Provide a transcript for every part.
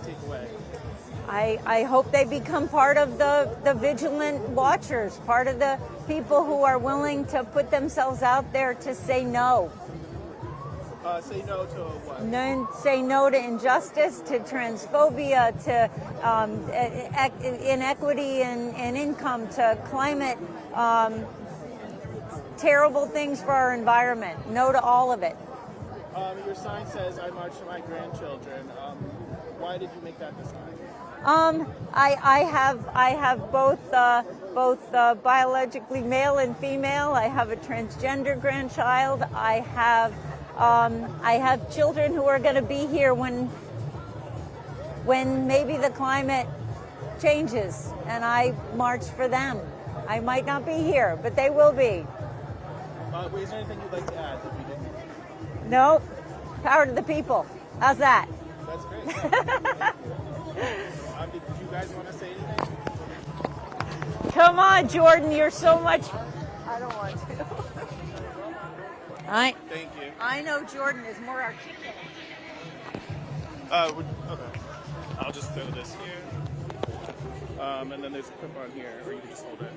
take away? I hope they become part of the vigilant watchers, part of the people who are willing to put themselves out there to say no. Say no to what? Say no to injustice, to transphobia, to inequity in income, to climate, terrible things for our environment. No to all of it. Your sign says, "I march for my grandchildren." Why did you make that the sign? I have both biologically male and female. I have a transgender grandchild. I have children who are going to be here when maybe the climate changes, and I march for them. I might not be here, but they will be. Is there anything you'd like to add that we didn't? No. Power to the people. How's that? That's great. Did you guys want to say anything? Come on, Jordan. You're so much. I don't want to. Thank you. I know Jordan is more articulate. Okay. I'll just throw this here. And then there's a clip on here, or you can just hold it.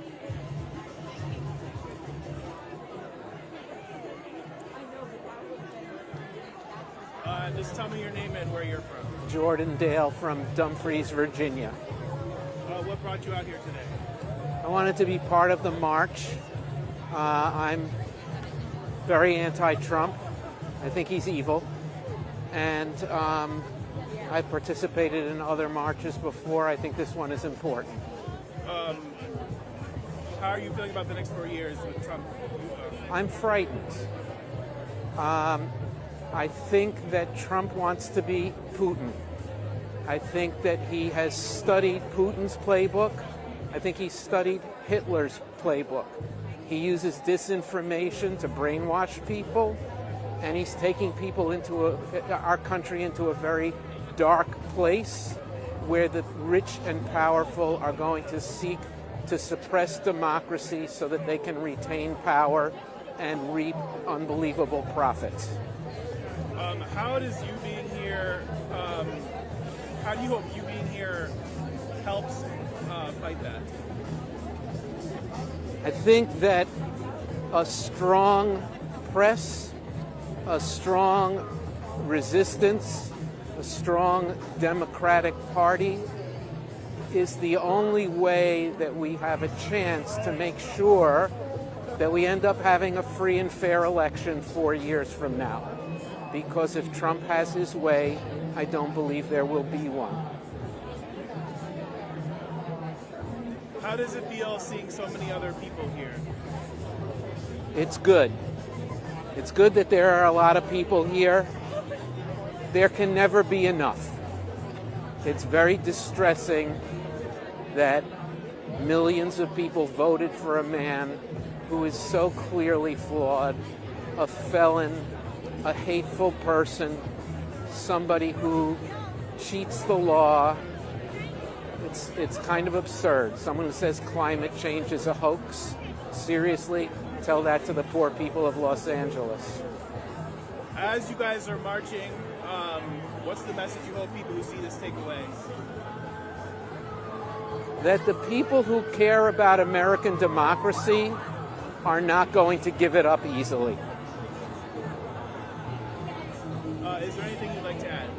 Just tell me your name and where you're from. Jordan Dale from Dumfries, Virginia. What brought you out here today? I wanted to be part of the march. I'm very anti-Trump. I think he's evil. And I've participated in other marches before. I think this one is important. How are you feeling about the next 4 years with Trump? I'm frightened. I think that Trump wants to be Putin. I think that he has studied Putin's playbook. I think he studied Hitler's playbook. He uses disinformation to brainwash people, and he's taking people into our country into a very dark place where the rich and powerful are going to seek to suppress democracy so that they can retain power and reap unbelievable profits. How does you being here, how do you hope you being here helps fight that? I think that a strong press, a strong resistance, a strong Democratic Party is the only way that we have a chance to make sure that we end up having a free and fair election 4 years from now. Because if Trump has his way, I don't believe there will be one. How does it feel seeing so many other people here? It's good. It's good that there are a lot of people here. There can never be enough. It's very distressing that millions of people voted for a man who is so clearly flawed, a felon, a hateful person, somebody who cheats the law. It's kind of absurd. Someone who says climate change is a hoax. Seriously, tell that to the poor people of Los Angeles. As you guys are marching, what's the message you hope people who see this take away? That the people who care about American democracy are not going to give it up easily. Is there anything you'd like to add?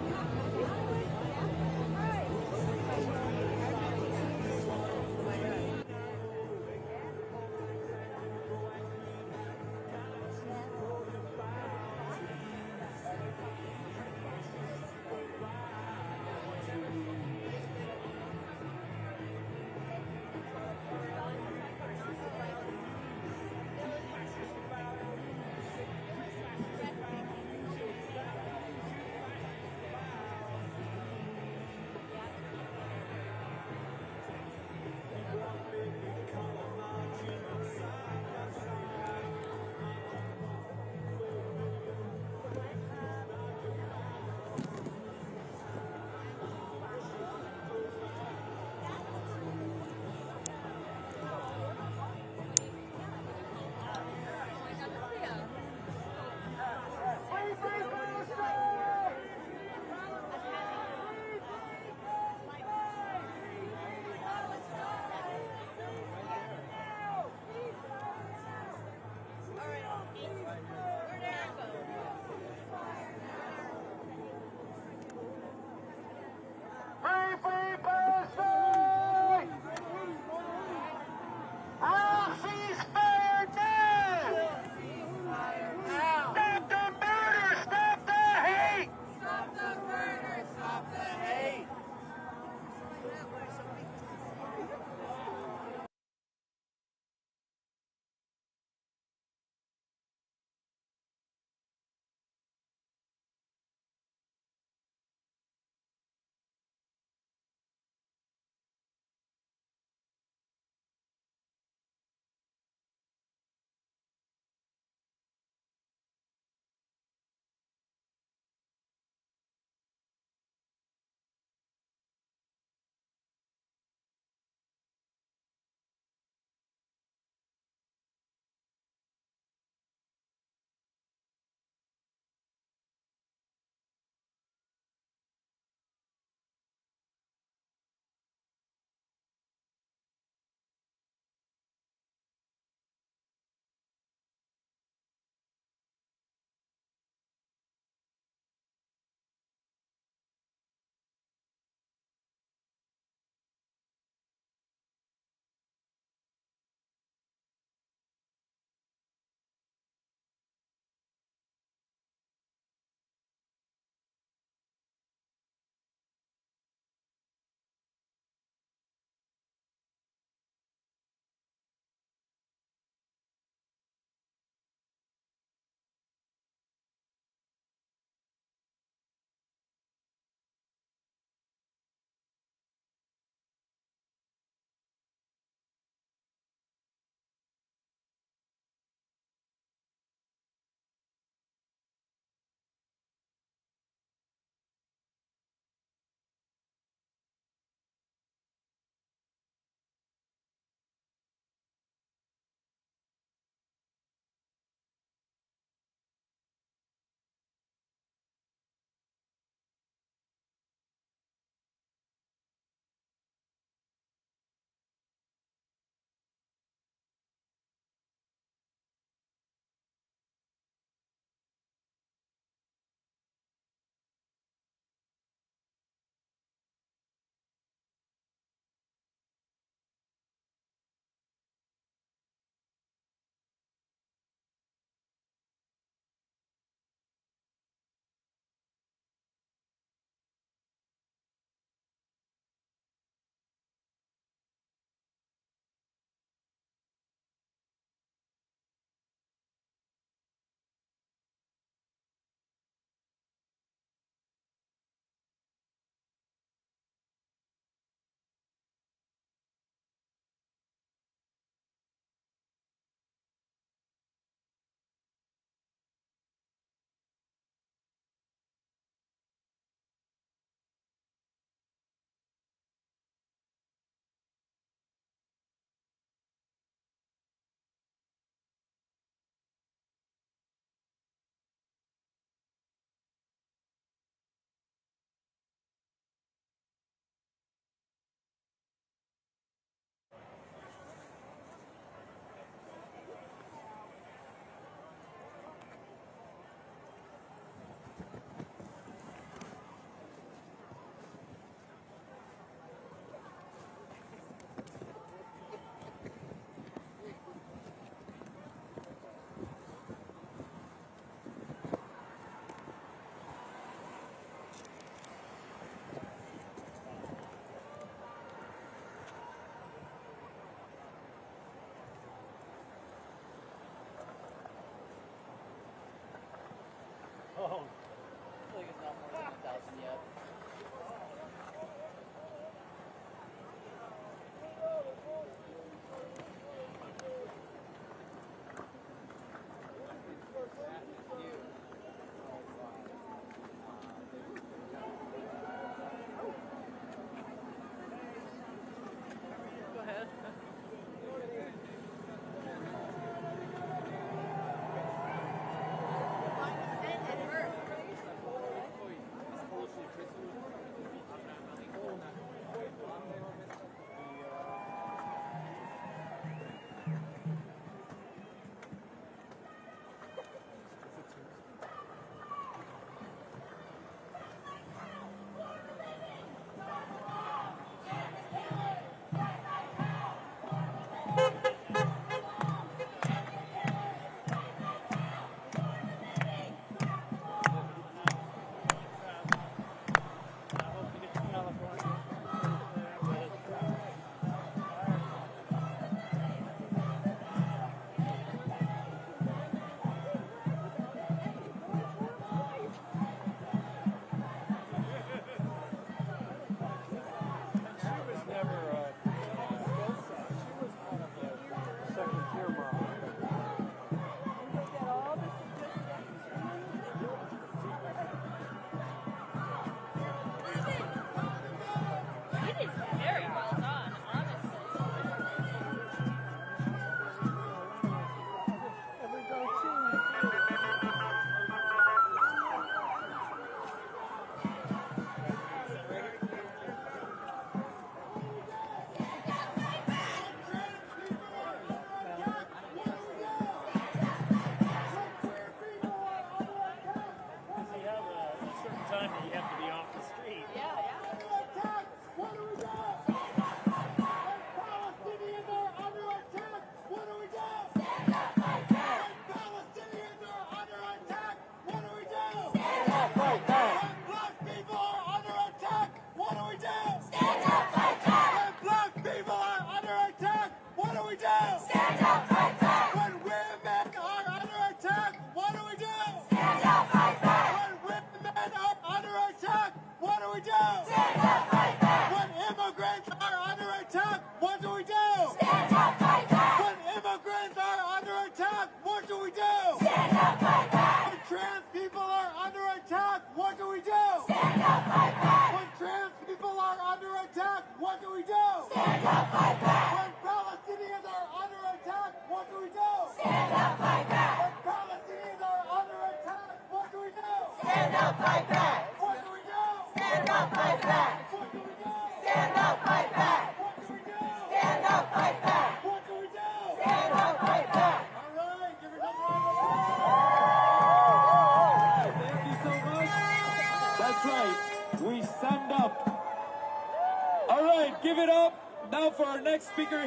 give it up now for our next speaker.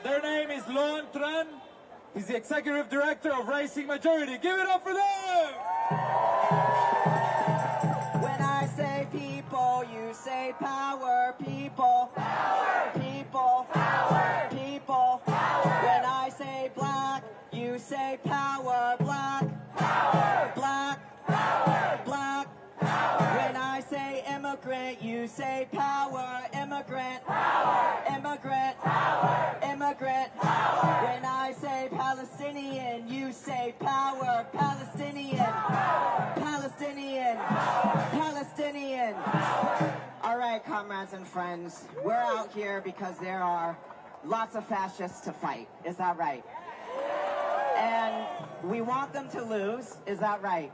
Their name is Loan Tran. He's the executive director of Rising Majority. Give it up for them! When I say people, you say power. People, power. People, power. People, power. When I say black, you say power. Black, power. Black, power. Black, power. When I say immigrant, you say power. Immigrant, power. Immigrant, power. Immigrant, power. When I say Palestinian, you say power. Palestinian, power. Palestinian, power. Palestinian. All right, comrades and friends, we're out here because there are lots of fascists to fight. Is that right? And we want them to lose. Is that right?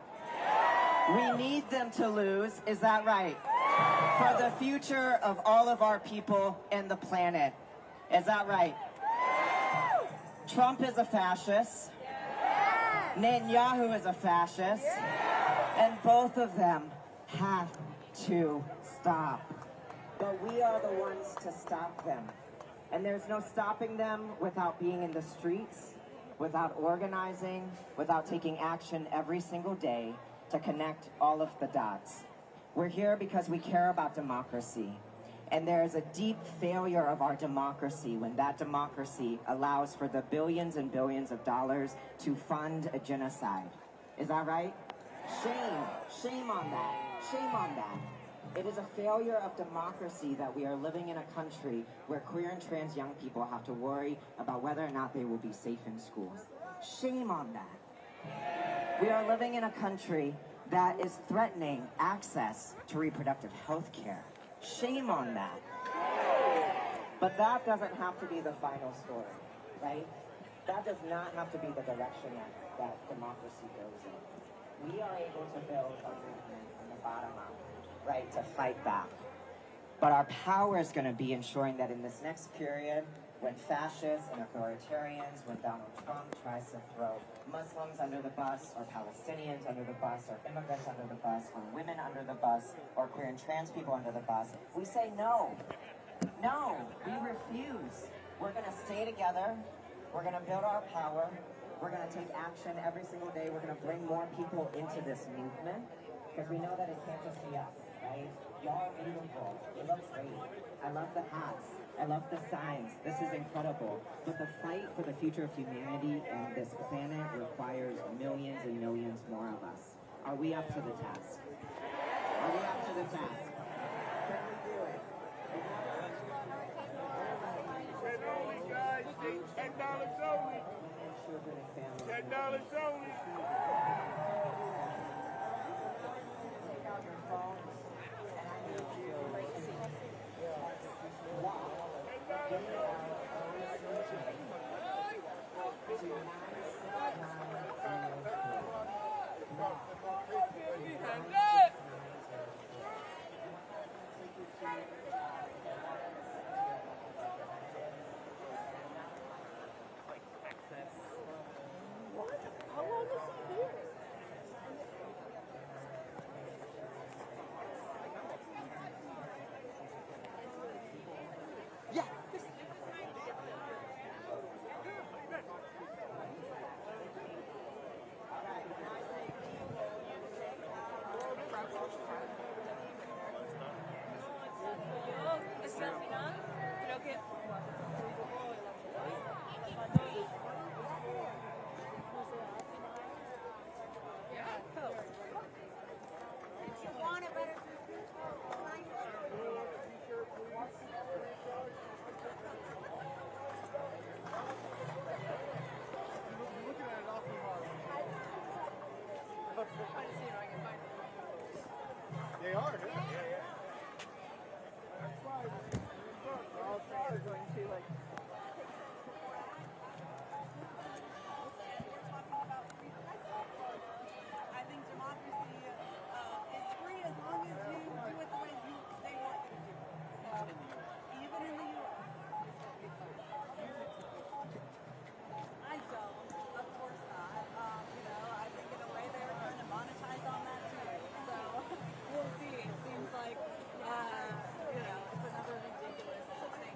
We need them to lose. Is that right? For the future of all of our people and the planet. Is that right? Trump is a fascist. Netanyahu is a fascist. And both of them have to stop. But we are the ones to stop them. And there's no stopping them without being in the streets, without organizing, without taking action every single day to connect all of the dots. We're here because we care about democracy. And there's a deep failure of our democracy when that democracy allows for the billions and billions of dollars to fund a genocide. Is that right? Shame. Shame on that. Shame on that. It is a failure of democracy that we are living in a country where queer and trans young people have to worry about whether or not they will be safe in schools. Shame on that. We are living in a country that is threatening access to reproductive health care. Shame on that. But that doesn't have to be the final story, right? That does not have to be the direction that democracy goes in. We are able to build a movement from the bottom up, right, to fight back. But our power is going to be ensuring that in this next period, when fascists and authoritarians, when Donald Trump tries to throw Muslims under the bus, or Palestinians under the bus, or immigrants under the bus, or women under the bus, or queer and trans people under the bus, we say no. No, we refuse. We're going to stay together. We're going to build our power. We're going to take action every single day. We're going to bring more people into this movement, because we know that it can't just be us, right? Y'all are beautiful. You look great. I love the hats. I love the signs. This is incredible. But the fight for the future of humanity and this planet requires millions and millions more of us. Are we up to the task? Are we up to the task? Can we do it? $10 only. Children and families. $10 only. Take out your phones, and I need you to walk. What? How long is he here? Yeah. They are, yeah. That's why we're going to like. I think democracy is free as long as you do it the way they want you to do it. So, even in the U.S. I don't, of course not. I think in a way they were trying to monetize on that too. So, we'll see. It seems like, it's another ridiculous thing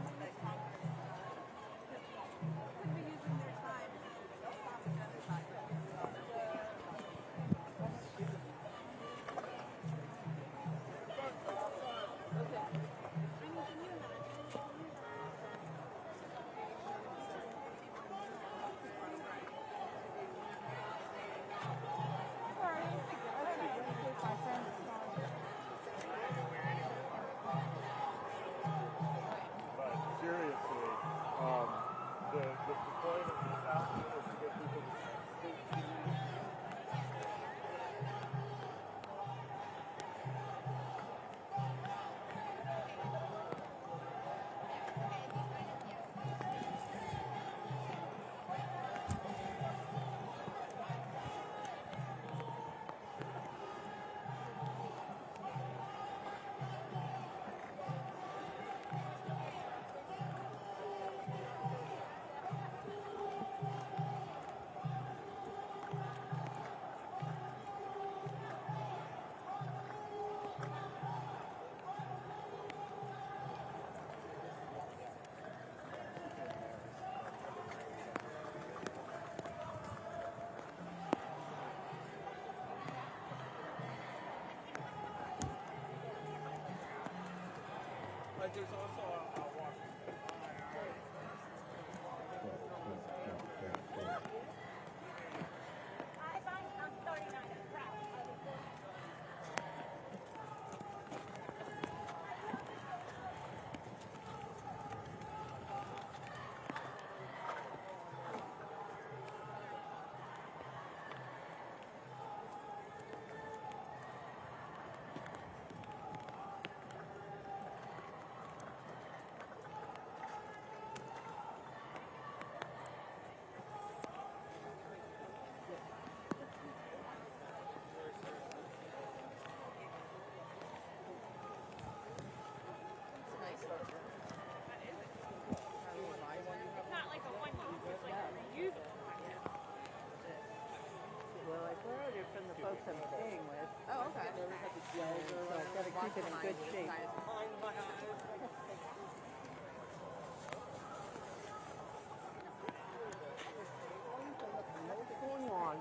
Like there's also a walk. Well, I've heard it from the folks I'm staying with. Oh, okay. So I've got to keep it in good shape. What's going on?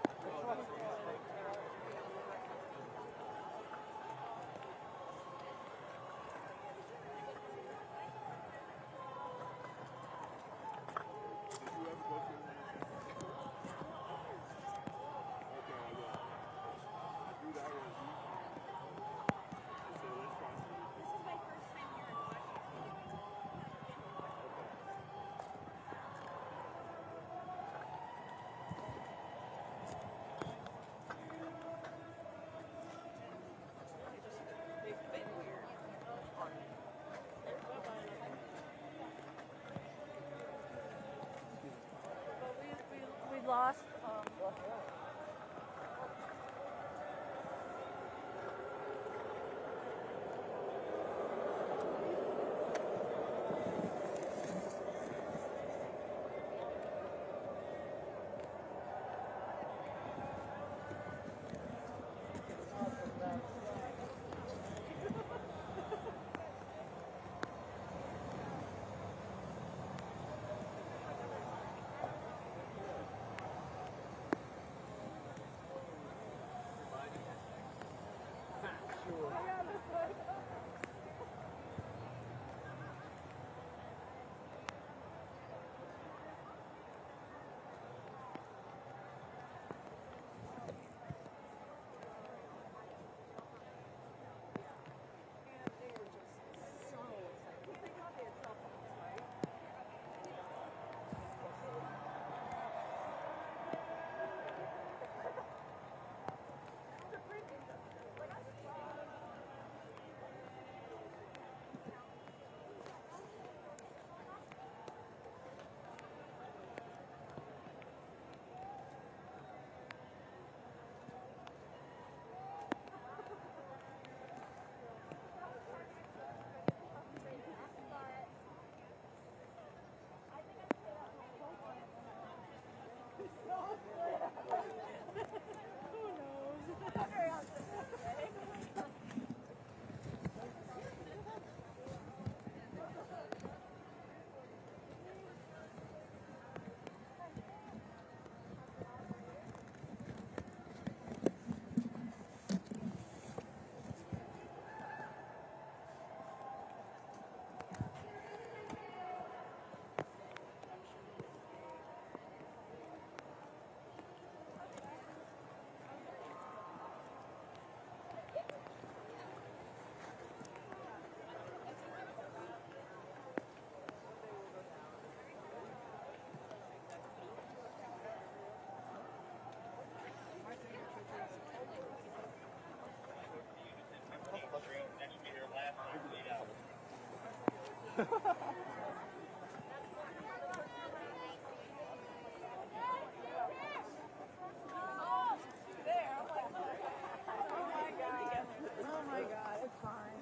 We lost. Oh my God, it's fine.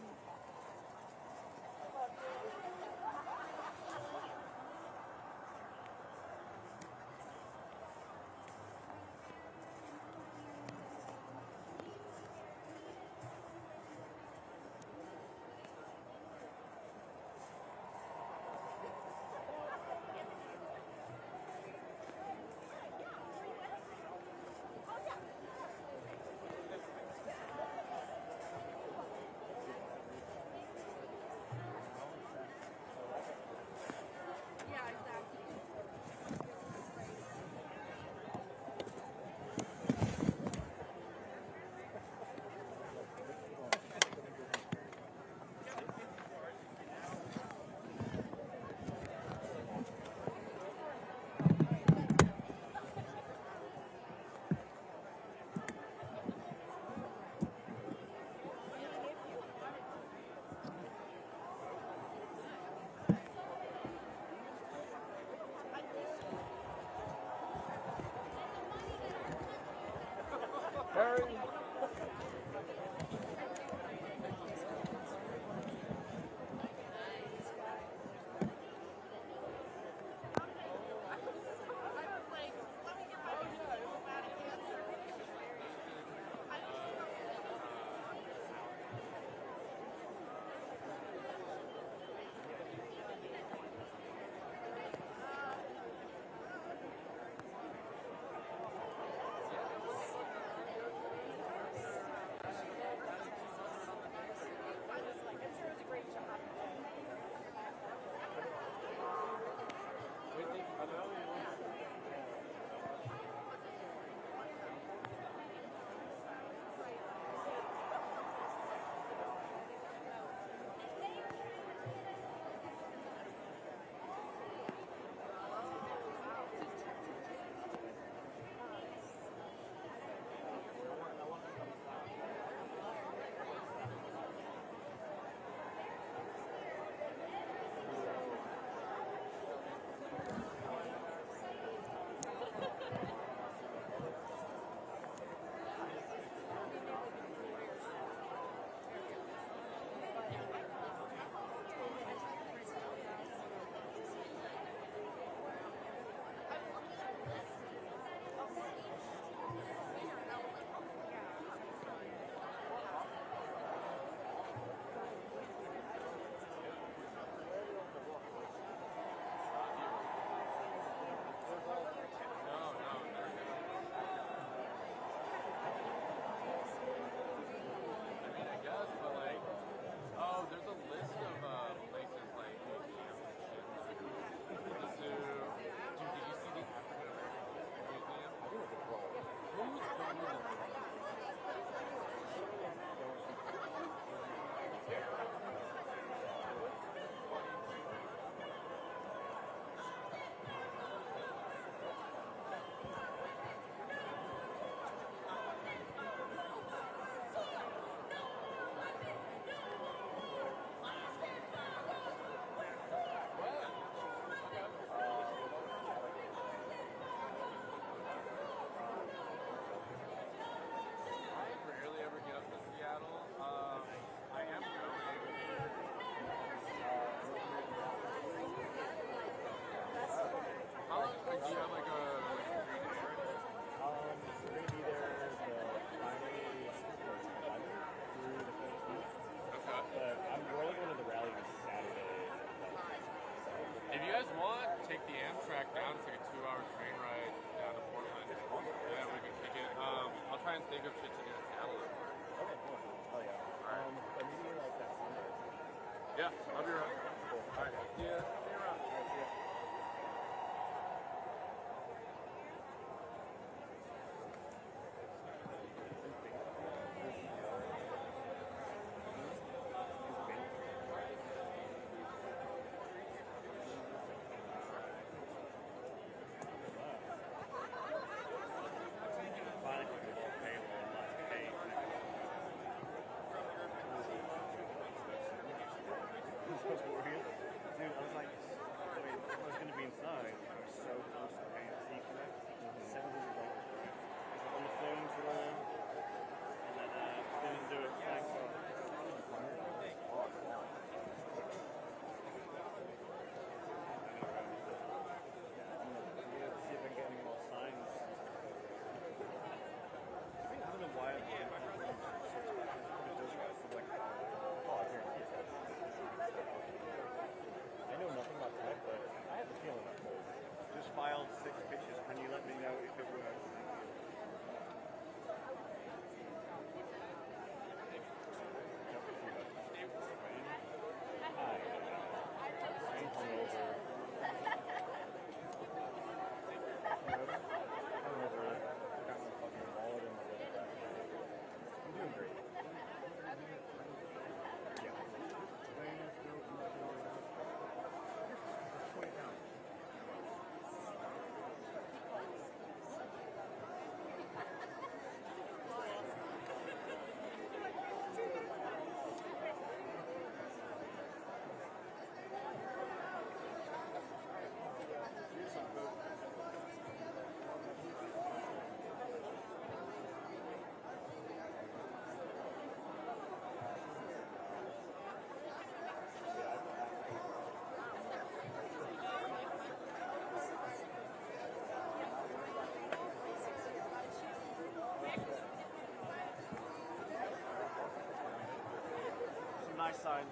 guys want, take the Amtrak down. It's like a 2-hour train ride down to Portland. Yeah, we can kick it. I'll try and think of shit to do in Seattle. Okay, cool. Hell yeah. But maybe like that Sunday. Yeah, I'll be around. Cool. All right. Yeah, see you around. All right, see ya. Dude, I was like, wait, if I was going to be inside, I was so close to paying a fee for that. $700. I was on the phone for them, and then didn't do it. Thanks. See if I can get any more signs. I don't know why I I know nothing about tech, but I have a feeling that cold. Just filed 6 pitches. Can you let me know if it works? Hi. I'm hungover. Hungover. I got my fucking wallet in my little bag. I'm doing great. Yeah. Nice sign.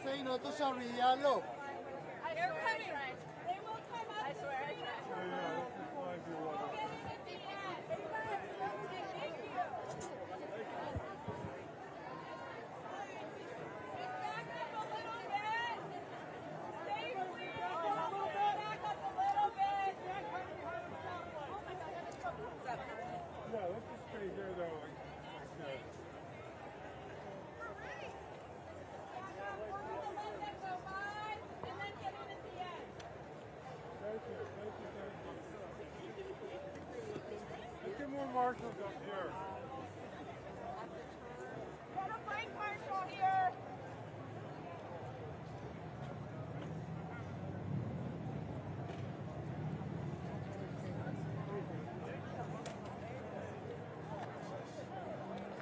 Say no to Sharia law. They're coming. They will come up. I swear. Marshals up here. Get a flank marshal here.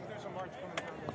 There's a march coming down there.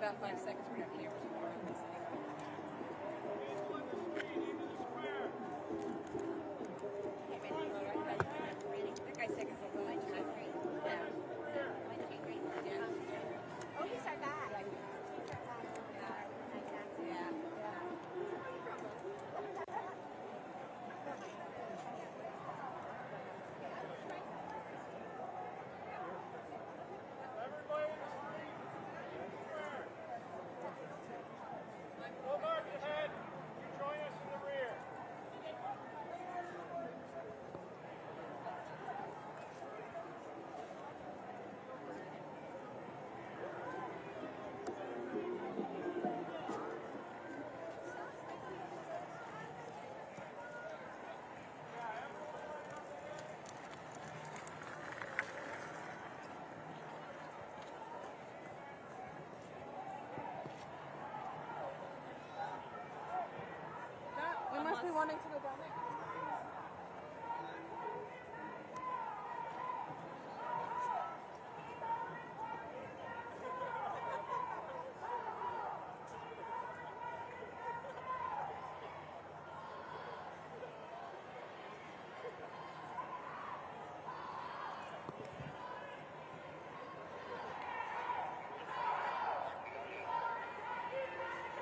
About 5 seconds, we're going to hear that guy's second. Oh, he's our guy. Yeah. We must be wanting to go down there.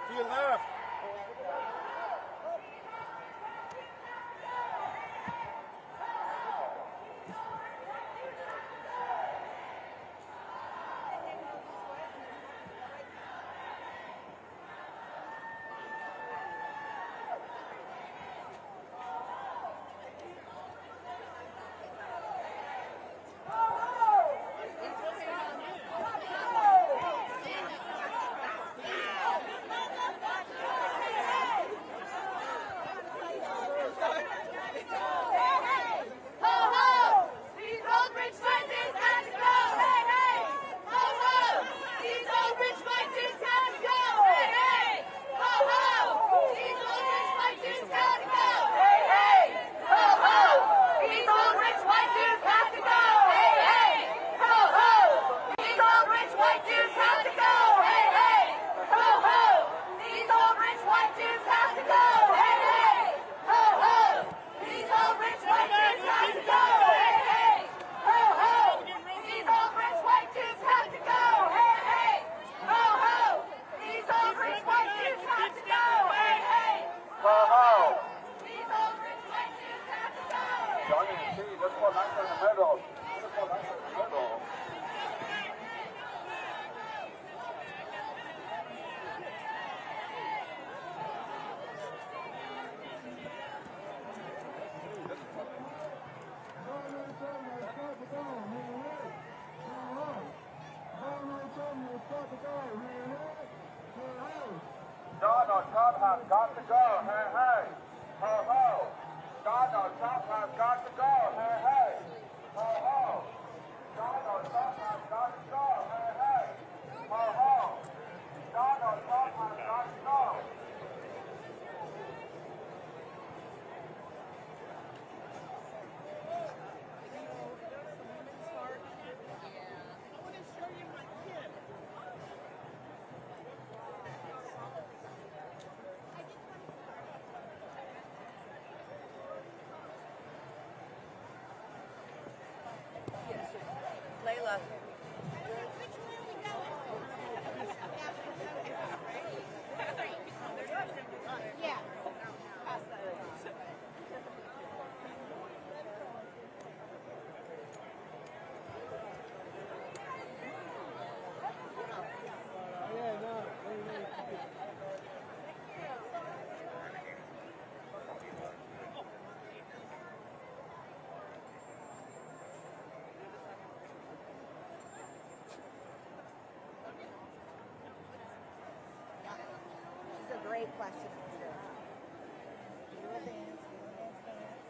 To your left. Donald Trump has got to go, hey, hey, ho, ho. Donald Trump has got to go, hey, hey, ho, ho. Donald Trump has got to go, hey, hey, ho, ho. Donald Trump has got to go. question instead. Do a dance, dance.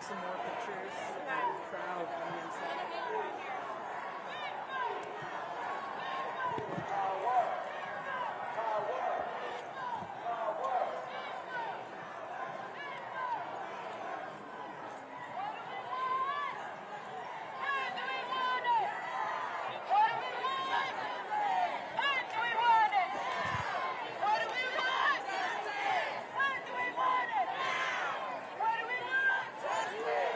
some more pictures of the crowd on the inside. Justice!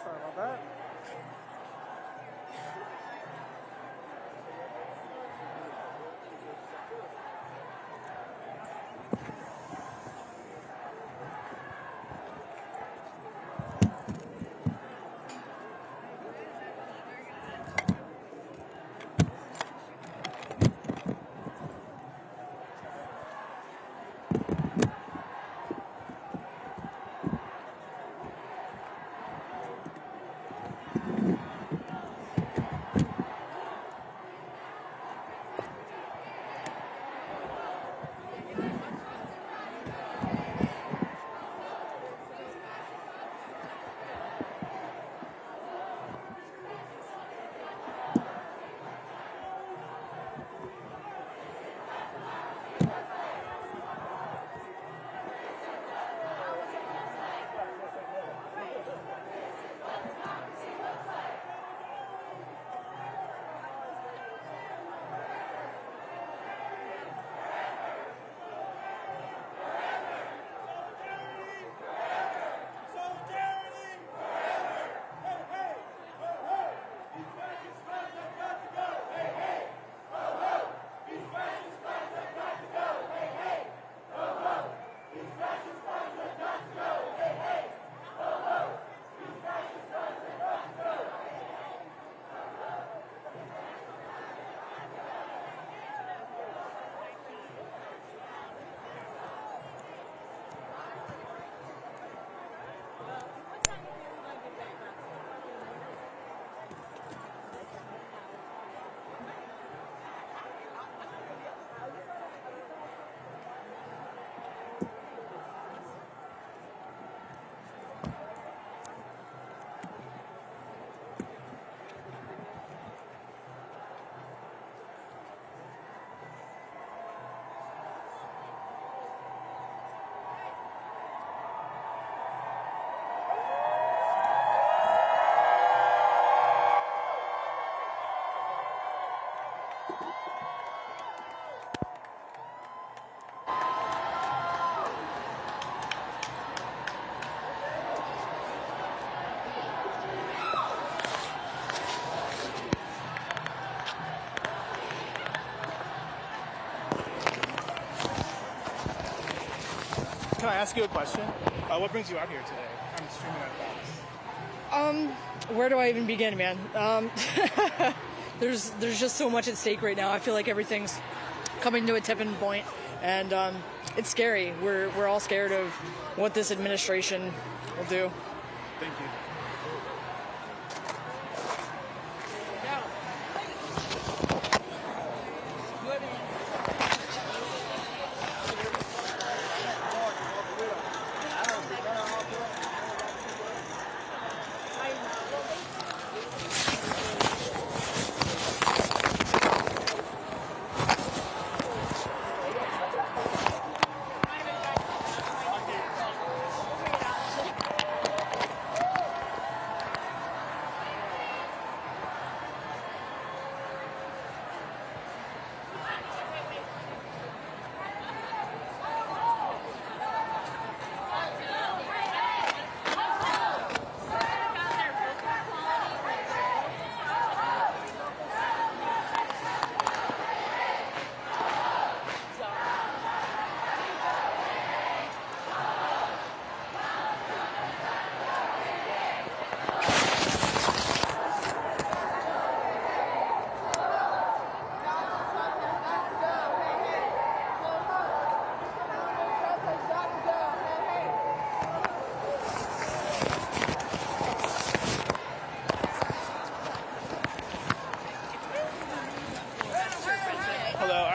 Sorry about that. Can I ask you a question? What brings you out here today? I'm streaming at Fox. Where do I even begin, man? There's just so much at stake right now. I feel like everything's coming to a tipping point, and it's scary. We're all scared of what this administration will do. Thank you.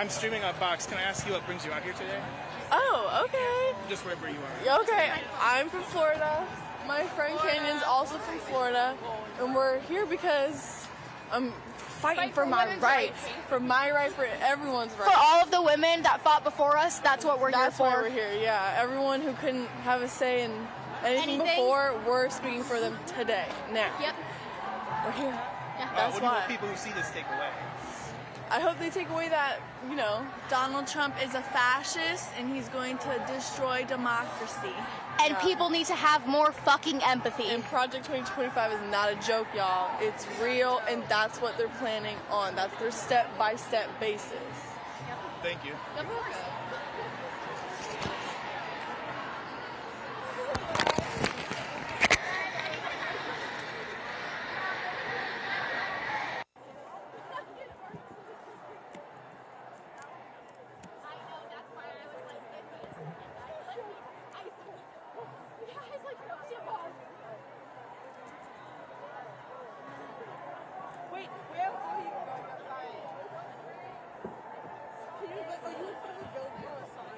I'm streaming on Fox. Can I ask you what brings you out here today? Oh, okay. Just wherever you are. Yeah, okay. I'm from Florida. My friend Canyon's also from Florida. And we're here because I'm fighting for my rights. For my right, for everyone's right. For all of the women that fought before us, that's what we're here for. That's why we're here, yeah. Everyone who couldn't have a say in anything before, we're speaking for them today, now. Yep. We're here. Yeah. What That's do you why. want people who see this take away? I hope they take away that, you know, Donald Trump is a fascist and he's going to destroy democracy. And Yeah. people need to have more fucking empathy. And Project 2025 is not a joke, y'all. It's real, and that's what they're planning on. That's their step-by-step basis. Thank you. Wait, where are you going? Can you, are you in front of a building or a sign?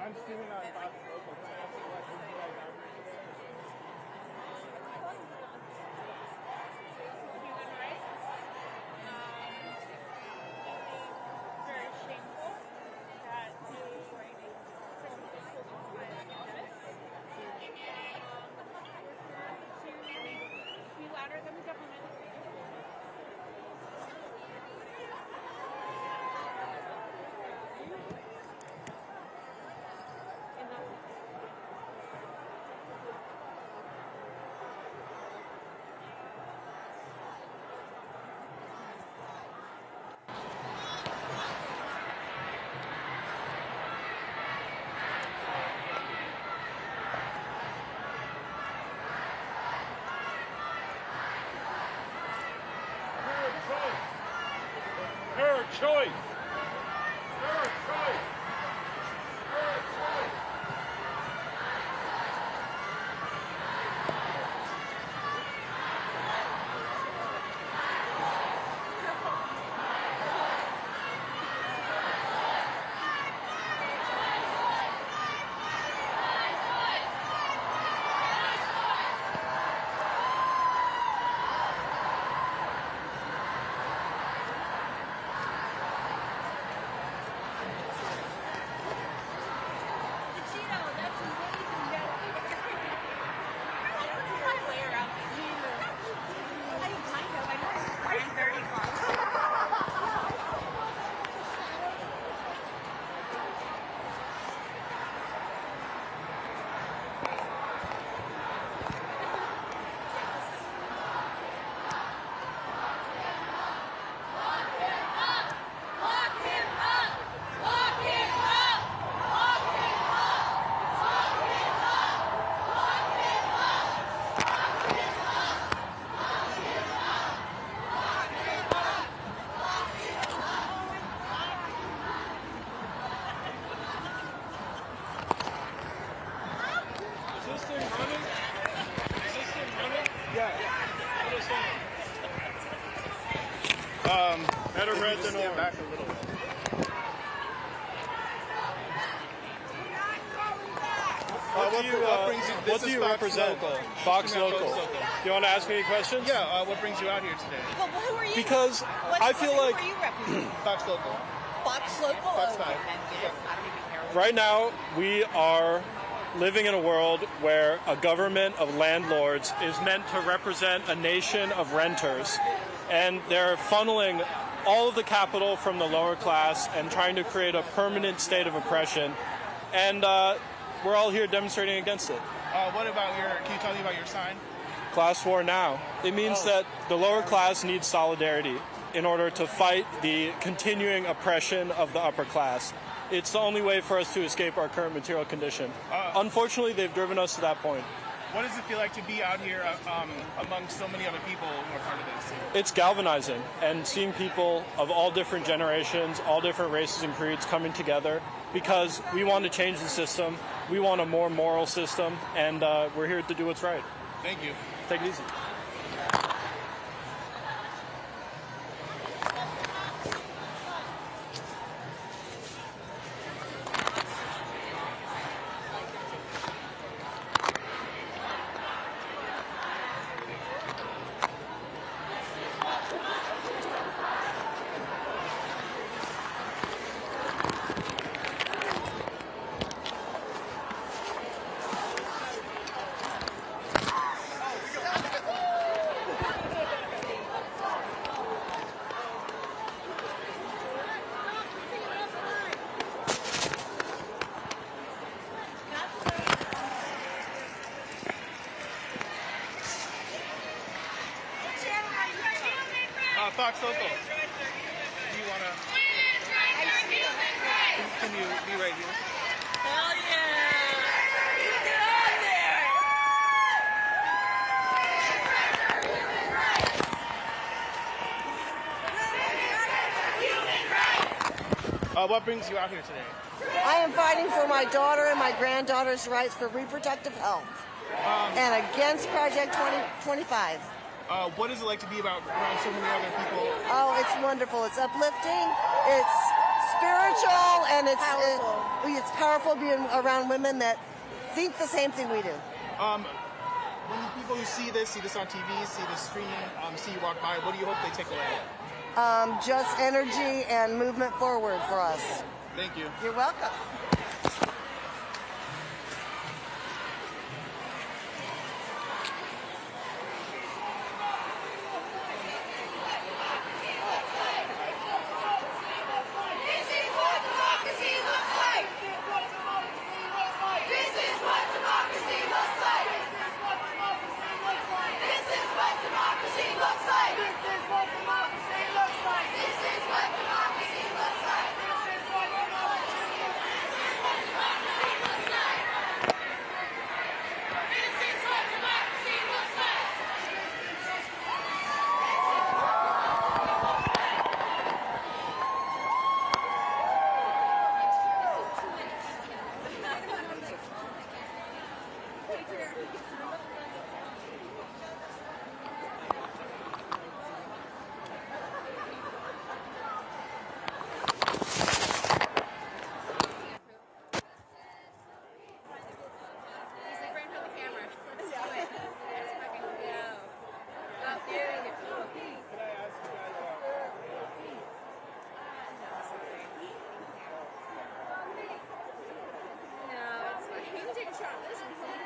I'm streaming on Fox Local. Can I ask you what brings you guys out here today? Human rights. Very shameful that we louder than the government. Her choice. Her choice. Her choice. Better red than orange. Back a little bit. What do you represent? Fox Local. Do you want to ask me any questions? Yeah, what brings you out here today? Well, who are you? Because I feel like Who are you representing? Fox Local. Fox Local? Fox Okay. 5. right now we are living in a world where a government of landlords is meant to represent a nation of renters, and they're funneling all of the capital from the lower class and trying to create a permanent state of oppression, and we're all here demonstrating against it. What about can you tell me about your sign? Class war now. It means that the lower class needs solidarity in order to fight the continuing oppression of the upper class. It's the only way for us to escape our current material condition. Unfortunately, they've driven us to that point. What does it feel like to be out here among so many other people who are part of this? It's galvanizing, and seeing people of all different generations, all different races and creeds coming together because we want to change the system. We want a more moral system, and we're here to do what's right. Thank you. Take it easy. Fox Local. Do you want to... Can you be right here? Hell yeah! Get on there! What brings you out here today? I am fighting for my daughter and my granddaughter's rights for reproductive health and against Project 2025. What is it like to be around so many other people? Oh, it's wonderful. It's uplifting. It's spiritual, and it's powerful being around women that think the same thing we do. When people who see this on TV, see this stream, see you walk by, what do you hope they take away? Just energy and movement forward for us. Thank you. You're welcome. No, it's fine. You can take a shot of this and really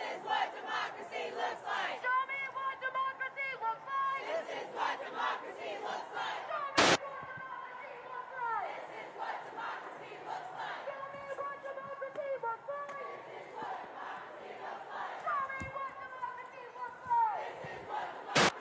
is what democracy looks like. Show me what democracy looks like. This is what democracy looks like. Show me what democracy looks like. This is what democracy looks like. Show me what democracy looks like. Show me what democracy looks like. This is what democracy looks like.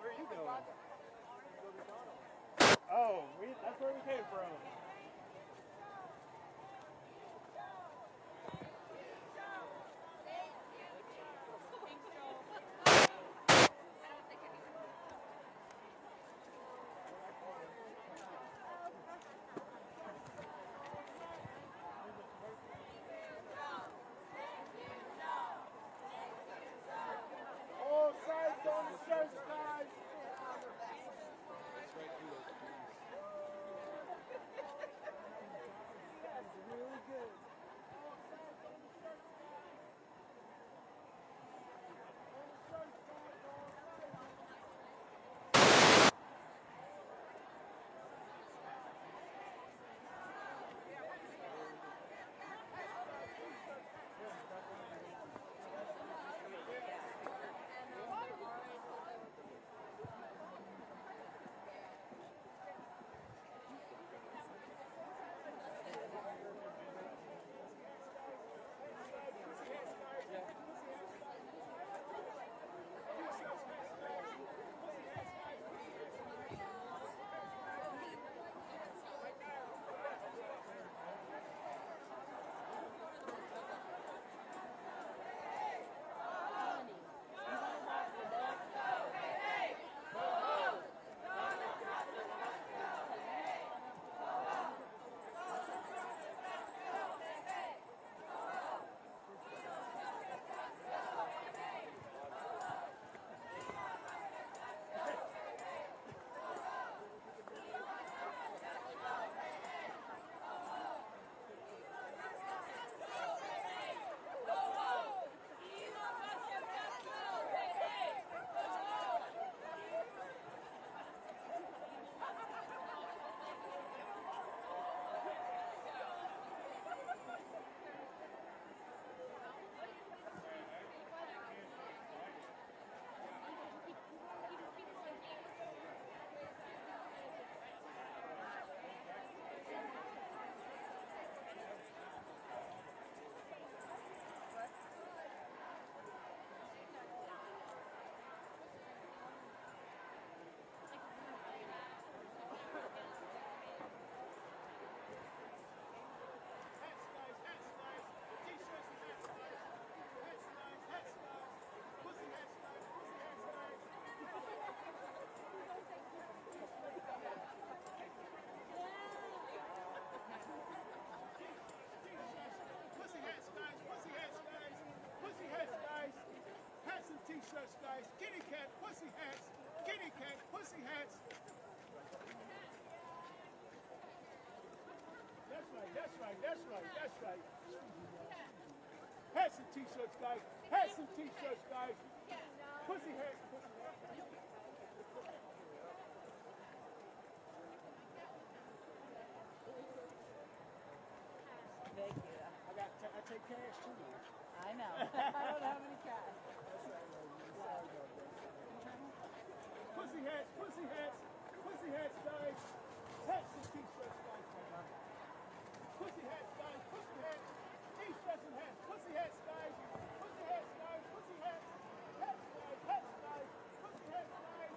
Where are you going? Oh, that's where we came from. All sides on the church, guys. T-shirts, guys. Kitty cat, pussy hats. Kitty cat, pussy hats. That's right, that's right, that's right, that's right. Hats and T-shirts, guys. Hats and T-shirts, guys. Pussy hats, pussy hats. Thank you. I take cash too, man. I know. I don't have any cash. Pussy hats, pussy Pussy hats, guys. Hats and t-shirts, guys. Pussy hats, guys. Pussy hats. T-shirts and hats. Pussy hats, guys. Pussy hats, guys. Pussy hats. Hats, guys. Hats, guys. Pussy hats, guys.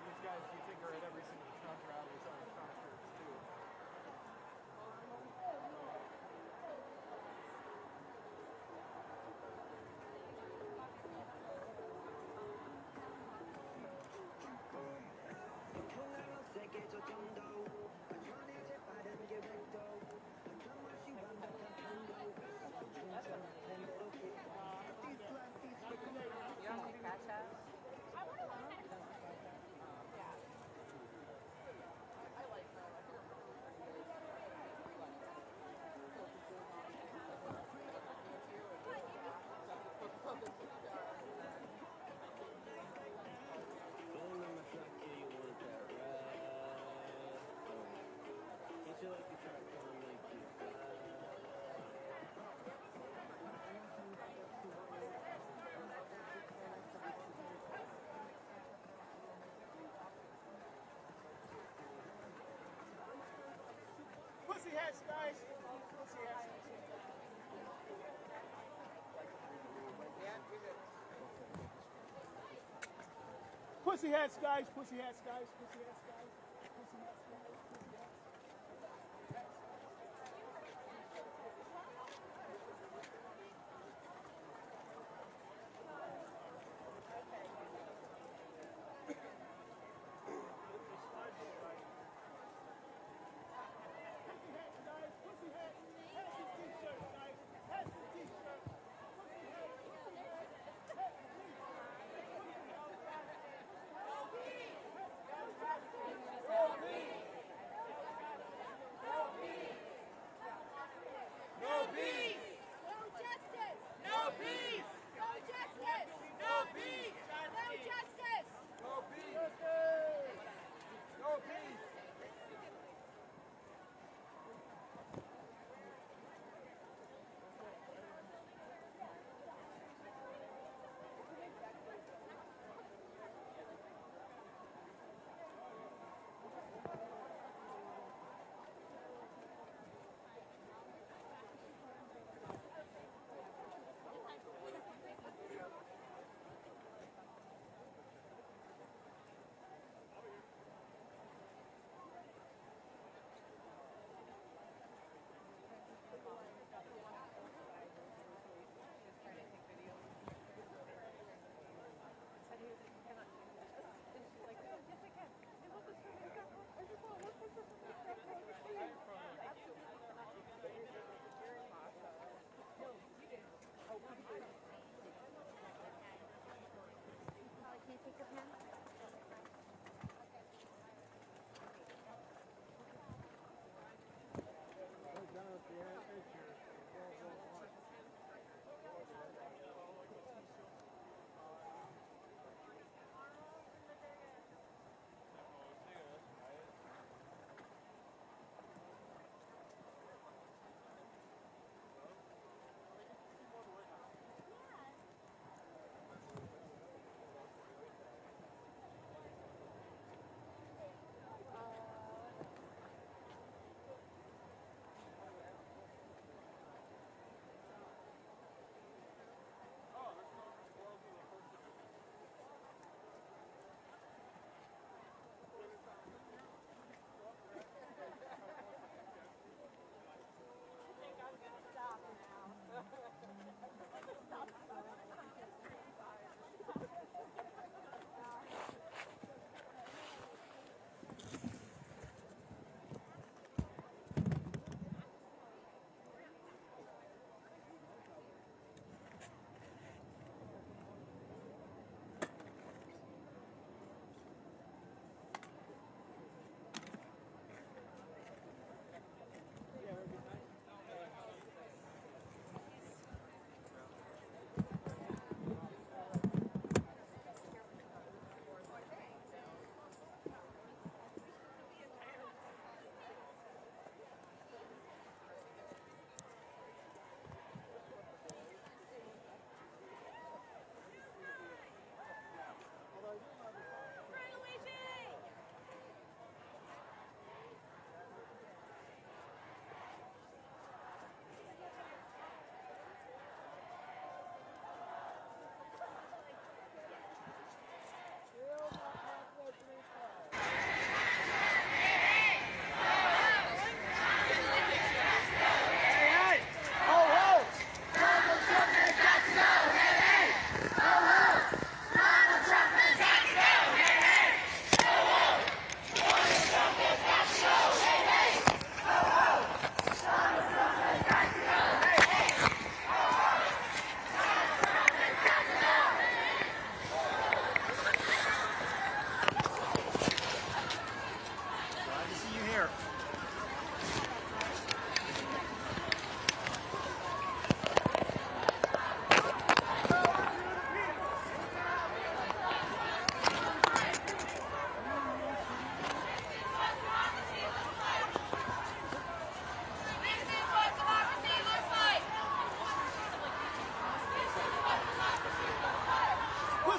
These guys, you think, are at every single Trump rally, so Trump shirts too. Pussy hats, guys. Pussy hats. Pussy hats, guys. Pussy hats, guys. Pussy hats, guys. Pussy hats, guys. Pussy hats.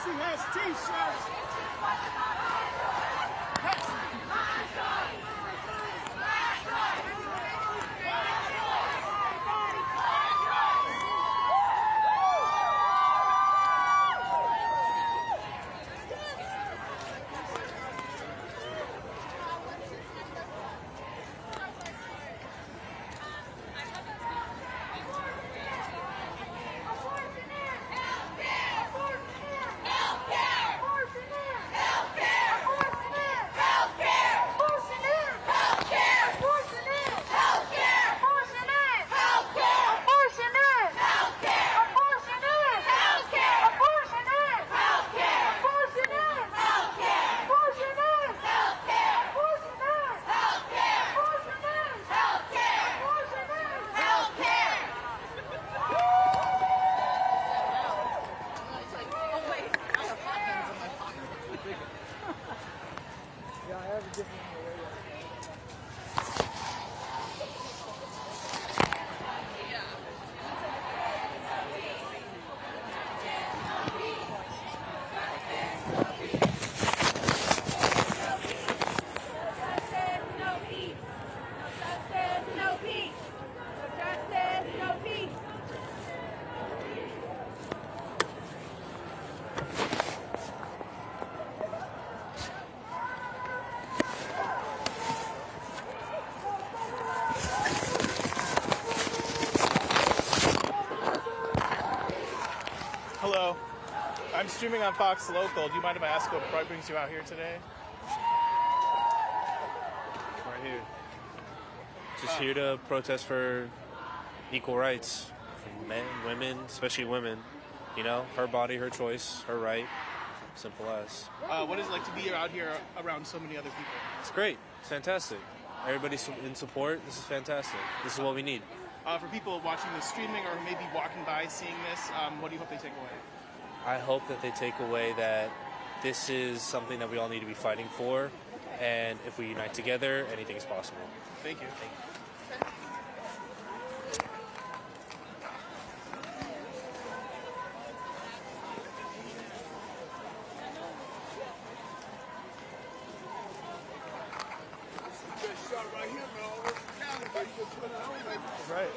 Pussy has t-shirts. Hello. I'm streaming on Fox Local. Do you mind if I ask what brings you out here today? Right here. Just here to protest for equal rights for men, women, especially women. You know, her body, her choice, her right. Simple as. What is it like to be out here around so many other people? It's great. It's fantastic. Everybody's in support. This is fantastic. This is what we need. For people watching this streaming or maybe walking by seeing this, what do you hope they take away? I hope that they take away that this is something that we all need to be fighting for, and if we unite together, anything is possible. Thank you. Right.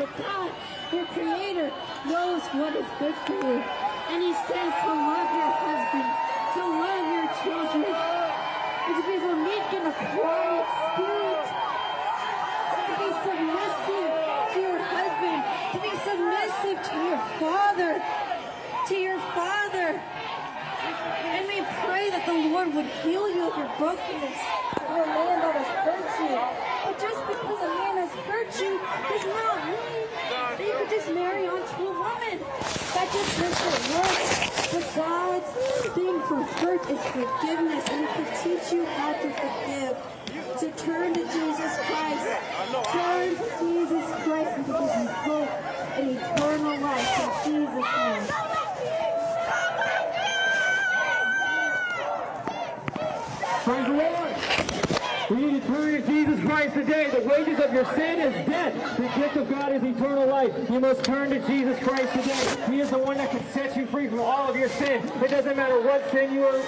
but God, your creator, knows what is good for you. And he says to love your husbands, to love your children, and to be the meek and a quiet spirit, to be submissive to your husband, to be submissive to your father, And we pray that the Lord would heal you of your brokenness, for a man that has hurt you. But just because a man has hurt you does not mean that you could just marry onto a woman. That just doesn't work. But God's thing for hurt is forgiveness, and He could teach you how to forgive. So turn to Jesus Christ. Turn to Jesus Christ, and He gives you hope and eternal life in Jesus' name. Praise the Lord. We need to turn to Jesus Christ today. The wages of your sin is death. The gift of God is eternal life. You must turn to Jesus Christ today. He is the one that can set you free from all of your sin. It doesn't matter what sin you are. It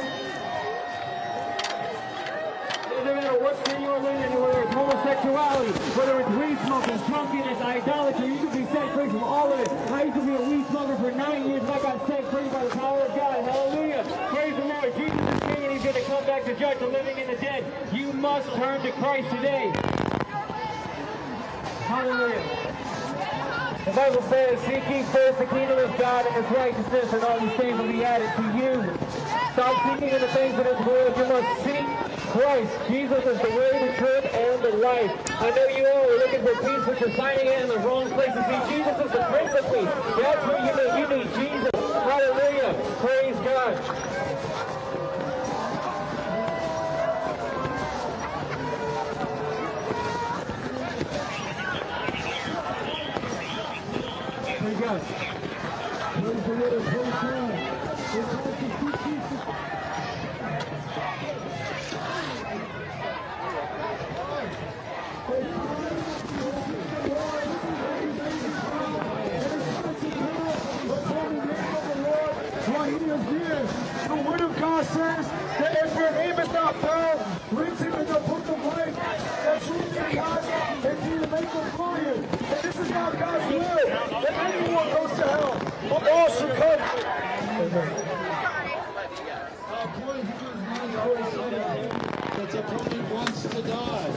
doesn't matter what sin you are living in, whether it's homosexuality, whether it's weed smoking, drunkenness, idolatry. You can be set free from all of it. I used to be a weed smoker for 9 years, and I got set free by the power of God. Hallelujah. Praise the Lord. Jesus is King, and He's going to come back to judge the living and the dead. You must turn to Christ today. Hallelujah. The Bible says, seek ye first the kingdom of God and His righteousness, and all these things will be added to you. Stop seeking in the things of this world. You must seek Christ. Jesus is the way, the truth, and the life. I know you all are looking for peace, but you're finding it in the wrong places. See, Jesus is the Prince of Peace. That's where you need Jesus. Hallelujah. Praise God. Praise God. Praise the Lord. Praise God. It's hard to see Jesus. The word of God says that if your name is not found, written in the book of life, that you can God and He will make them glorious. And this is not God's will, that anyone goes to hell, but all should come. That opponent wants to die.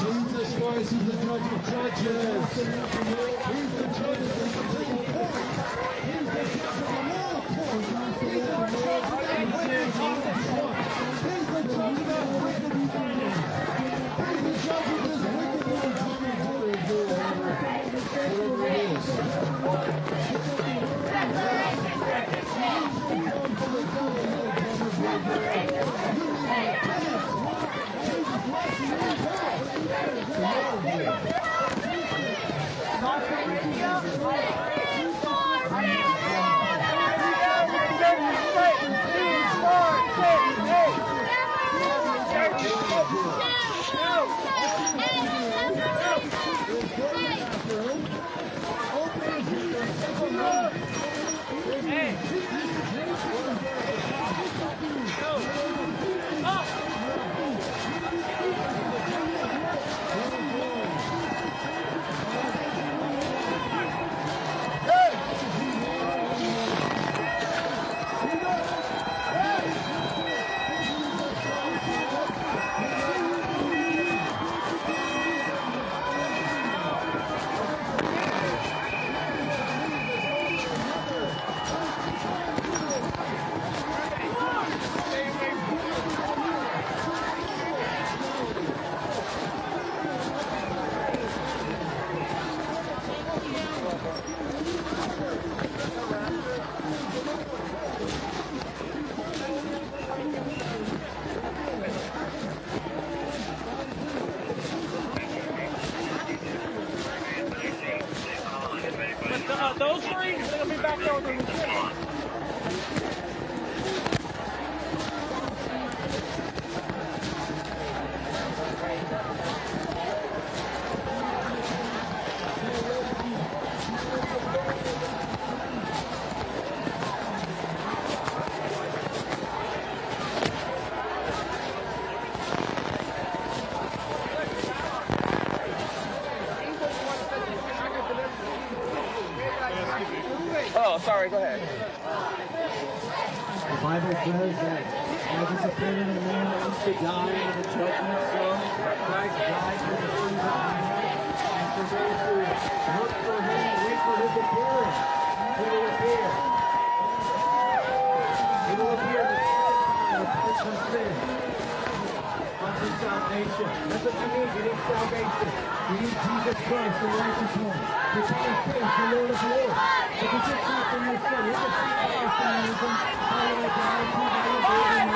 Jesus Christ is the judge of judges. He's the judge of the Supreme Court. He's the judge of the law court. He's the judge of the wicked court. He's the judge of that wicked man. He's the judge of this wicked man. Whatever it is. sorry, go ahead. The Bible says that as it's appointed a man that needs to die in the judgment, so Christ died for the sins of mankind, and for those who look for him and wait for his appearance. He will appear. He will appear the second time apart from sin. Unto salvation. That's what you need. You need salvation. You need Jesus Christ, the righteous one. You can't face the Lord of Lords. If you just not from your sin, you just see Palestinianism, how you like God, how you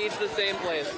each the same place.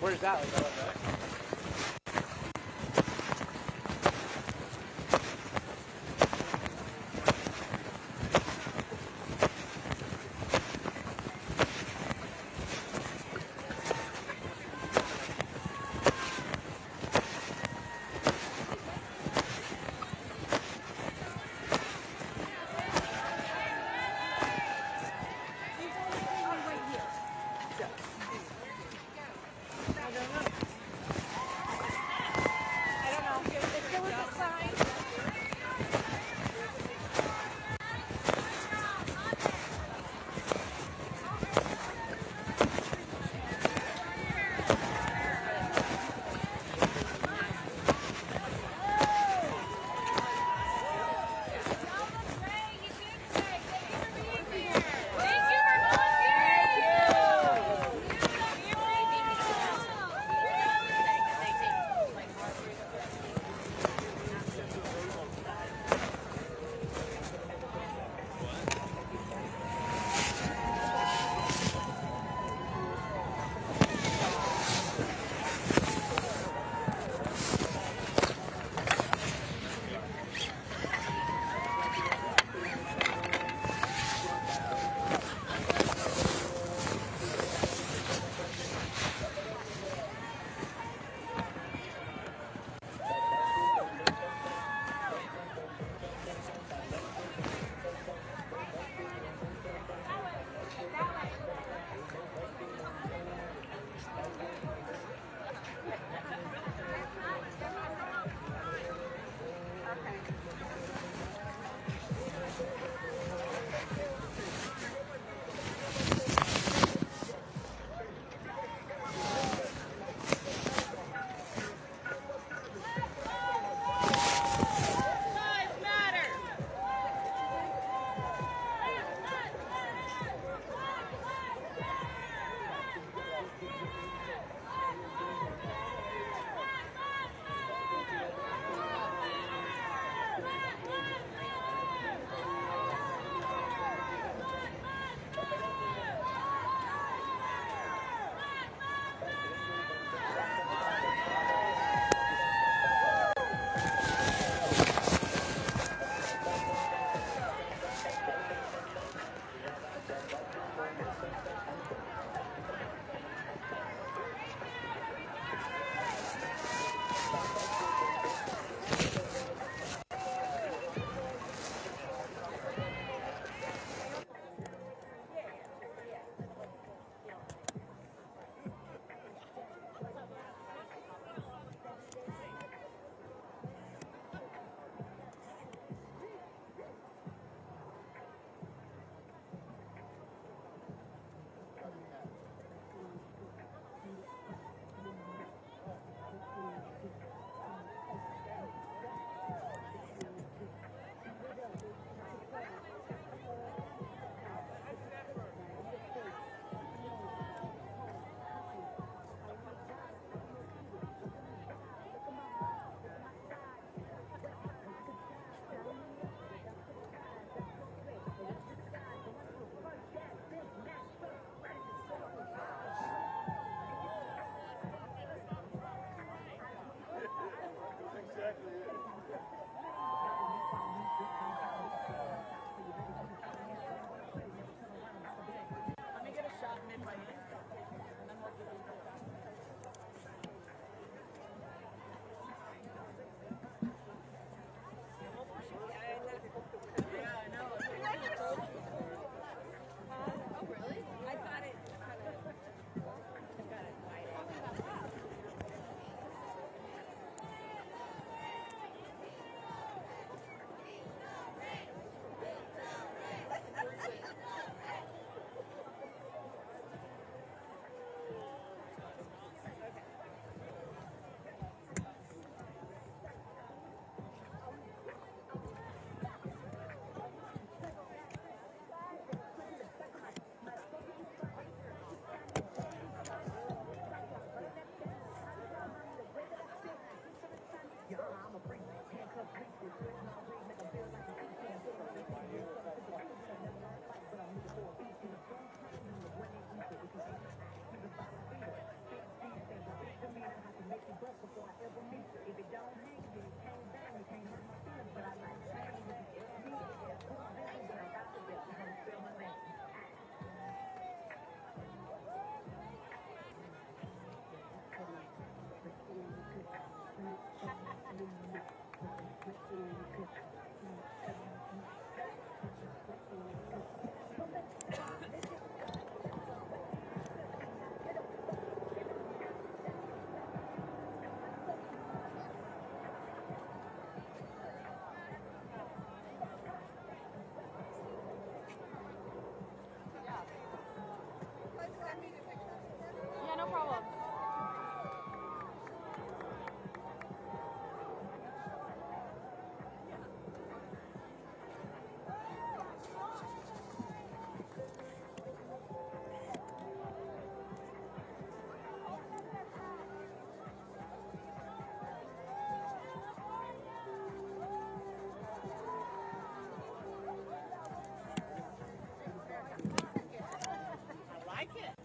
Where's that? Yeah, no problem. I like it.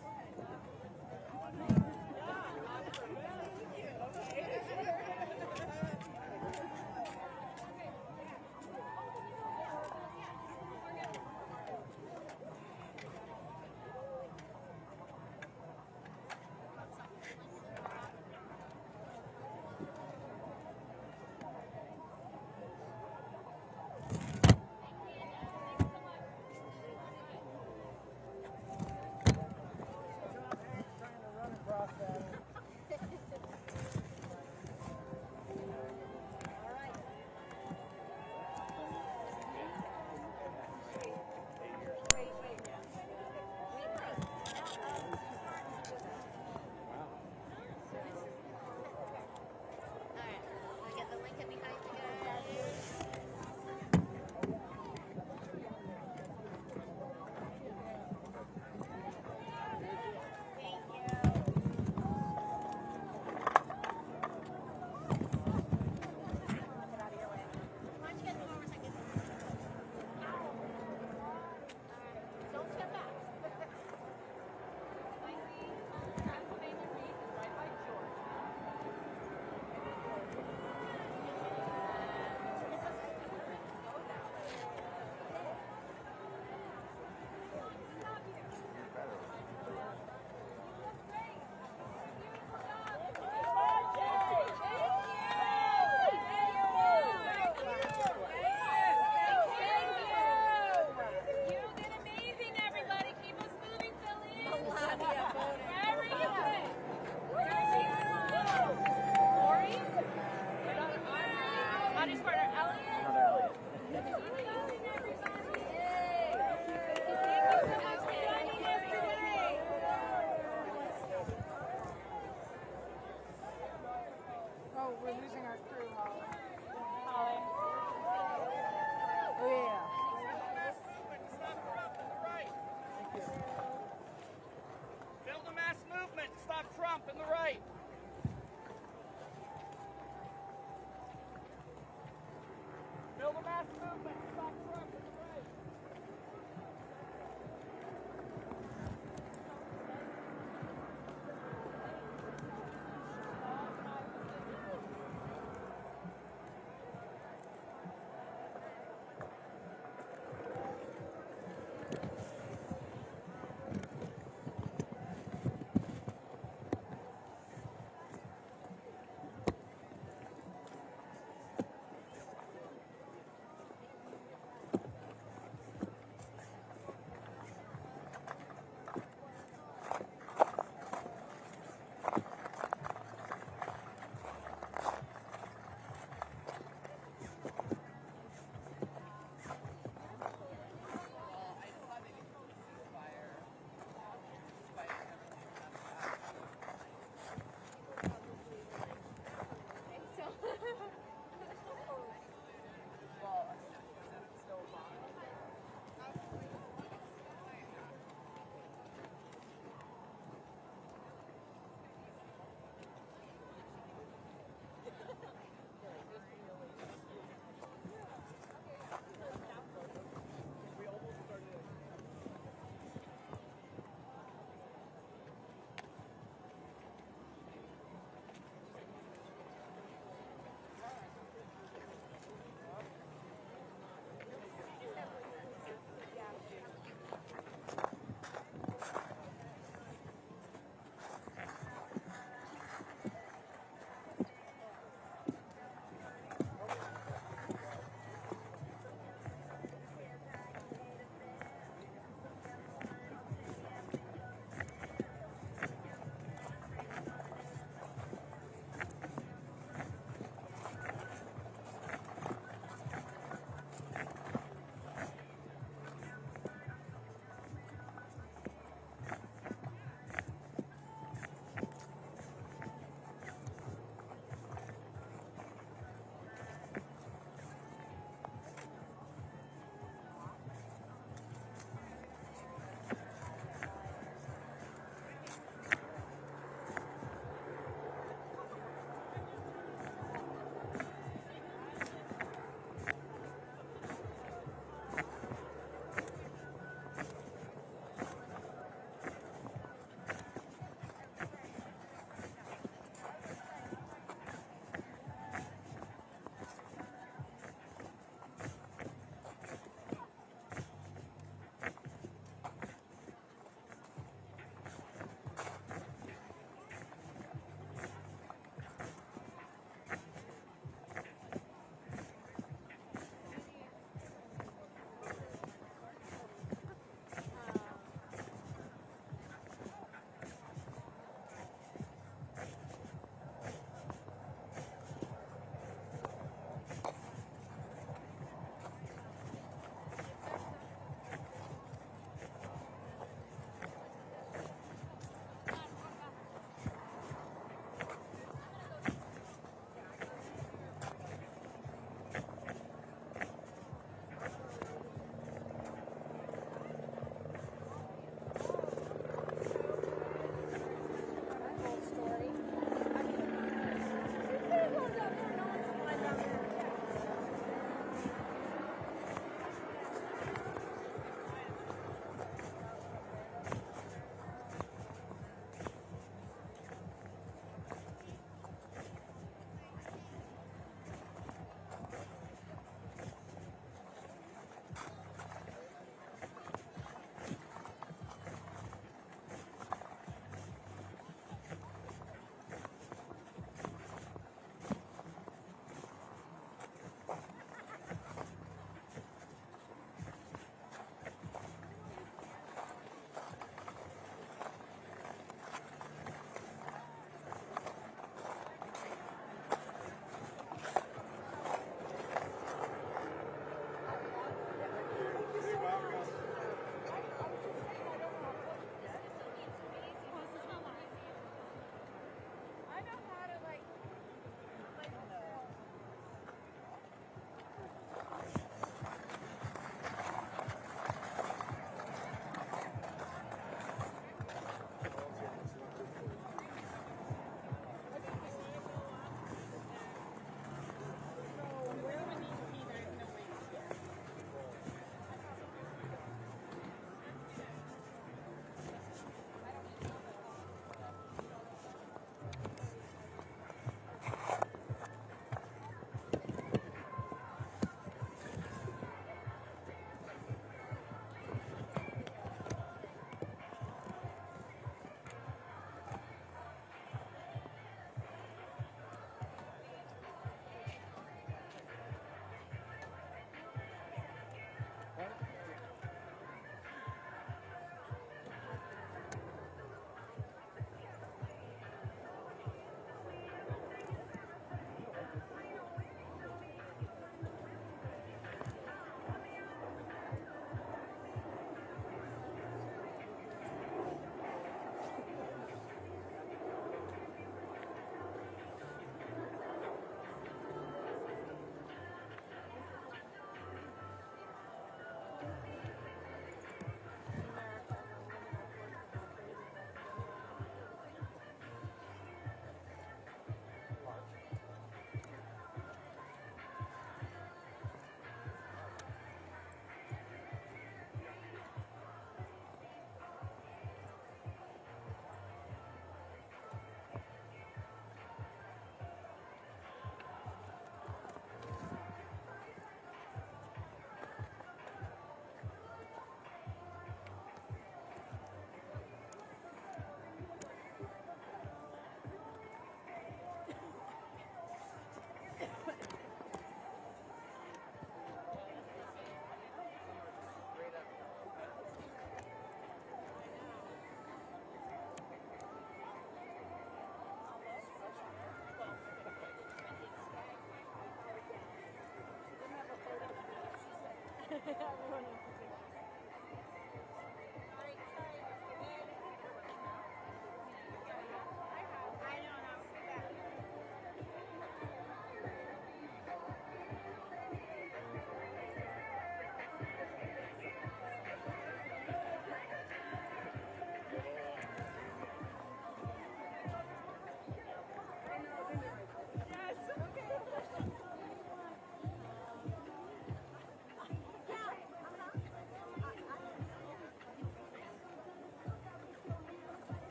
Everyone wants to take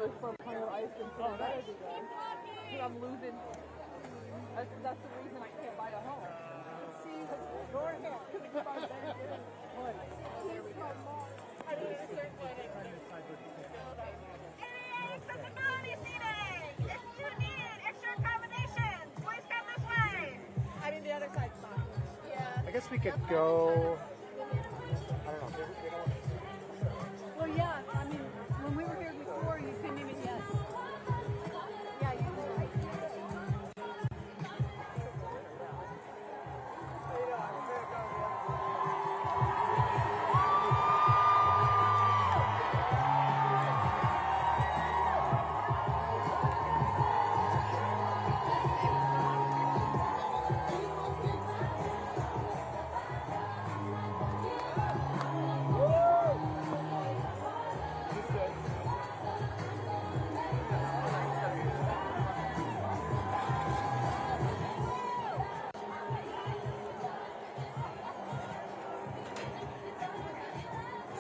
$2 for a pint of ice cream. So that would be good. Because I'm losing. That's the reason I can't buy a home. See, go ahead. What? I mean, at a certain point, Accessibility seating! If you need extra accommodations, please come this way! I mean, the other side's fine. Yeah. I guess we could go. I don't know. Well, yeah, I mean, when we were here before, you couldn't even guess. Yeah, you were right.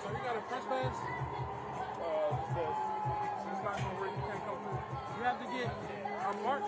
So you got a French badge? What's this? It's not going where you can't come through. You have to get a March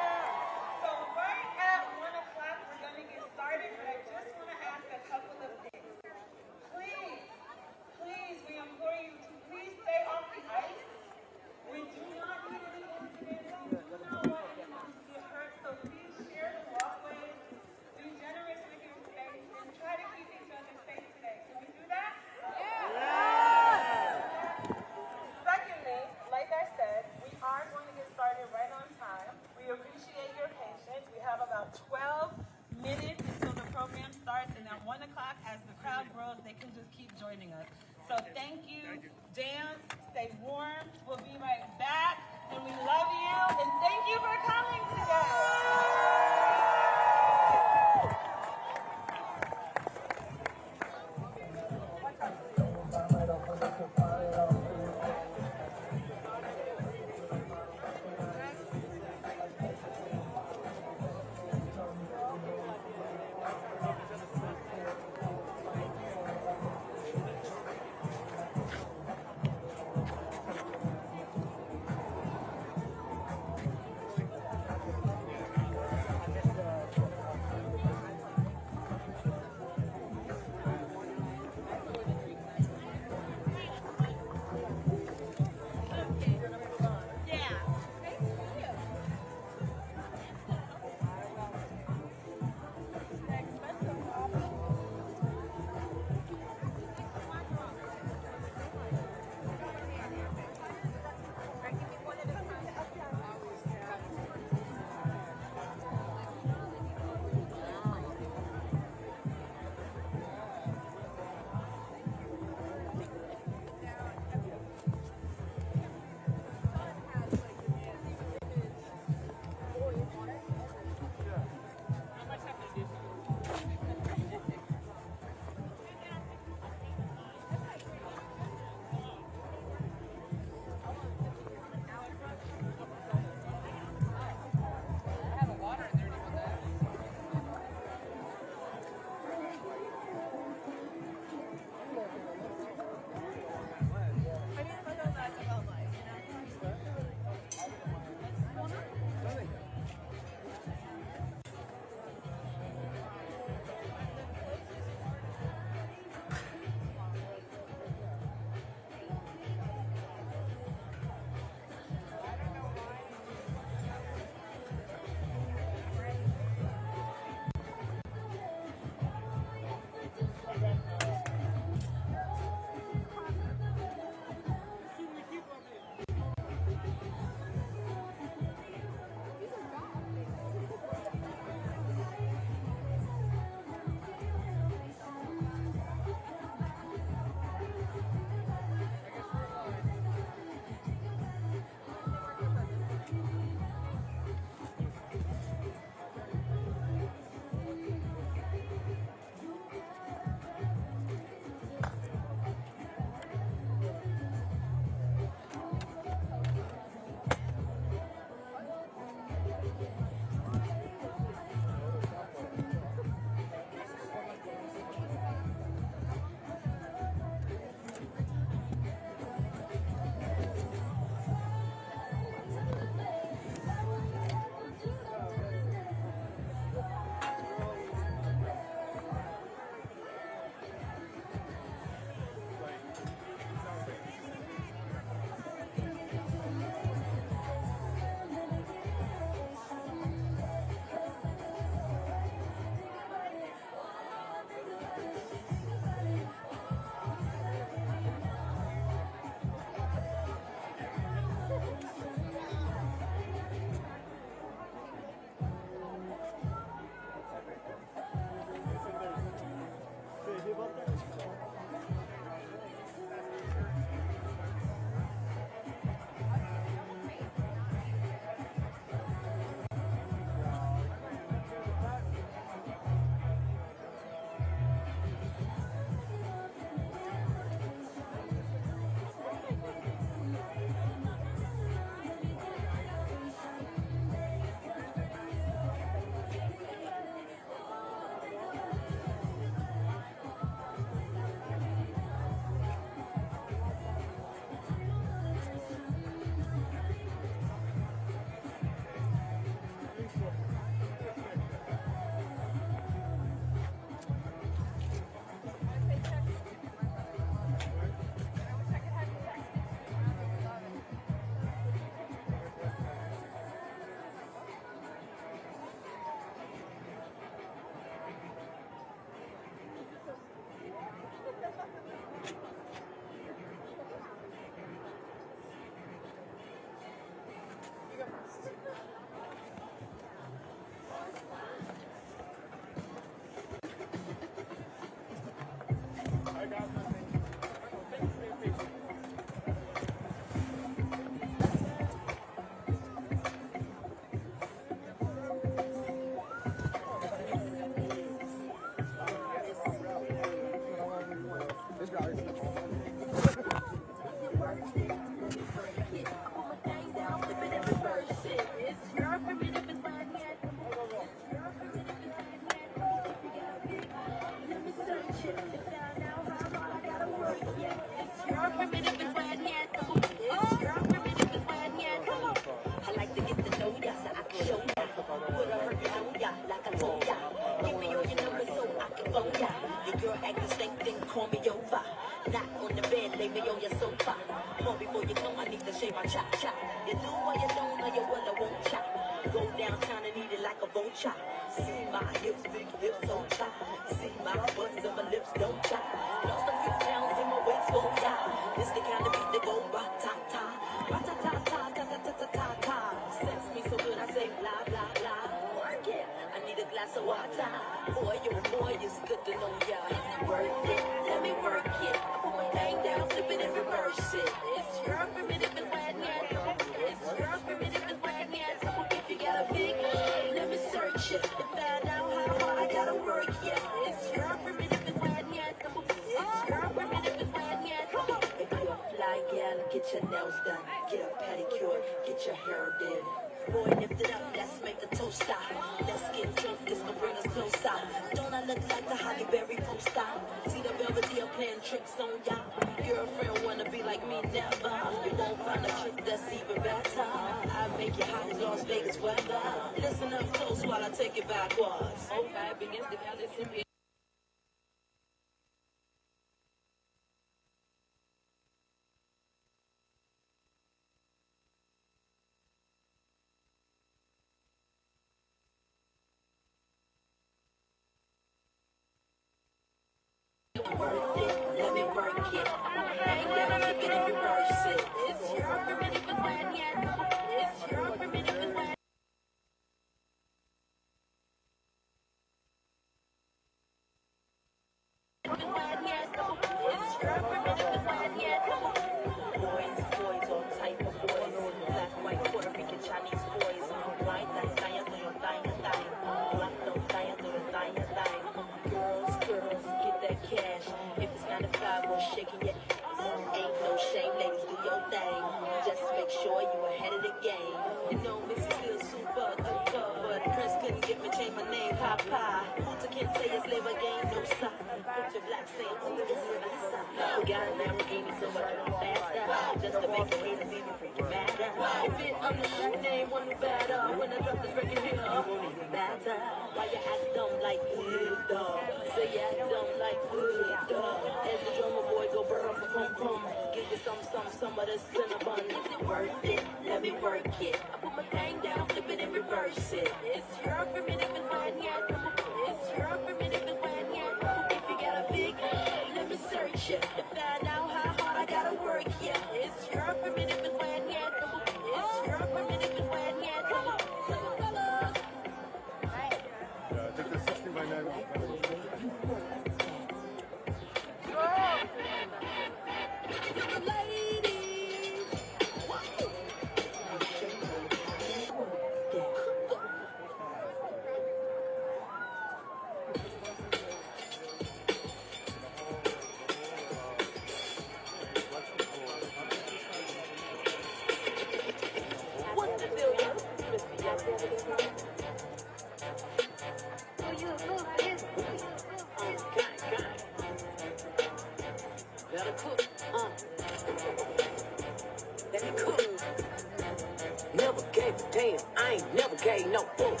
Never gave a damn, I ain't never gave no fuck.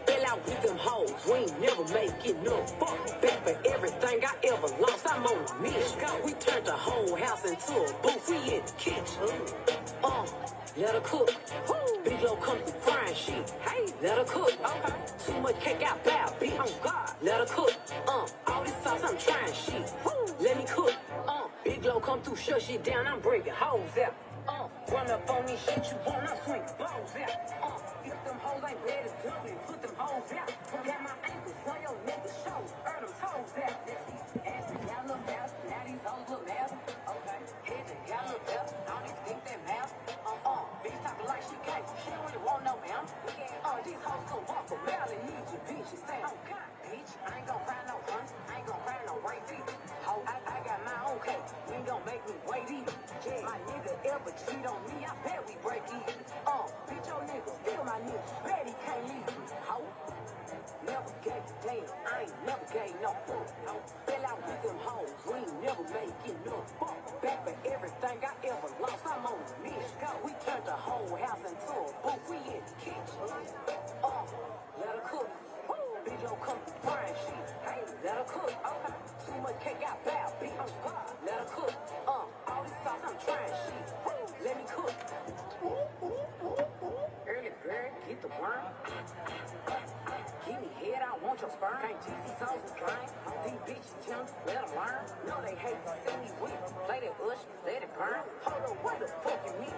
Fell out with them hoes, we ain't never make it no fuck. Back for everything I ever lost, I'm on a mission. We turned the whole house into a booth, we in the kitchen. Let her cook. Big low come through frying shit. Hey, let her cook. Okay. Too much cake out bad, bitch. Oh God. Let her cook. All this sauce, I'm trying shit. Let me cook. Big low come through, shut shit down, I'm bringing hoes out. Run up on this shit. What you want, I'm swinging blows out. If them hoes ain't bad as good, put them hoes out. Got my ankles on your niggas' shows, earn them toes out. Ask me, y'all look out, now these hoes look mad. Okay, head to y'all look up, I don't even think that math. Bitch talking like she can't, she don't really want no man. These hoes gon' walk a mile and need you, bitch. She say, oh God, bitch, I ain't gon' cry no run, I ain't gon' cry no right feet. Ho, I got my own cake, you ain't gon' make me wait either. Yeah, my nigga ever cheat on me, I bet we break even. Bitch, your nigga still my nigga, bet he can't leave. Ho, never gave a damn, I ain't never gave no fuck. Fell out with them hoes, we ain't never making no fuck. Back for everything I ever lost, I'm on the mission. We turned the whole house into a booth, we in the kitchen. Let her cook. Bitch, don't come to frying shit. Hey, let her cook. Okay. Too much cake, got bad, bitch. Oh, God. Let her cook. All this sauce, I'm trying shit. Let me cook. Early bird, get the worm. Give me head, I want your sperm. Can't teach these sauce and kind. These bitches tell me, let them learn. No, they hate to see me weak. Play that bush, let it burn. Hold on, what the fuck you mean?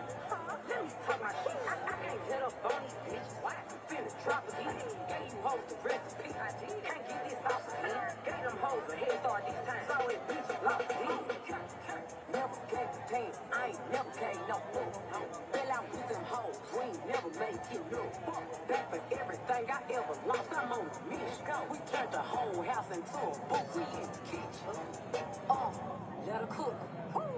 Let me talk my shit. I can't hit up on these bitches. Why? You finna drop again. Gave you hoes the recipe. I did. Can't get this sauce again. Gave them hoes a head start this time. So it bitches lost again. Never gave a damn. I ain't never gave no fuck. Fell out with them hoes. We ain't never make it no fuck. Back for everything I ever lost. I'm on the mission. We turned the whole house into a booth. We in the kitchen. Let her cook.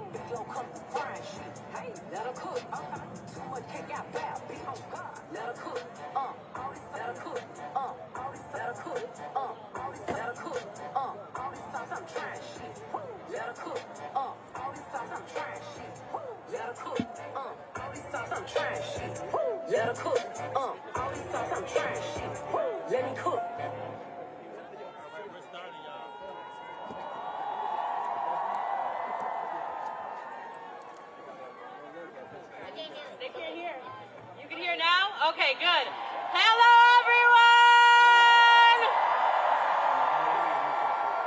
Bitch, don't come to frying shit. Hey, let her cook. Okay. Too much cake, got bad, bitch. Oh, God. Let her cook. All this, let her cook. All this, let her cook. All this, let her cook. All this sauce, I'm trying shit. Let her cook. All this sauce, I'm trying shit. Let her cook. All this sauce, I'm trying shit. Let her cook. All this sauce, I'm trying shit. Let me cook. They can't hear. You can hear now? Okay, good. Hello, everyone!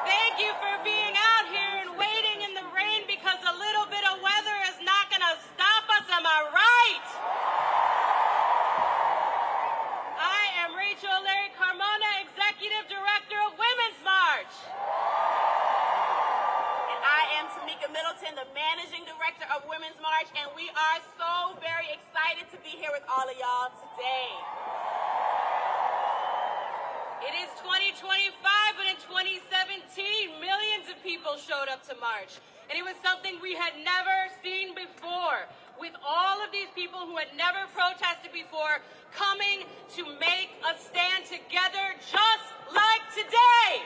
Thank you for being out here and waiting in the rain because a little bit of weather is not going to stop us, am I right? I am Rachel Larry Carmona, Executive Director of Women's March. I am Tamika Middleton, the Managing Director of Women's March, and we are so very excited to be here with all of y'all today. It is 2025, but in 2017, millions of people showed up to march. And it was something we had never seen before, with all of these people who had never protested before coming to make a stand together just like today.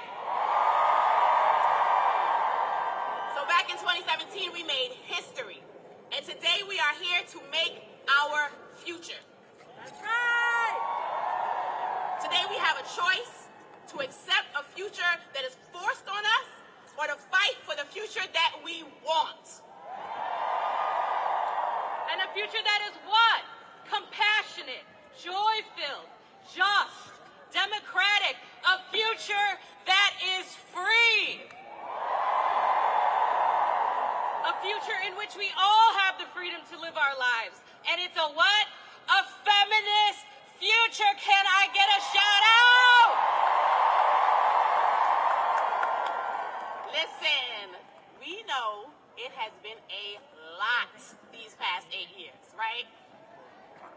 So back in 2017, we made history. And today we are here to make our future. That's right! Today we have a choice to accept a future that is forced on us or to fight for the future that we want. And a future that is what? Compassionate, joy-filled, just, democratic, a future that is free. A future in which we all have the freedom to live our lives. And it's a what? A feminist future. Can I get a shout out? Listen, we know it has been a lot these past 8 years, right?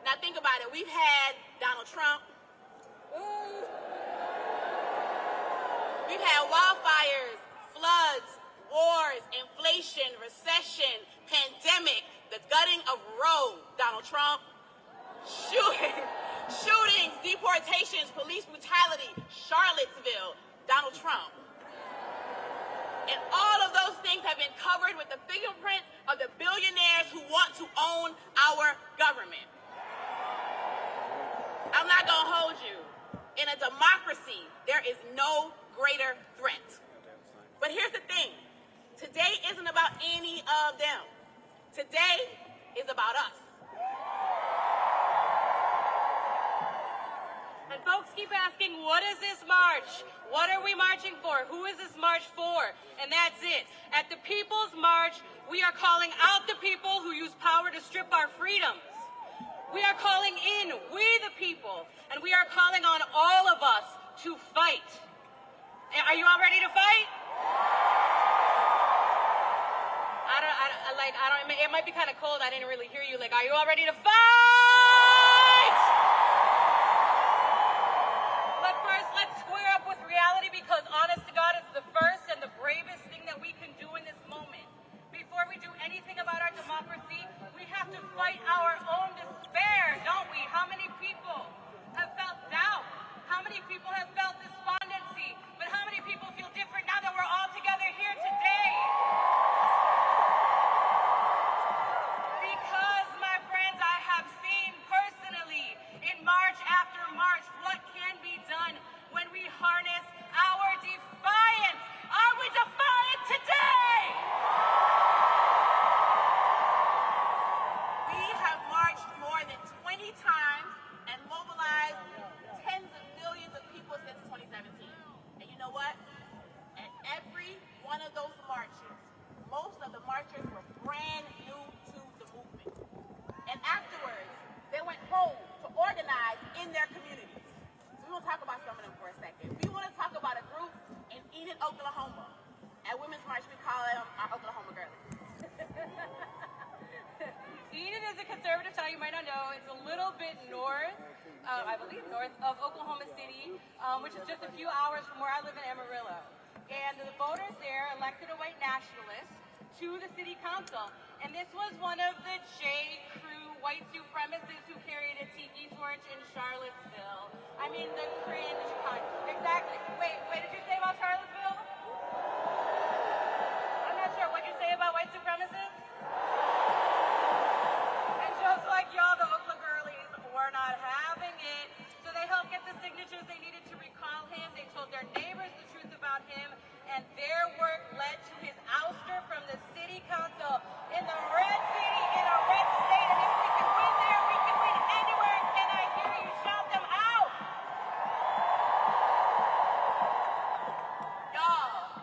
Now think about it. We've had Donald Trump. We've had wildfires, floods, wars, inflation, recession, pandemic, the gutting of Roe, Donald Trump, shootings, deportations, police brutality, Charlottesville, Donald Trump. And all of those things have been covered with the fingerprints of the billionaires who want to own our government. I'm not going to hold you. In a democracy, there is no greater threat. But here's the thing. Today isn't about any of them. Today is about us. And folks keep asking, what is this march? What are we marching for? Who is this march for? And that's it. At the People's March, we are calling out the people who use power to strip our freedoms. We are calling in, we the people, and we are calling on all of us to fight. Are you all ready to fight? It might be kind of cold. I didn't really hear you. Like, are you all ready to fight? But first, let's square up with reality, because honest to God, it's the first and the bravest thing that we can do in this moment. Before we do anything about our democracy, we have to fight our own despair, don't we? How many people have felt doubt? How many people have felt despondency? But how many people feel different now that we're all together here today? Because, my friends, I have seen personally in March after March what can be done when we harness our defiance. Are we defiant today? We have marched more than 20 times and mobilized tens of millions of people since 2017. And you know what? At every one of those marches, most of the marchers were brand new to the movement. And afterwards, they went home to organize in their communities. So we want to talk about some of them for a second. We want to talk about a group in Enid, Oklahoma. At Women's March, we call them our Oklahoma girlies. Enid is a conservative town, you might not know. It's a little bit north, I believe north of Oklahoma City, which is just a few hours from where I live in Amarillo. And the voters there elected a white nationalist to the city council. And this was one of the J. Crew white supremacists who carried a tiki torch in Charlottesville. I mean, the cringe kind. Exactly. Wait, did you say about Charlottesville? I'm not sure. What did you say about white supremacists? And just like y'all, the Oakland girlies were not having it. So they helped get the signatures they needed to recall him. They told their neighbors the truth about him. And their work led to his ouster from the city council in the red city, in a red state. And if we can win there, we can win anywhere. Can I hear you shout them out? Y'all,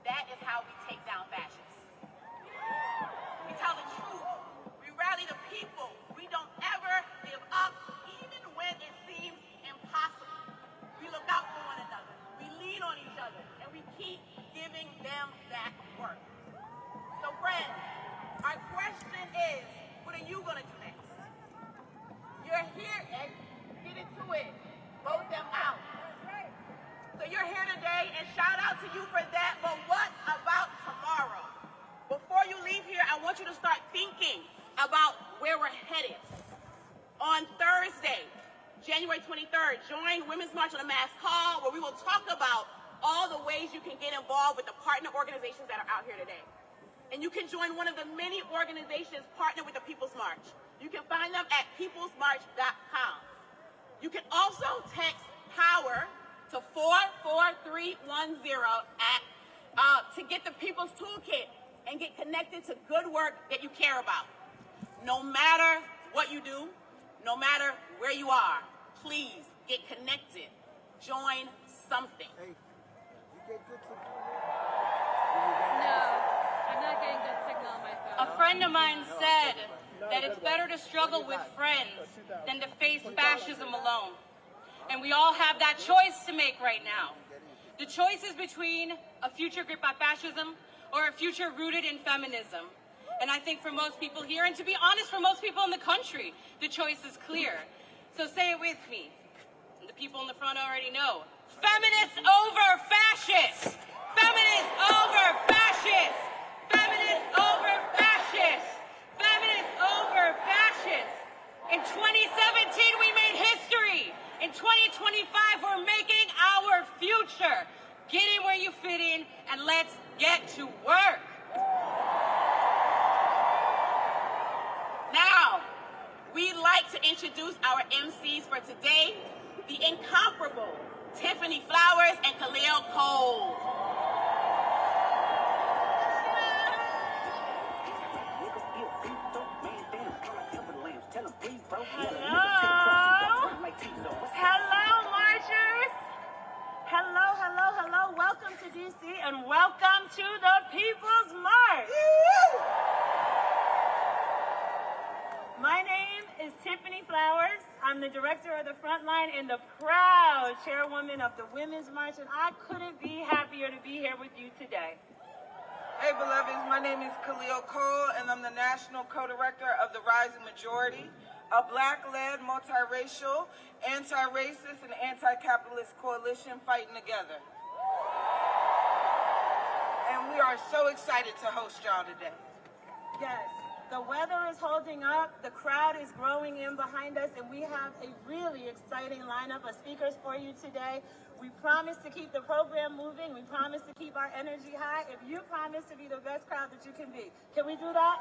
that is how we take down fascists. We tell the truth. We rally the people. We don't ever give up, even when it seems impossible. We look out for one another. We lean on each other. And we keep giving them that work. So friends, our question is, what are you going to do next? You're here, and get into it. Vote them out. So you're here today, and shout out to you for that, but what about tomorrow? Before you leave here, I want you to start thinking about where we're headed. On Thursday, January 23rd, join Women's March on a Mass Call, where we will talk about all the ways you can get involved with the partner organizations that are out here today. And you can join one of the many organizations partnered with the People's March. You can find them at peoplesmarch.com. You can also text POWER to 44310 to get the People's Toolkit and get connected to good work that you care about. No matter what you do, no matter where you are, please get connected. Join something. No, I'm not getting good signal on my phone. A friend of mine said that it's better to struggle with friends than to face fascism alone. And we all have that choice to make right now. The choice is between a future gripped by fascism or a future rooted in feminism. And I think for most people here, and to be honest, for most people in the country, the choice is clear. So say it with me. And the people in the front already know. Feminists over fascists! Feminists over fascists! Feminists over fascists! Feminists over fascists! In 2017, we made history. In 2025, we're making our future. Get in where you fit in, and let's get to work. Now, we'd like to introduce our MCs for today, the incomparable Tiffany Flowers and Khalil Cole. Hello, marchers. Hello. Welcome to DC and welcome to the People's March. My name is Tiffany Flowers. I'm the director of the Frontline and the proud chairwoman of the Women's March, and I couldn't be happier to be here with you today. Hey, beloveds, my name is Khalil Cole, and I'm the national co-director of the Rising Majority, a Black-led, multiracial, anti-racist, and anti-capitalist coalition fighting together. And we are so excited to host y'all today. Yes, the weather is holding up, the crowd is growing in behind us, and we have a really exciting lineup of speakers for you today. We promise to keep the program moving. We promise to keep our energy high. If you promise to be the best crowd that you can be, can we do that?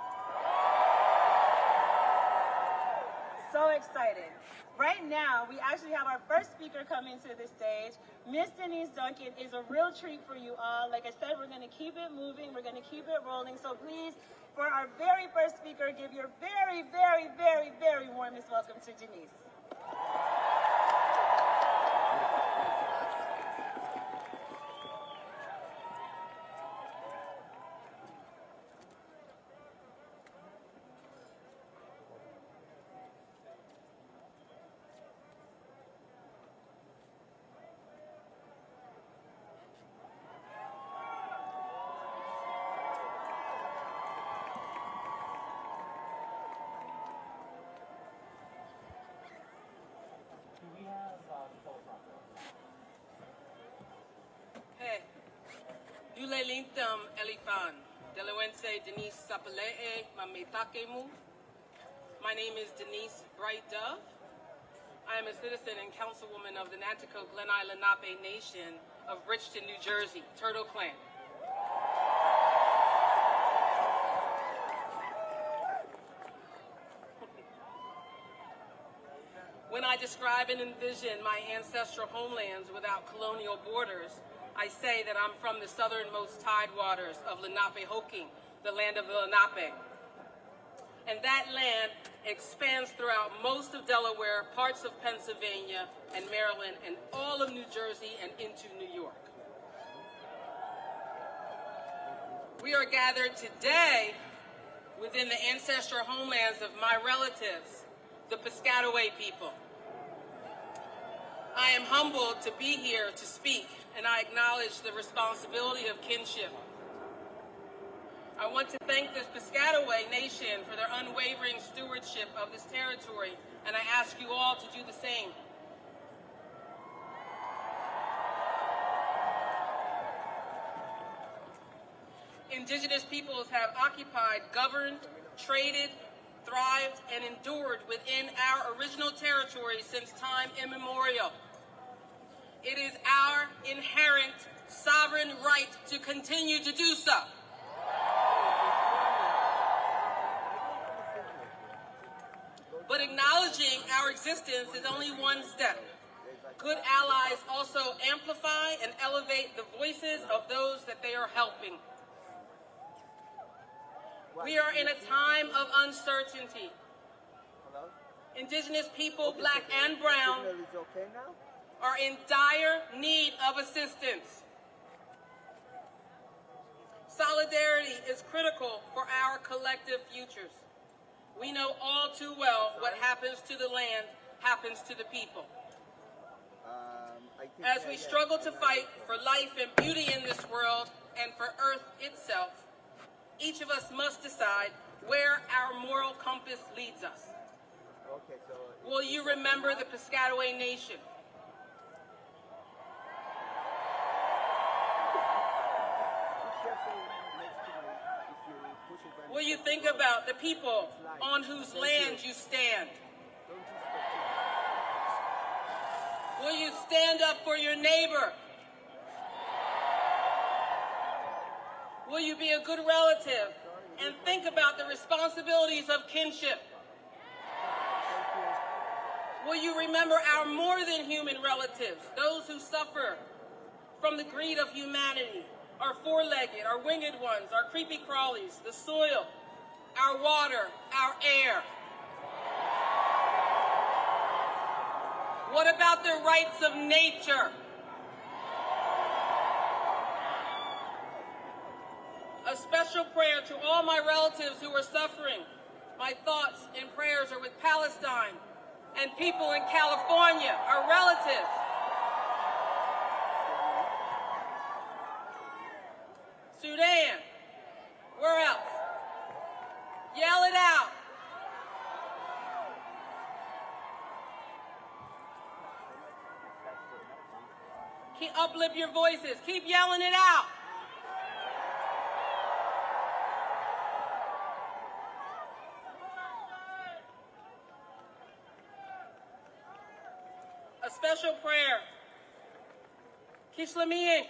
So excited. Right now, we actually have our first speaker coming to the stage. Miss Denise Duncan is a real treat for you all. Like I said, we're going to keep it moving. We're going to keep it rolling. So please, for our very first speaker, give your very, very, very, very warmest welcome to Denise. Hey, Yule Lintam Elifan, Delawense Denise Sapalee, Mametakemu. My name is Denise Bright Dove. I am a citizen and councilwoman of the Nanticoke Glen Island Lenape Nation of Bridgeton, New Jersey, Turtle Clan. When I describe and envision my ancestral homelands without colonial borders, I say that I'm from the southernmost tidewaters of Lenapehoking, the land of the Lenape. And that land expands throughout most of Delaware, parts of Pennsylvania and Maryland, and all of New Jersey and into New York. We are gathered today within the ancestral homelands of my relatives, the Piscataway people. I am humbled to be here to speak, and I acknowledge the responsibility of kinship. I want to thank this Piscataway Nation for their unwavering stewardship of this territory, and I ask you all to do the same. Indigenous peoples have occupied, governed, traded, thrived, and endured within our original territory since time immemorial. It is our inherent sovereign right to continue to do so. But acknowledging our existence is only one step. Good allies also amplify and elevate the voices of those that they are helping. We are in a time of uncertainty. Indigenous people, black and brown, are in dire need of assistance. Solidarity is critical for our collective futures. We know all too well what happens to the land happens to the people. As we struggle to fight for life and beauty in this world and for Earth itself, each of us must decide where our moral compass leads us. Will you remember the Piscataway Nation? Will you think about the people on whose land you stand? Will you stand up for your neighbor? Will you be a good relative and think about the responsibilities of kinship? Will you remember our more than human relatives, those who suffer from the greed of humanity, our four-legged, our winged ones, our creepy crawlies, the soil, our water, our air? What about the rights of nature? A special prayer to all my relatives who are suffering My thoughts and prayers are with Palestine and people in California, our relatives. Sudan, where else? Yell it out. Uplift your voices. Keep yelling it out. A special prayer. Kishlamiyin,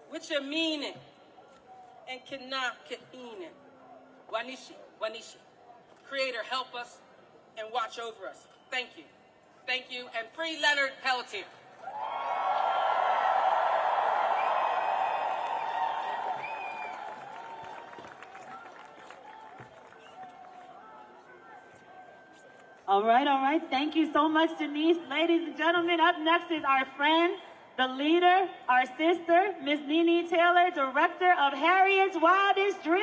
which are meaning, and kina kahinin. Wanishi, wanishi. Creator, help us and watch over us. Thank you. Thank you, and free Leonard Peltier. All right. Thank you so much, Denise. Ladies and gentlemen, up next is our friend, the leader, our sister, Miss Nene Taylor, director of Harriet's Wildest Dreams.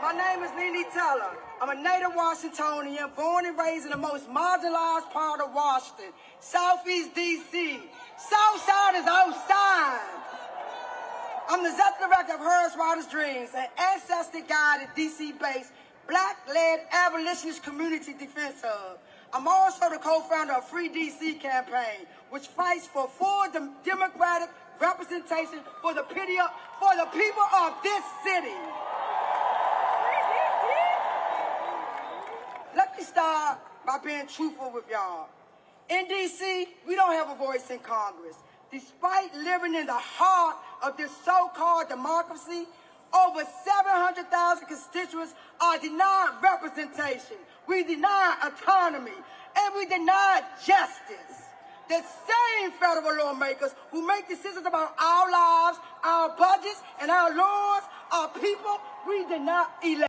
My name is Nene Taylor. I'm a native Washingtonian, born and raised in the most marginalized part of Washington, Southeast D.C. Southside is outside. I'm the executive director of Harriet's Wildest Dreams, an ancestor-guided D.C.-based, Black-led abolitionist community defense hub. I'm also the co-founder of Free D.C. campaign, which fights for full democratic representation for the people of this city. Let me start by being truthful with y'all. In D.C., we don't have a voice in Congress. Despite living in the heart of this so-called democracy, over 700,000 constituents are denied representation. We deny autonomy, and we deny justice. The same federal lawmakers who make decisions about our lives, our budgets, and our laws, our people, we deny elect.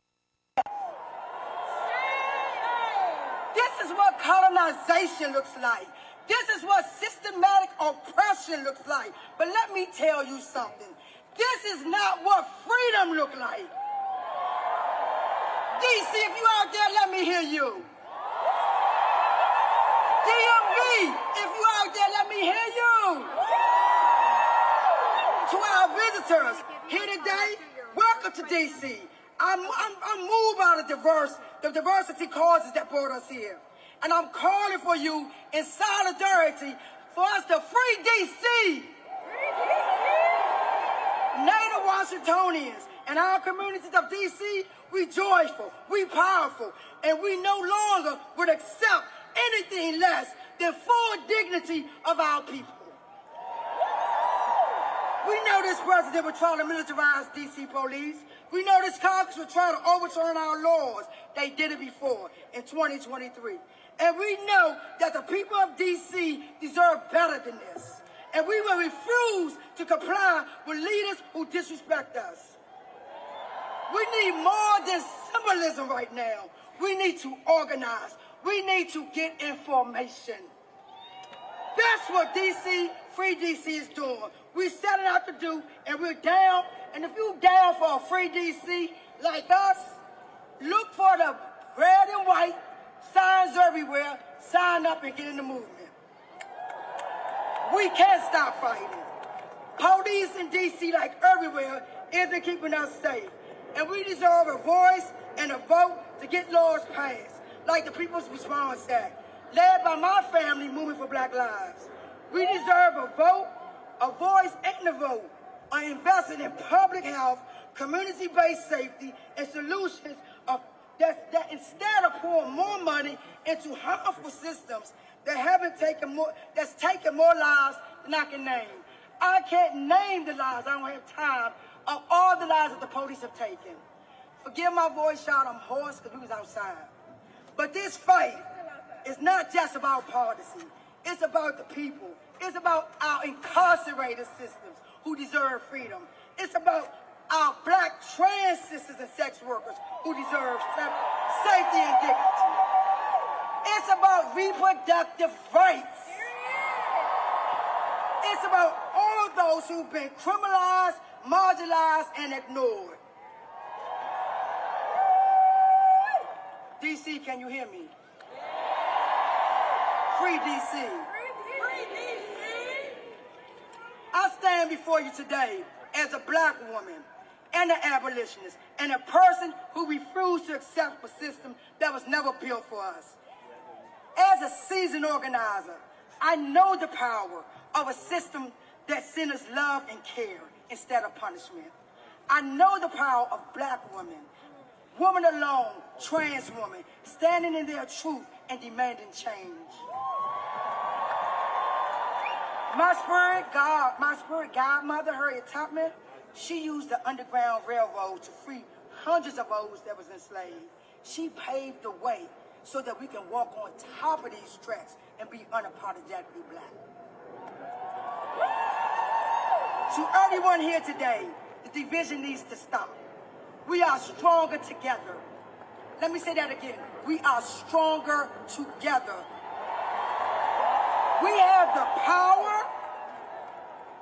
This is what colonization looks like. This is what systematic oppression looks like. But let me tell you something. This is not what freedom looks like. DC, if you out there, let me hear you. DMV, if you out there, let me hear you. To our visitors here today, welcome to DC. I'm moved by the diversity causes that brought us here. And I'm calling for you in solidarity for us to free DC. Native Washingtonians and our communities of DC, we joyful, we powerful, and we no longer would accept anything less than full dignity of our people. We know this president would try to militarize DC police. We know this Congress would try to overturn our laws. They did it before in 2023. And we know that the people of D.C. deserve better than this. And we will refuse to comply with leaders who disrespect us. We need more than symbolism right now. We need to organize. We need to get information. That's what D.C. Free DC is doing. We set it out to do, and we're down. And if you down for a free DC like us, look for the red and white signs everywhere. Sign up and get in the movement. We can't stop fighting. Police in DC, like everywhere, isn't keeping us safe. And we deserve a voice and a vote to get laws passed, like the People's Response Act, led by my family moving for Black Lives. We deserve a vote, a voice, and a vote on investing in public health, community-based safety, and solutions that instead of pouring more money into harmful systems that's taken more lives than I can name. I can't name the lives, I don't have time, of all the lives that the police have taken. Forgive my voice, y'all, I'm hoarse because we was outside. But this fight is not just about partisan. It's about the people. It's about our incarcerated systems who deserve freedom. It's about our Black trans sisters and sex workers who deserve safety and dignity. It's about reproductive rights. It's about all those who've been criminalized, marginalized, and ignored. DC, can you hear me? Free DC. I stand before you today as a Black woman and an abolitionist and a person who refused to accept a system that was never built for us. As a seasoned organizer, I know the power of a system that centers love and care instead of punishment. I know the power of Black women, women alone, trans women, standing in their truth and demanding change. My spirit godmother, Harriet Tubman, she used the Underground Railroad to free hundreds of those that was enslaved. She paved the way so that we can walk on top of these tracks and be unapologetically Black. To everyone here today, the division needs to stop. We are stronger together. Let me say that again. We are stronger together. We have the power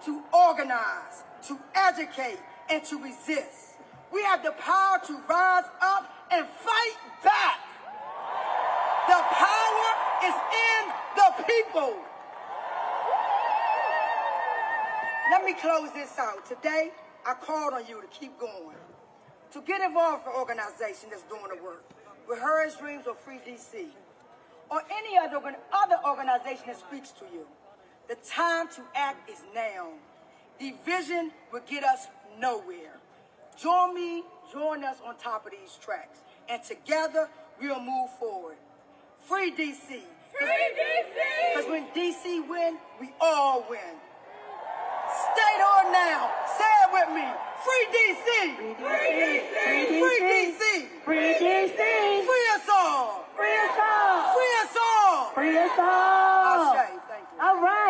to organize, to educate, and to resist. We have the power to rise up and fight back. The power is in the people. Let me close this out. Today, I called on you to keep going, to get involved with an organization that's doing the work, with Hers Dreams or Free DC, or any other organization that speaks to you. The time to act is now. Division will get us nowhere. Join us on top of these tracks, and together we'll move forward. Free DC. Free DC! Because when DC win, we all win. Stay on now. Say it with me. Free DC. Free DC. Free DC. Free DC. Free us all. Free us all. Free us all. Free us all. Thank you. All right.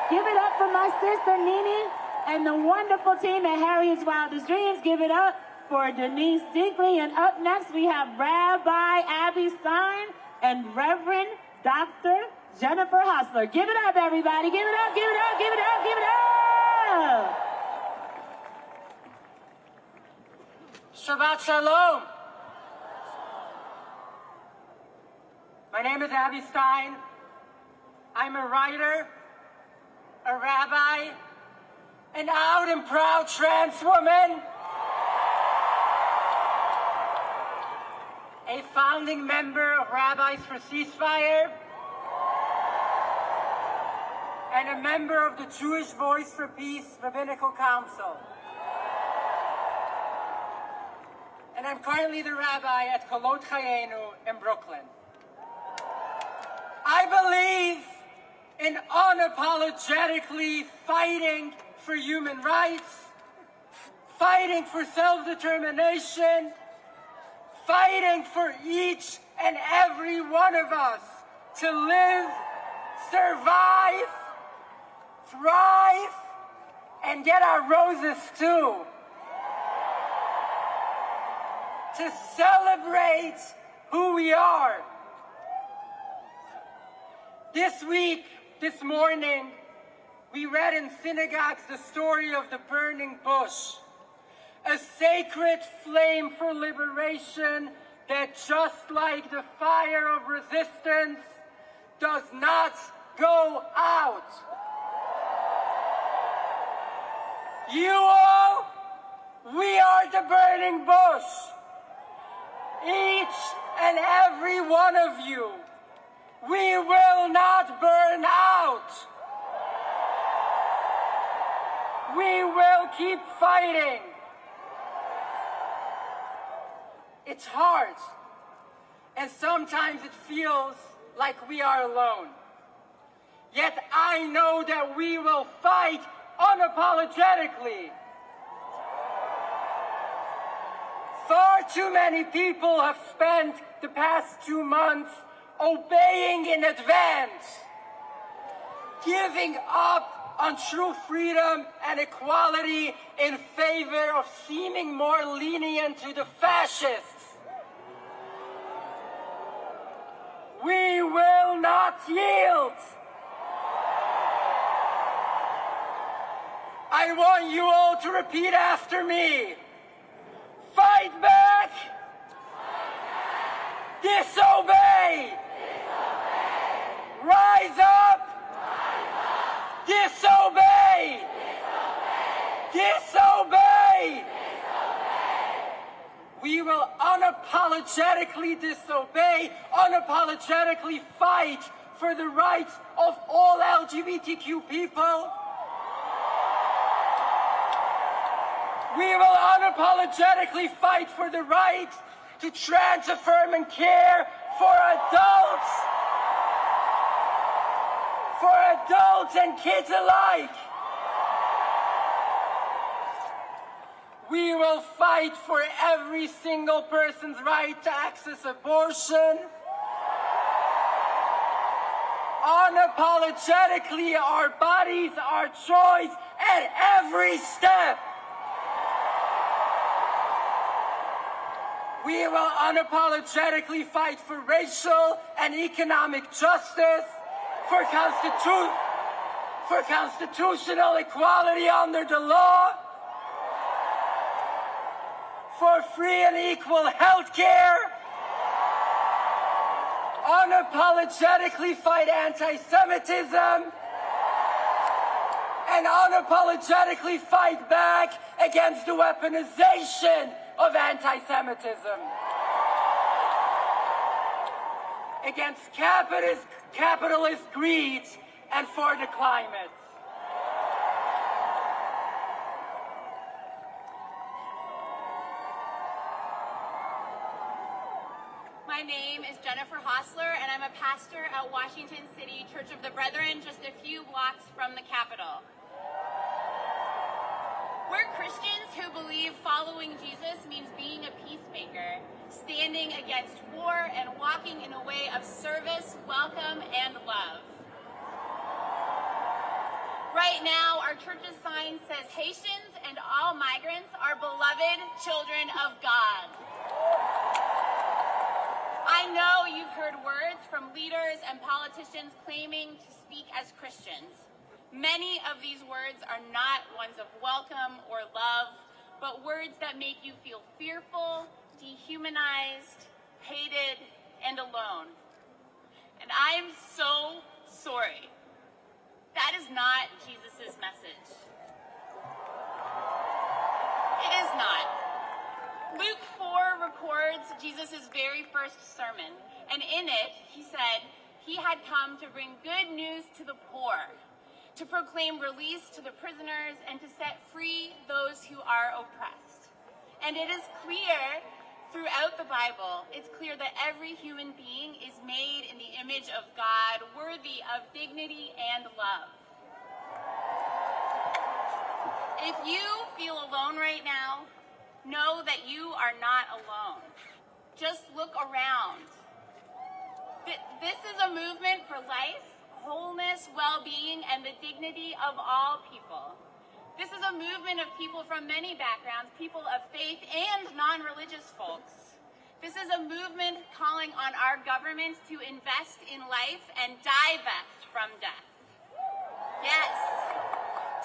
Give it up for my sister Nene and the wonderful team at Harriet's Wildest Dreams. Give it up for Denise Dinkley. And up next we have Rabbi Abby Stein and Reverend Dr. Jennifer Hostler. Give it up, everybody. Give it up, give it up, give it up, give it up. Shabbat Shalom. My name is Abby Stein. I'm a writer, a rabbi, an out and proud trans woman, a founding member of Rabbis for Ceasefire, and a member of the Jewish Voice for Peace Rabbinical Council. And I'm currently the rabbi at Kolot Chayenu in Brooklyn. I believe in unapologetically fighting for human rights, fighting for self-determination, fighting for each and every one of us to live, survive, thrive, and get our roses too. To celebrate who we are. This week, This morning, we read in synagogues the story of the burning bush, a sacred flame for liberation that, just like the fire of resistance, does not go out. You all, we are the burning bush. Each and every one of you, we will not burn out. We will keep fighting. It's hard, and sometimes it feels like we are alone. Yet I know that we will fight unapologetically. Far too many people have spent the past 2 months obeying in advance, giving up on true freedom and equality in favor of seeming more lenient to the fascists. We will not yield. I want you all to repeat after me. Fight back. Disobey. Rise up. Disobey. Disobey. We will unapologetically disobey, unapologetically fight for the rights of all LGBTQ people. We will unapologetically fight for the right to trans affirm and care for adults and kids alike. We will fight for every single person's right to access abortion. Unapologetically, our bodies, our choice at every step. We will unapologetically fight for racial and economic justice, for constitutional equality under the law, for free and equal health care, unapologetically fight anti-Semitism, and unapologetically fight back against the weaponization of anti-Semitism, against capitalist greed, and for the climate. My name is Jennifer Hostler, and I'm a pastor at Washington City Church of the Brethren, just a few blocks from the Capitol. We're Christians who believe following Jesus means being a peacemaker, standing against war, and walking in a way of service, welcome, and love. Right now, our church's sign says Haitians and all migrants are beloved children of God. I know you've heard words from leaders and politicians claiming to speak as Christians. Many of these words are not ones of welcome or love, but words that make you feel fearful, dehumanized, hated, and alone. And I'm so sorry. That is not Jesus' message. It is not. Luke 4 records Jesus' very first sermon, and in it, he said he had come to bring good news to the poor, to proclaim release to the prisoners, and to set free those who are oppressed. And it is clear throughout the Bible, it's clear that every human being is made in the image of God, worthy of dignity and love. If you feel alone right now, know that you are not alone. Just look around. This is a movement for life, wholeness, well-being, and the dignity of all people. This is a movement of people from many backgrounds, people of faith and non-religious folks. This is a movement calling on our government to invest in life and divest from death. Yes.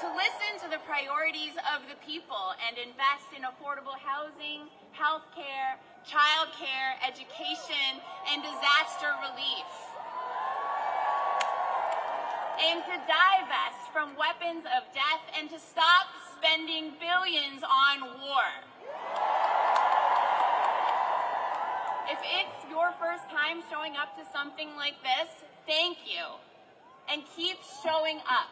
To listen to the priorities of the people and invest in affordable housing, health care, child care, education, and disaster relief. And to divest from weapons of death and to stop spending billions on war. If it's your first time showing up to something like this, thank you. And keep showing up.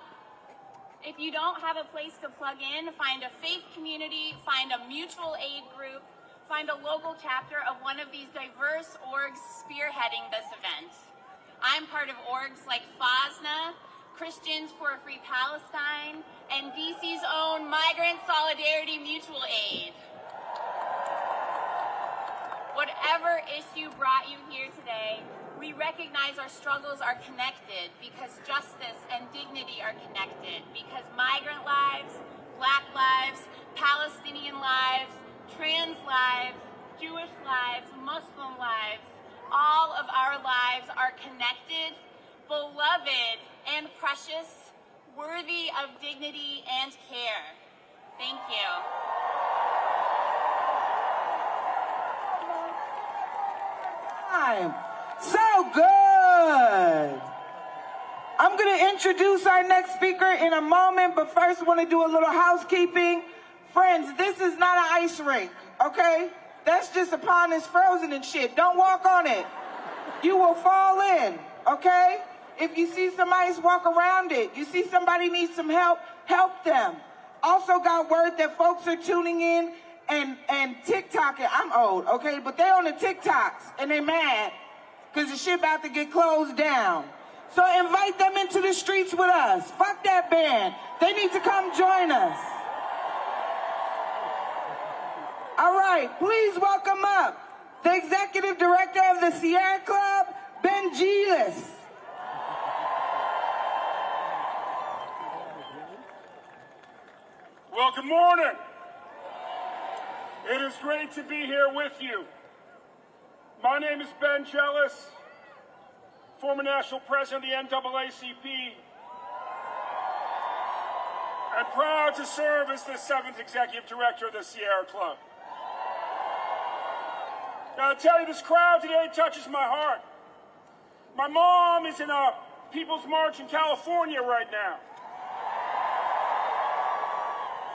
If you don't have a place to plug in, find a faith community, find a mutual aid group, find a local chapter of one of these diverse orgs spearheading this event. I'm part of orgs like FOSNA, Christians for a Free Palestine, and DC's own Migrant Solidarity Mutual Aid. Whatever issue brought you here today, we recognize our struggles are connected because justice and dignity are connected, because migrant lives, Black lives, Palestinian lives, trans lives, Jewish lives, Muslim lives, all of our lives are connected, beloved, and precious, worthy of dignity and care. Thank you. So good. I'm going to introduce our next speaker in a moment, but first I want to do a little housekeeping. Friends, this is not an ice rink, okay? That's just a pond that's frozen and shit. Don't walk on it. You will fall in, okay? If you see some ice, walk around it. You see somebody needs some help, help them. Also got word that folks are tuning in and TikToking. I'm old, okay? But they on the TikToks and they mad because the shit about to get closed down. So invite them into the streets with us. Fuck that band. They need to come join us. All right, please welcome up the Executive Director of the Sierra Club, Ben Gillis. Well, good morning. It is great to be here with you. My name is Ben Gillis, former national president of the NAACP, and proud to serve as the 7th executive director of the Sierra Club. Now, to tell you, this crowd today touches my heart. My mom is in a People's March in California right now.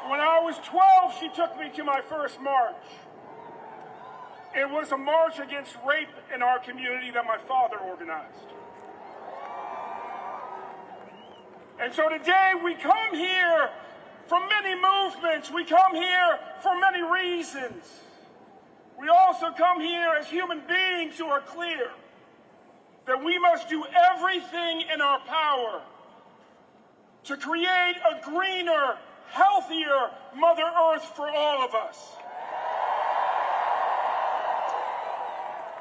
When I was 12, she took me to my first march. It was a march against rape in our community that my father organized. And so today we come here from many movements. We come here for many reasons. We also come here as human beings who are clear that we must do everything in our power to create a greener, healthier Mother Earth for all of us.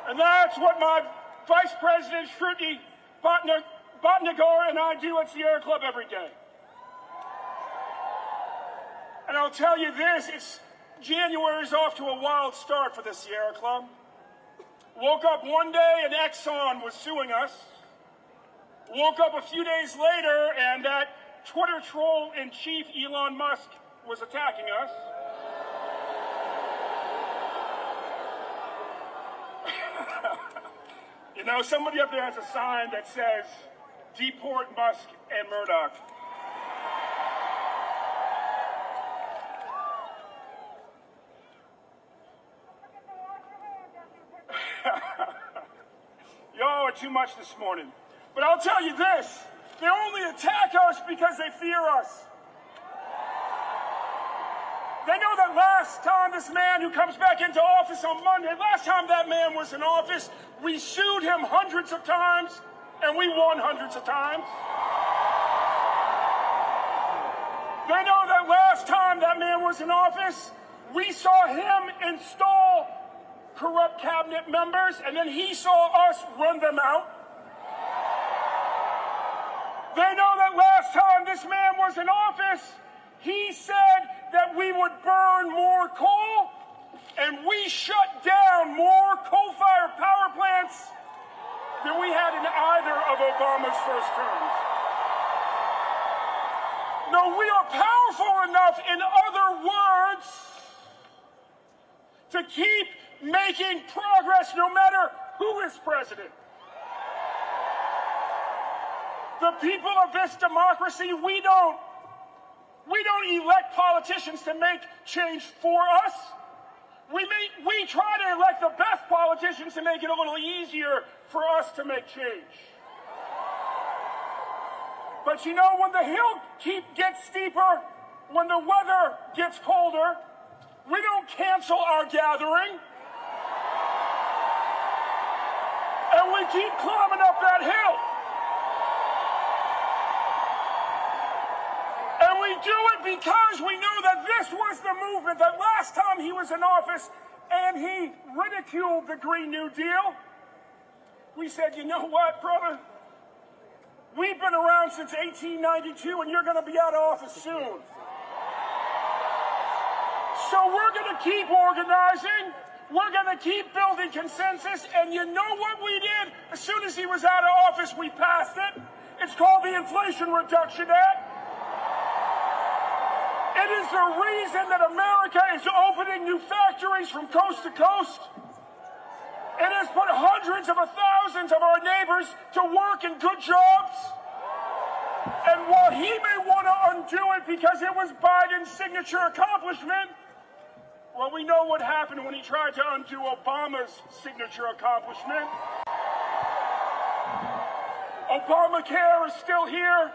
And that's what my Vice President, Shruti Bhatnagar, and I do at Sierra Club every day. And I'll tell you this, January's off to a wild start for the Sierra Club. Woke up one day and Exxon was suing us. Woke up a few days later and that Twitter troll-in-chief Elon Musk was attacking us. You know, somebody up there has a sign that says, "Deport Musk and Murdoch." Y'all are too much this morning. But I'll tell you this, they only attack us because they fear us. They know that last time this man who comes back into office on Monday, last time that man was in office, we sued him hundreds of times, and we won hundreds of times. They know that last time that man was in office, we saw him install corrupt cabinet members, and then he saw us run them out. They know that last time this man was in office, he said that we would burn more coal, and we shut down more coal-fired power plants than we had in either of Obama's first terms. No, we are powerful enough, in other words, to keep making progress no matter who is president. The people of this democracy, we don't elect politicians to make change for us. We try to elect the best politicians to make it a little easier for us to make change. But you know, when the hill gets steeper, when the weather gets colder, we don't cancel our gathering. And we keep climbing up that hill. And we do it because we know that this was the movement that last time he was in office and he ridiculed the Green New Deal. We said, you know what, brother? We've been around since 1892 and you're going to be out of office soon. So we're going to keep organizing. We're going to keep building consensus. And you know what we did? As soon as he was out of office, we passed it. It's called the Inflation Reduction Act. It is the reason that America is opening new factories from coast to coast. It has put hundreds of thousands of our neighbors to work in good jobs. And while he may want to undo it because it was Biden's signature accomplishment, well, we know what happened when he tried to undo Obama's signature accomplishment. Obamacare is still here.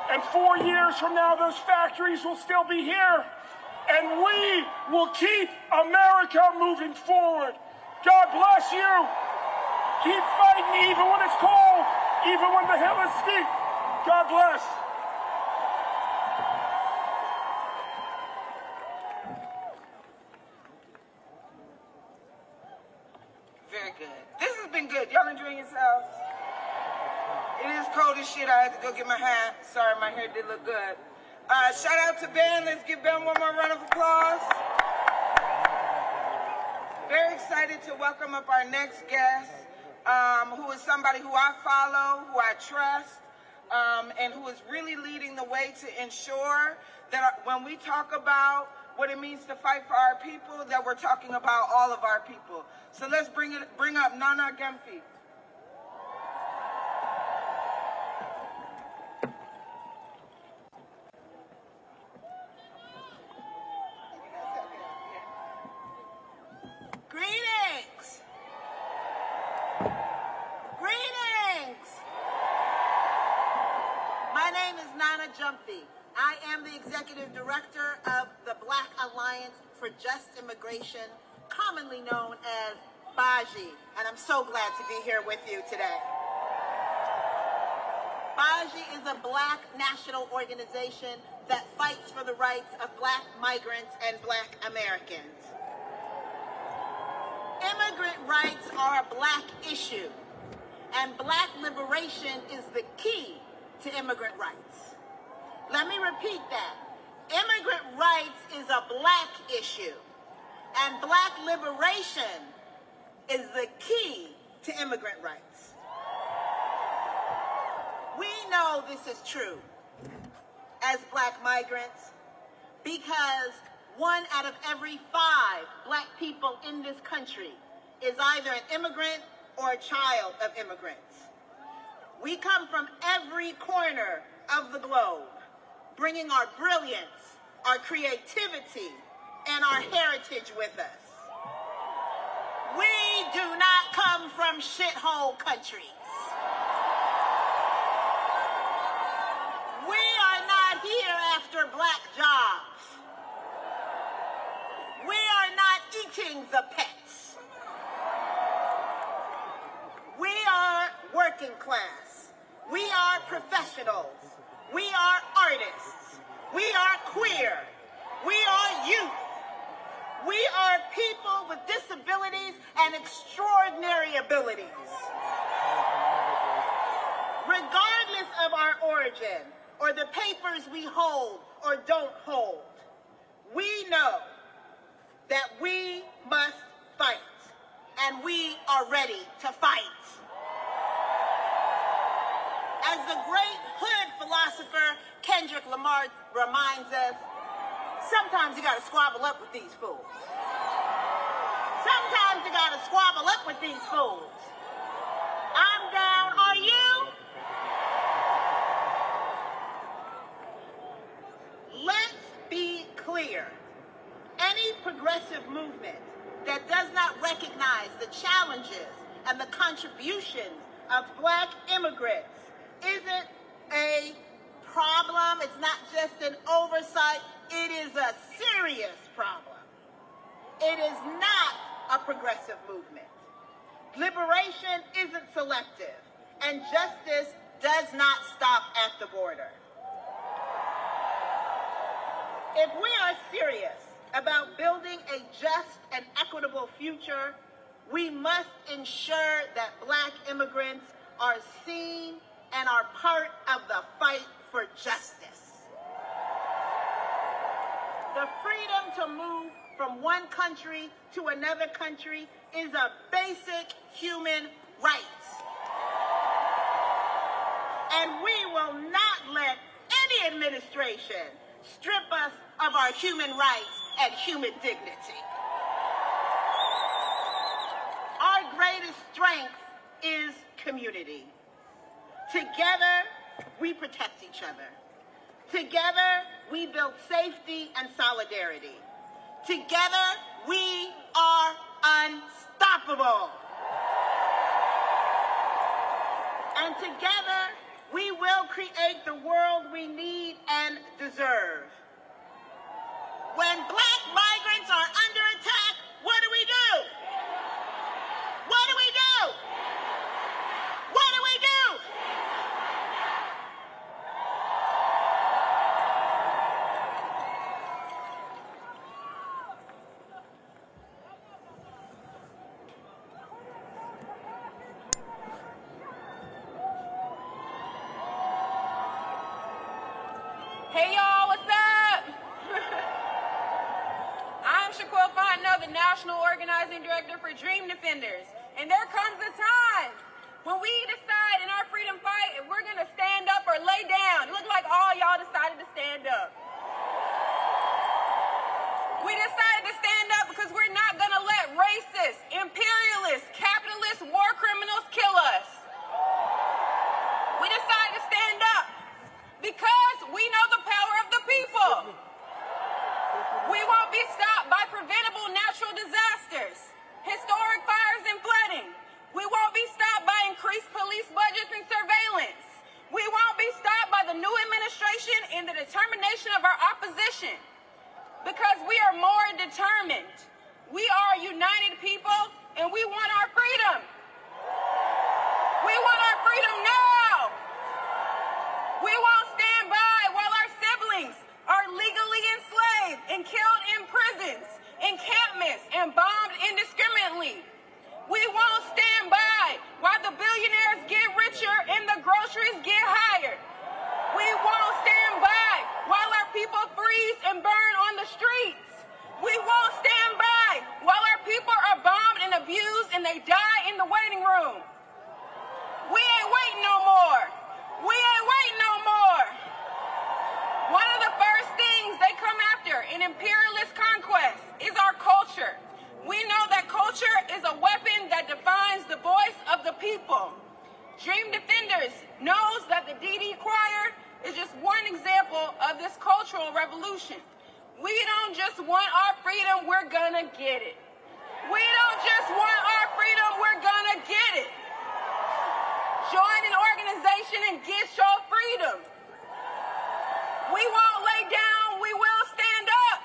And 4 years from now, those factories will still be here. And we will keep America moving forward. God bless you. Keep fighting even when it's cold, even when the hill is steep. God bless. Very good. This has been good. Y'all enjoying yourselves? It is cold as shit. I had to go get my hat. Sorry, my hair did look good. Shout out to Ben. Let's give Ben one more round of applause. Very excited to welcome up our next guest, who is somebody who I follow, who I trust, and who is really leading the way to ensure that when we talk about what it means to fight for our people, that we're talking about all of our people. So let's bring up Nana Gemfi. Greetings! Greetings! My name is Nana Jumpy. I am the Executive Director of the Black Alliance for Just Immigration, commonly known as BAJI, and I'm so glad to be here with you today. BAJI is a Black national organization that fights for the rights of Black migrants and Black Americans. Immigrant rights are a Black issue, and Black liberation is the key to immigrant rights. Let me repeat that. Immigrant rights is a Black issue, and Black liberation is the key to immigrant rights. We know this is true as Black migrants because 1 out of every 5 Black people in this country is either an immigrant or a child of immigrants. We come from every corner of the globe, bringing our brilliance, our creativity, and our heritage with us. We do not come from shithole countries. We are not here after Black jobs. We are not eating the pets. We are working class. We are professionals. We are artists. We are queer. We are youth. We are people with disabilities and extraordinary abilities. Regardless of our origin or the papers we hold or don't hold, we know that we must fight, and we are ready to fight. As the great hood philosopher Kendrick Lamar reminds us, sometimes you gotta squabble up with these fools. Sometimes you gotta squabble up with these fools. I'm down, are you? Let's be clear. Any progressive movement that does not recognize the challenges and the contributions of Black immigrants isn't a problem. It's not just an oversight. It is a serious problem. It is not a progressive movement. Liberation isn't selective, and justice does not stop at the border. If we are serious about building a just and equitable future, we must ensure that Black immigrants are seen and are part of the fight for justice. The freedom to move from one country to another country is a basic human right. And we will not let any administration strip us of our human rights and human dignity. Our greatest strength is community. Together, we protect each other. Together, we build safety and solidarity. Together, we are unstoppable. And together, we will create the world we need and deserve. When Black migrants are under attack, what do we do? What do we do? What do we do? Hey y'all, what's up? I'm the National Organizing Director for Dream Defenders. And there comes a time when we decide in our freedom fight if we're going to stand up or lay down. It looks like all y'all decided to stand up. We decided to stand up because we're not going to let racist, imperialist, capitalist war criminals kill us. We decided to stand up because we know the power of the people. We won't be stopped by preventable natural disasters, historic fires and flooding. We won't be stopped by increased police budgets and surveillance. We won't be stopped by the new administration and the determination of our opposition. Because we are more determined. We are a united people, and we want our freedom. We want our freedom now. We won't stand by while our siblings are legally enslaved and killed in prisons, encampments, and bombed indiscriminately. We won't stand by while the billionaires get richer and the groceries get higher. We won't stand by while our people freeze and burn on the streets. We won't stand by while our people are bombed and abused and they die in the waiting room. We ain't waiting no more. We ain't waiting no more. One of the first things they come after in imperialist conquest is our culture. We know that culture is a weapon that defines the voice of the people. Dream Defenders knows that the DD Choir is just one example of this cultural revolution. We don't just want our freedom, we're gonna get it. We don't just want our freedom, we're gonna get it. Join an organization and get your freedom. We won't lay down, we will stand up.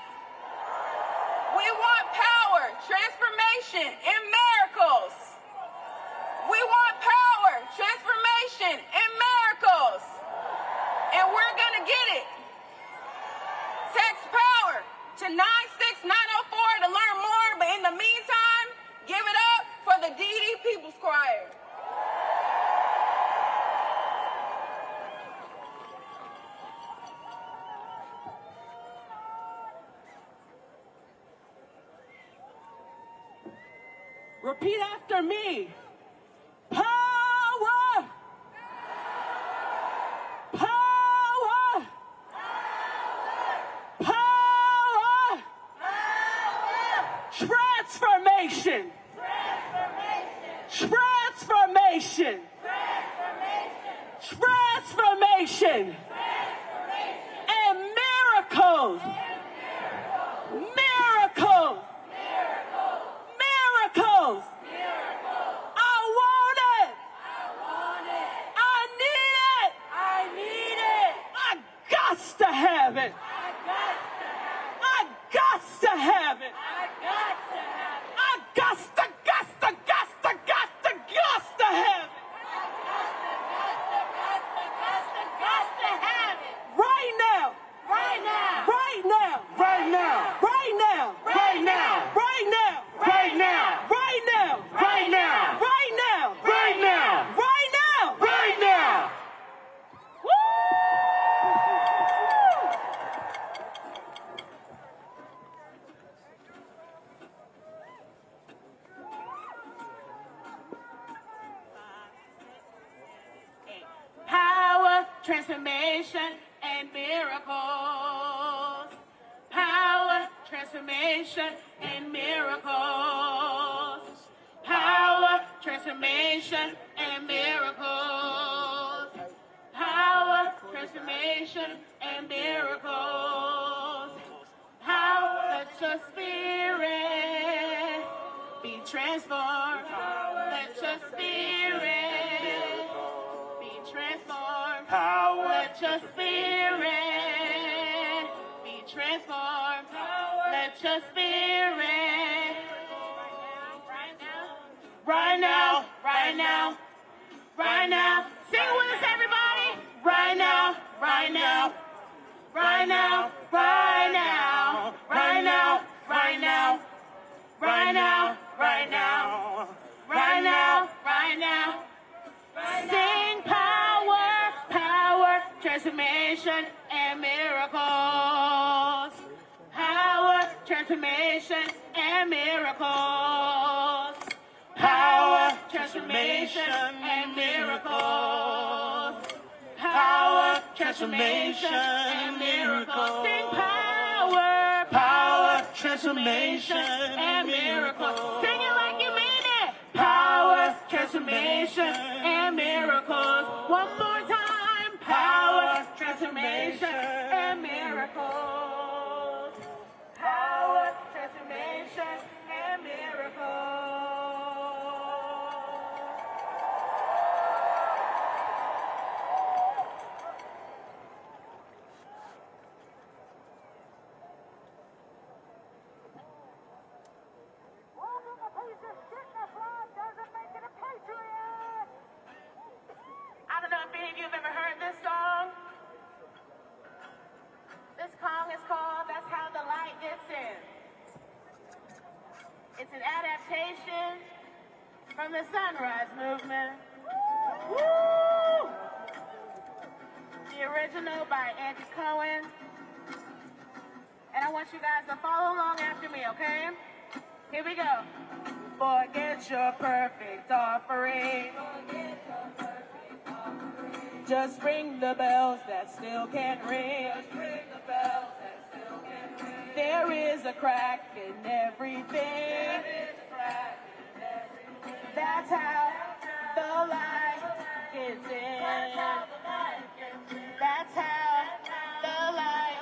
We want power, transformation, and miracles. We want power, transformation, and miracles. And we're gonna get it. Text power to 96904 to learn more, but in the meantime, give it up for the DD People's Choir. Repeat after me. Power! Power! Miracles. I want it. I need it. I got to have it. I got to have it. I got to have it. Right now. Right now. Right now. Right now. Right now. Right now. Right now. Right now. Right now. Right now. Right now. Right now. Right now. Right now. Power, transformation, and miracles. Power, transformation, and miracles. Power, transformation, and miracles. Power, transformation, and miracles. Power, let your spirit be transformed. Let your spirit be transformed. Power. Let your spirit be transformed. Let your spirit right now, right now, right now. Sing with us, everybody. Right now, right now, right now, right now, right now, right now, right now, right now, right now, right now. Sing power, power, transformation, and miracles. Power, transformation, and miracles. Power, transformation, and miracles. Power, transformation, and miracles. Sing power, power, transformation, and miracles. Sing it like you mean it. Power, transformation, and miracles. One more time. Power, transformation, and miracles. Power, transformation, and miracles. I don't know if any of you have ever heard this song. This song is called That's How the Light Gets In. It's an adaptation from the Sunrise Movement. Woo! The original by Andy Cohen. And I want you guys to follow along after me, okay? Here we go. Forget your perfect offering. Just ring the bells that still can't ring. There is a crack in everything. That's how the light gets in. That's how the light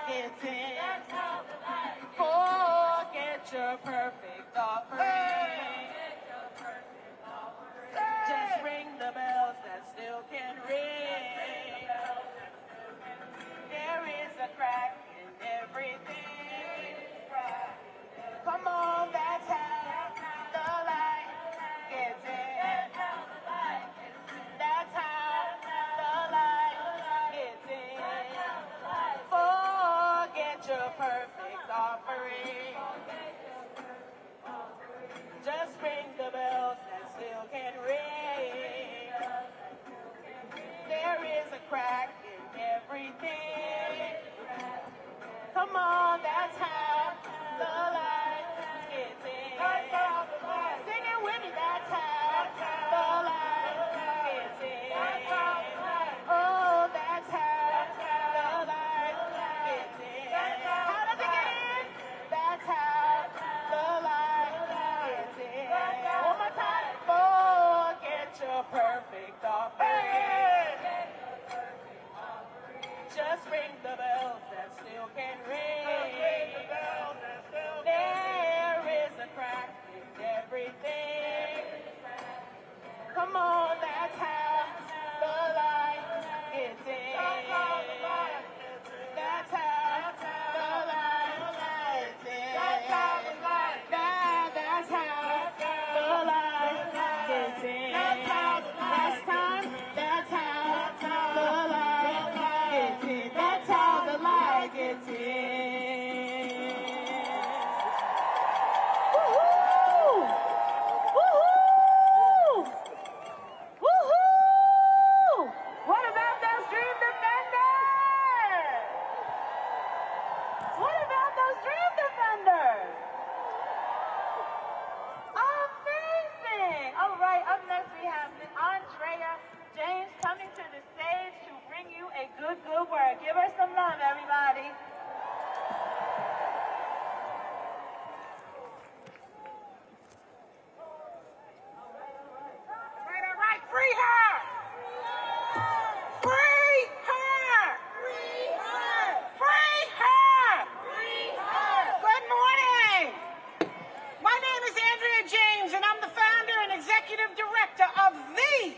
gets in. Forget your perfect offering. Just ring the bells that still can ring. There is a crack in everything. Come on, that's how have Andrea James coming to the stage to bring you a good word. Give her some love, everybody. All right, free her! Free her! Free her! Free her! Free her! Good morning! My name is Andrea James, and I'm the founder and executive director of the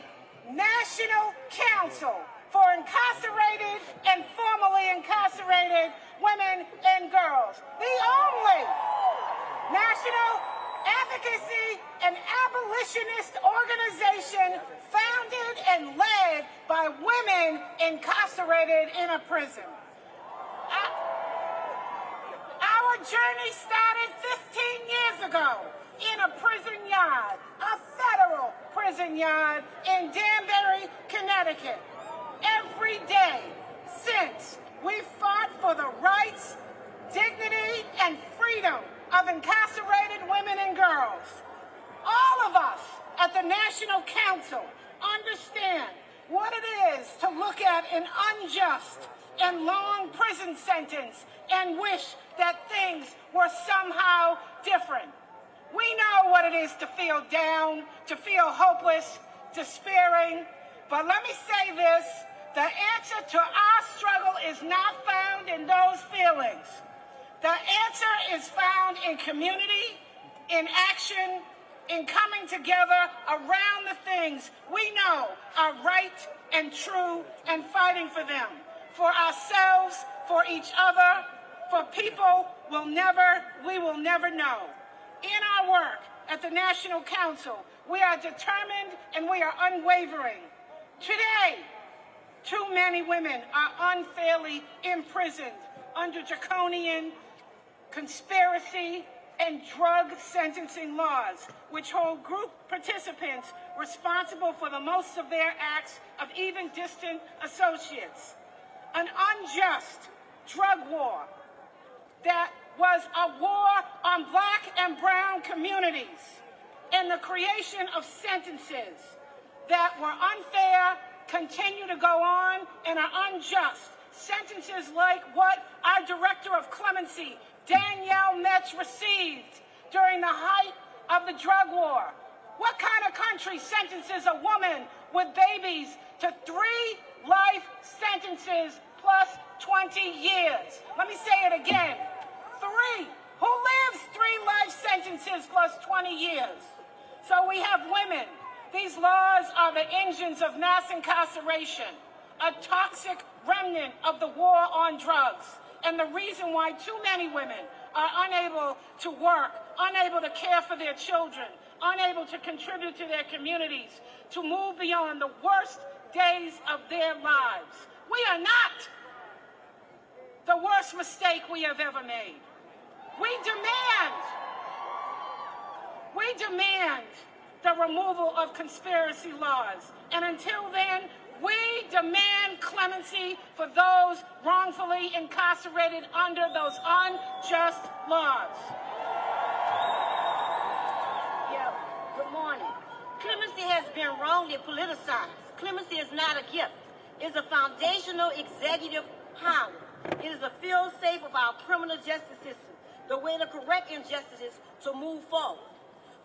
National Council for Incarcerated and Formerly Incarcerated Women and Girls. The only national advocacy and abolitionist organization founded and led by women incarcerated in a prison. Our journey started 15 years ago in a prison yard, a federal prison yard in Danbury, Connecticut. Every day since, we fought for the rights, dignity, and freedom of incarcerated women and girls. All of us at the National Council understand what it is to look at an unjust and long prison sentence and wish that things were somehow different. We know what it is to feel down, to feel hopeless, despairing. But let me say this, the answer to our struggle is not found in those feelings. The answer is found in community, in action, in coming together around the things we know are right and true and fighting for them, for ourselves, for each other, for people we will never know. In our work at the National Council, we are determined and we are unwavering. Today, too many women are unfairly imprisoned under draconian conspiracy and drug sentencing laws, which hold group participants responsible for the most severe acts of even distant associates. An unjust drug war that was a war on black and brown communities, and the creation of sentences that were unfair, continue to go on, and are unjust. Sentences like what our director of Clemency, Danielle Metz, received during the height of the drug war. What kind of country sentences a woman with babies to 3 life sentences plus 20 years? Let me say it again. 3. Who lives 3 life sentences plus 20 years? So we have women. These laws are the engines of mass incarceration, a toxic remnant of the war on drugs, and the reason why too many women are unable to work, unable to care for their children, unable to contribute to their communities, to move beyond the worst days of their lives. We are not the worst mistake we have ever made. We demand the removal of conspiracy laws. And until then, we demand clemency for those wrongfully incarcerated under those unjust laws. Yeah, good morning. Clemency has been wrongly politicized. Clemency is not a gift. It's a foundational executive power. It is a feel-safe of our criminal justice system, the way to correct injustices to move forward.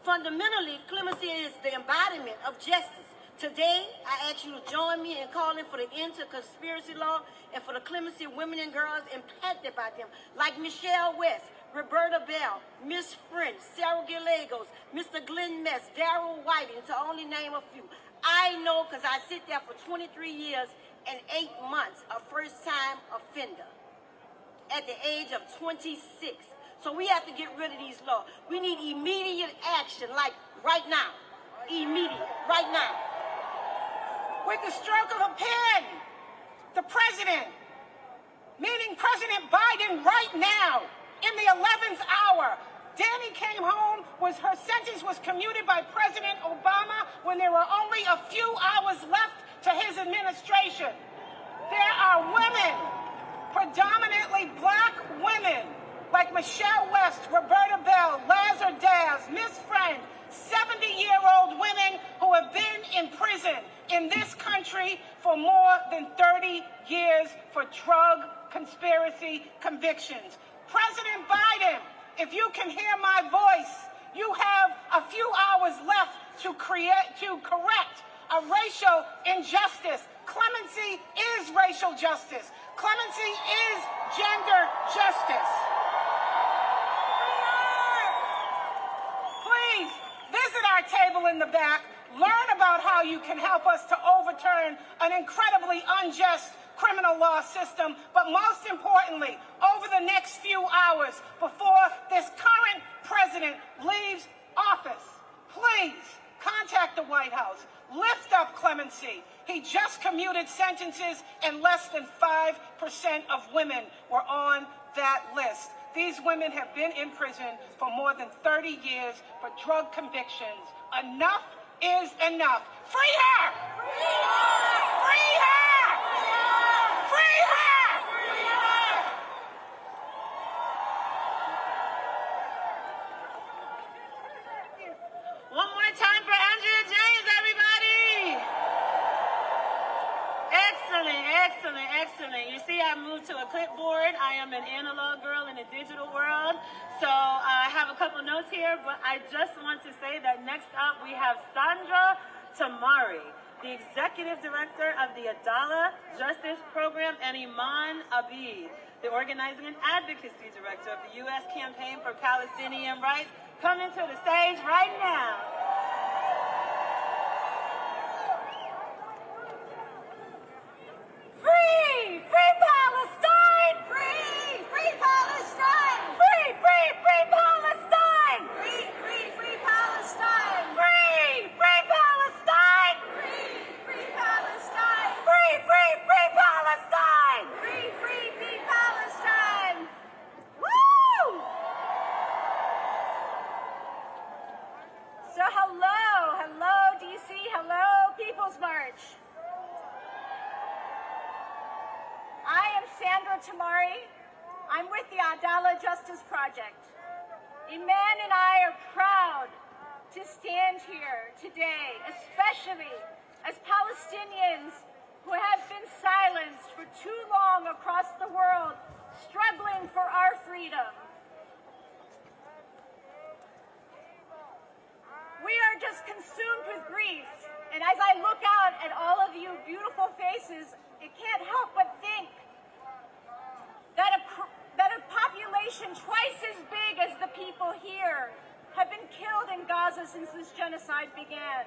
Fundamentally, clemency is the embodiment of justice. Today, I ask you to join me in calling for the end to conspiracy law and for the clemency of women and girls impacted by them, like Michelle West, Roberta Bell, Miss French, Sarah Gallegos, Mr. Glenn Mess, Darrell Whiting, to only name a few. I know because I sit there for 23 years and 8 months, a first-time offender at the age of 26. So we have to get rid of these laws. We need immediate action, like right now. Immediate, right now. With the stroke of a pen, the president, meaning President Biden right now, in the 11th hour, Danny came home, her sentence was commuted by President Obama when there were only a few hours left to his administration. There are women, predominantly black women, like Michelle West, Roberta Bell, Lazar Daz, Miss Friend, 70-year-old women who have been in prison in this country for more than 30 years for drug conspiracy convictions. President Biden, if you can hear my voice, you have a few hours left to correct a racial injustice. Clemency is racial justice. Clemency is gender justice. Please visit our table in the back. Learn about how you can help us to overturn an incredibly unjust criminal law system, but most importantly, over the next few hours before this current president leaves office, please contact the White House. Lift up Clemency. He just commuted sentences, and less than 5% of women were on that list. These women have been in prison for more than 30 years for drug convictions. Enough is enough. Free her! Free her! Free her! Free her! Free her! One more time for Andrea James, everybody! Excellent, excellent, excellent. You see, I moved to a clipboard. I am an analog girl in a digital world. So I have a couple notes here, but I just want to say that next up we have Sandra Tamari, the Executive Director of the Adala Justice Program, and Iman Abid, the Organizing and Advocacy Director of the U.S. Campaign for Palestinian Rights, coming to the stage right now. Free! Free Palestine! Free! Free Palestine! Free! Free! Free Palestine! Free! Free! Free Palestine! Free! Free Palestine! Free! Free Palestine! Free! Free! Free Palestine! Free! Free! Free Palestine! Woo! So hello, DC, hello, People's March. I am Sandra Tamari. I'm with the Adala Justice Project. Iman and I are proud to stand here today, especially as Palestinians who have been silenced for too long across the world, struggling for our freedom. We are just consumed with grief, and as I look out at all of you beautiful faces, it can't help but think that a population twice as big as the people here have been killed in Gaza since this genocide began.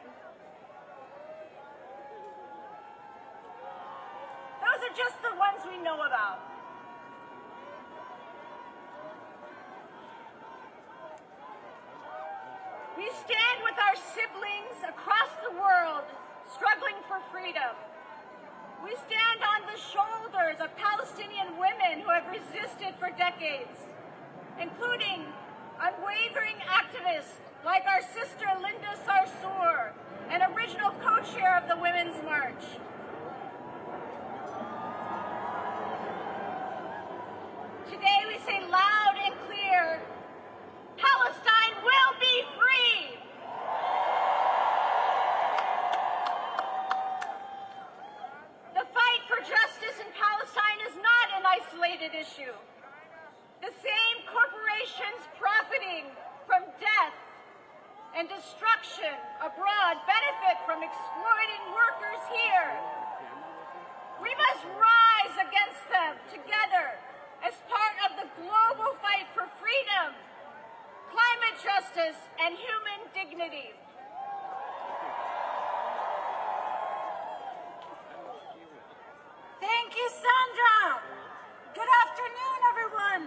Those are just the ones we know about. We stand with our siblings across the world, struggling for freedom. We stand on the shoulders of Palestinian women who have resisted for decades, including unwavering activists like our sister Linda Sarsour, an original co-chair of the Women's March. Today we say loud and clear, Palestine will be free! The fight for justice in Palestine is not an isolated issue. The same corporations profiting from death and destruction abroad benefit from exploiting workers here. We must rise against them together as part of the global fight for freedom, climate justice, and human dignity. Thank you, Sandra. Good afternoon, everyone.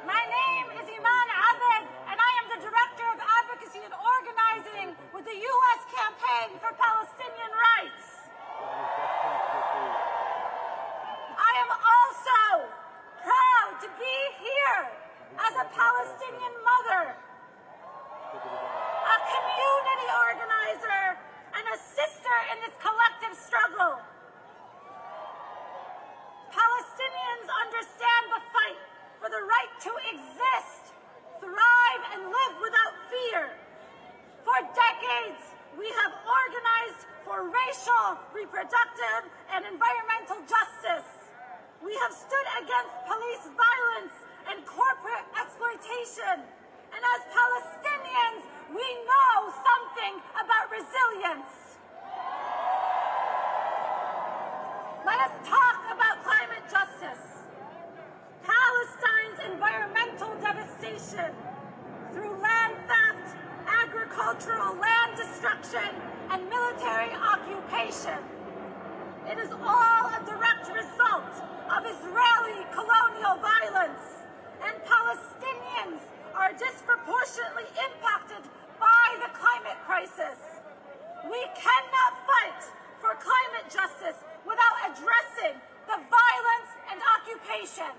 My name is Iman Abid, and I am the Director of Advocacy and Organizing with the U.S. Campaign for Palestinian Rights. I am also proud to be here as a Palestinian mother, a community organizer, and a sister in this collective struggle. Palestinians understand the fight for the right to exist, thrive, and live without fear. For decades, we have organized for racial, reproductive, and environmental justice. We have stood against police violence and corporate exploitation. And as Palestinians, we know something about resilience. Let us talk about climate justice. Palestine's environmental devastation through land theft, agricultural land destruction, and military occupation. It is all a direct result of Israeli colonial violence, and Palestinians are disproportionately impacted by the climate crisis. We cannot fight for climate justice without addressing the violence and occupation.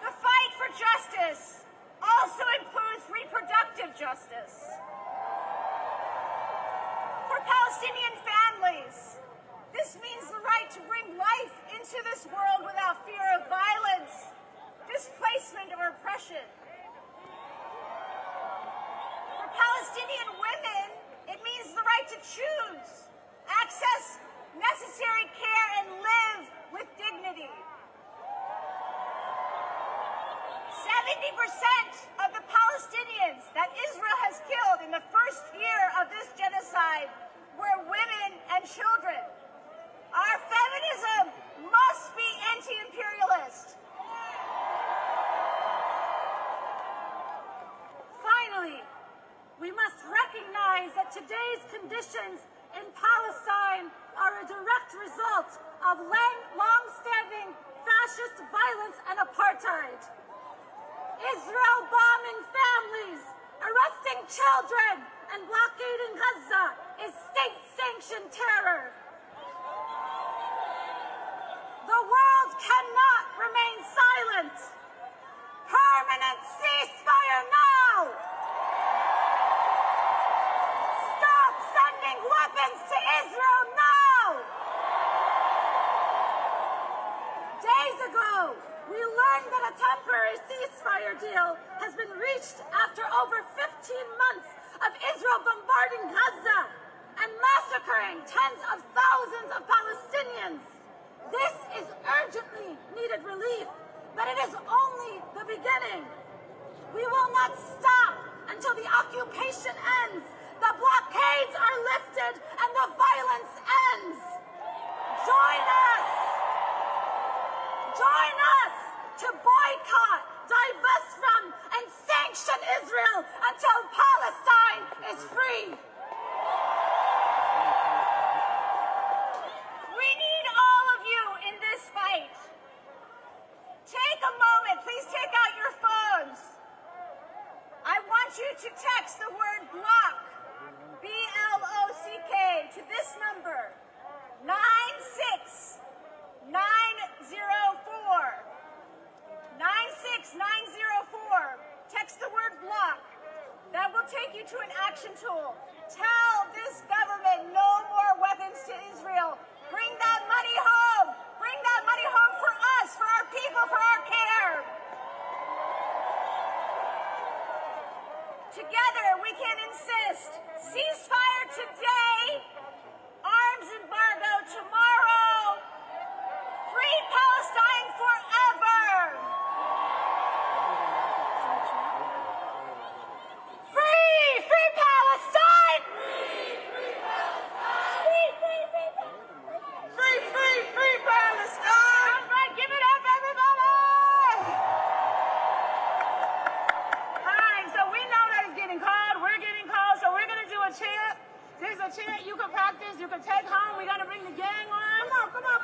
The fight for justice also includes reproductive justice. For Palestinian families, this means the right to bring life into this world without fear of violence, displacement, or oppression. For Palestinian women, it means the right to choose, access necessary care, and live with dignity. 70% of the Palestinians that Israel has killed in the first year of this genocide were women and children. Our feminism must be anti-imperialist. Finally, we must recognize that today's conditions in Palestine are a direct result of long-standing fascist violence and apartheid. Israel bombing families, arresting children, and blockading Gaza is state-sanctioned terror. The world cannot remain silent. Permanent ceasefire now! Stop sending weapons to Israel now! Days ago, we learned that a temporary ceasefire deal has been reached after over 15 months of Israel bombarding Gaza and massacring tens of thousands of Palestinians. This is urgently needed relief, but it is only the beginning. We will not stop until the occupation ends, the blockades are lifted, and the violence ends. Join us! Join us to boycott, divest from, and sanction Israel until Palestine is free. We need all of you in this fight. Take a moment, please take out your phones. I want you to text the word block, B-L-O-C-K, to this number, 96904. 96904. Text the word block. That will take you to an action tool. Tell this government no more weapons to Israel. Bring that money home. Bring that money home for us, for our people, for our care. Together we can insist. Ceasefire today. Arms embargo tomorrow. Free Palestine forever. Free Palestine! Free Palestine! All right, give it up, everybody! All right, so we know that it's getting cold. We're getting cold, so we're going to do a chant. There's a chant you can practice, you can take home. We're going to bring the gang on. Come on.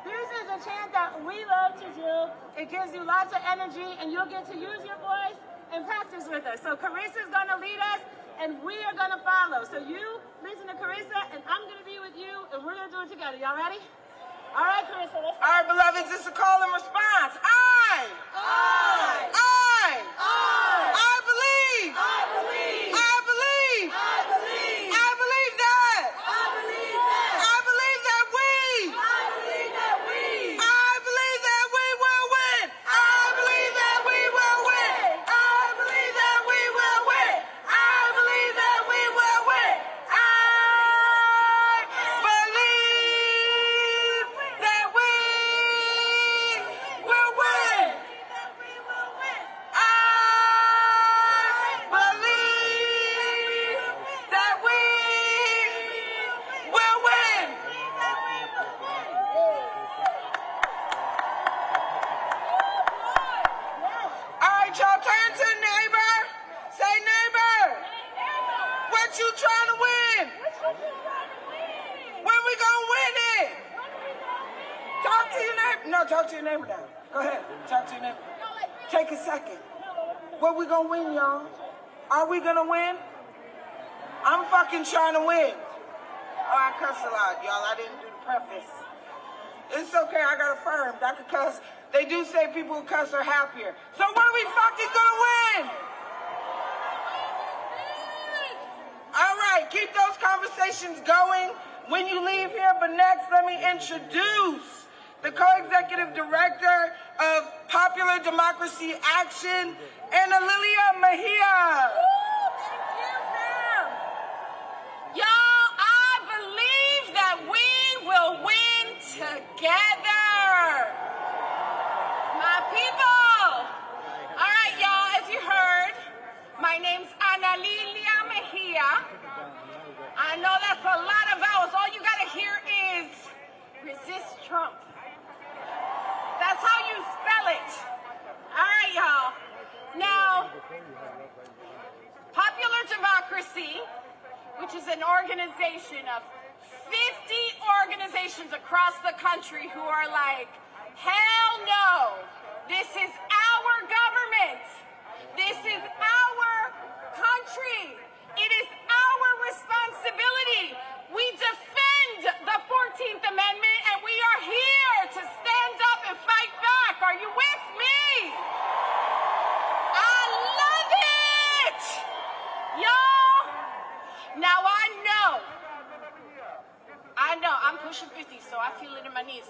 This is a chant that we love to do. It gives you lots of energy, and you'll get to use your voice and practice with us. So Carissa's going to lead us, and we are going to follow. So you listen to Carissa, and I'm going to be with you, and we're going to do it together. Y'all ready? All right, Carissa, let's go. All right, beloveds, it's a call and response. I believe. y'all. Turn to a neighbor. Say, neighbor, what you trying to win? When we gonna win it? Talk to your neighbor. No, talk to your neighbor now. Go ahead. Talk to your neighbor. Take a second. What we gonna win, y'all? Are we gonna win? I'm fucking trying to win. Oh, I cuss a lot, y'all. I didn't do the preface. It's okay, I got affirmed. I could cuss. They do say people who cuss are happier. So when are we fucking gonna win? All right, keep those conversations going when you leave here. But next, let me introduce the co-executive director of Popular Democracy Action, Ana Lilia Mejia. Y'all, I believe that we will win together. My people. All right, y'all, as you heard, my name's Ana Lilia Mejia. I know that's a lot of vowels. All you gotta hear is resist Trump. That's how you spell it. All right, y'all. Now, Popular Democracy, which is an organization of 50 organizations across the country who are like, hell no, this is our government. This is our country. It is our responsibility. We defend the 14th Amendment, and we are here to stand up and fight back. Are you with me? I love it. Y'all, now I know, I'm pushing 50, so I feel it in my knees.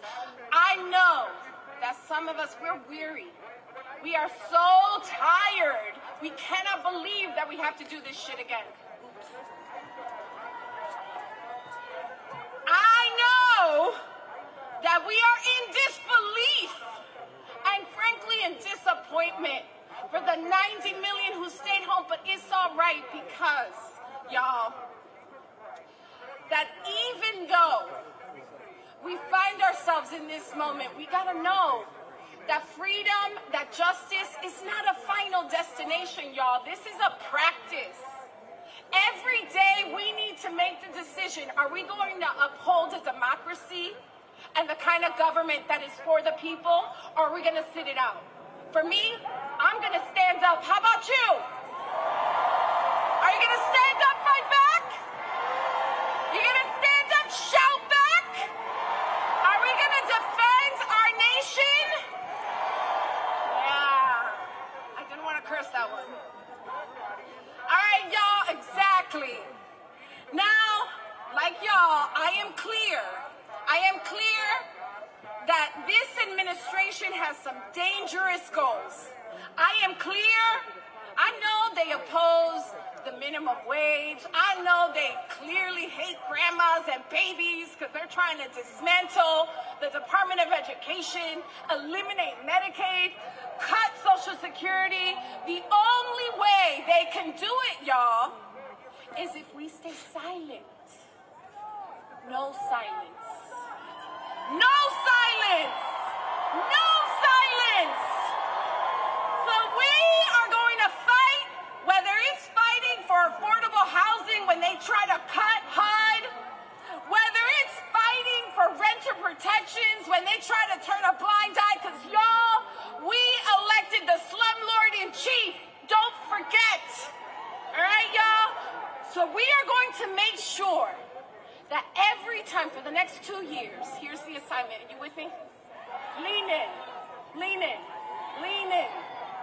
I know that some of us, we're weary. We are so tired. We cannot believe that we have to do this shit again. Oops. I know that we are in disbelief and frankly in disappointment for the 90 million who stayed home, but it's all right because, y'all, that even though we find ourselves in this moment, we gotta know that freedom, that justice is not a final destination, y'all. This is a practice. Every day we need to make the decision, are we going to uphold a democracy and the kind of government that is for the people, or are we gonna sit it out? For me, I'm gonna stand up. How about you? Are you gonna stand up, fight back? You're gonna stand up, shout back? Are we gonna defend our nation? Yeah, I didn't want to curse that one. All right, y'all, exactly. Now, like y'all, I am clear that this administration has some dangerous goals. I am clear. I know they oppose the minimum wage. I know they clearly hate grandmas and babies because they're trying to dismantle the Department of Education, eliminate Medicaid, cut Social Security. The only way they can do it, y'all, is if we stay silent. No silence. No silence! No silence! So we are going to fight, whether it's fighting for affordable housing when they try to cut HUD, whether it's fighting for renter protections when they try to turn a blind eye, because y'all, we elected the slumlord in chief. Don't forget. All right, y'all? So we are going to make sure that every time for the next 2 years, here's the assignment. Are you with me? Lean in, lean in, lean in.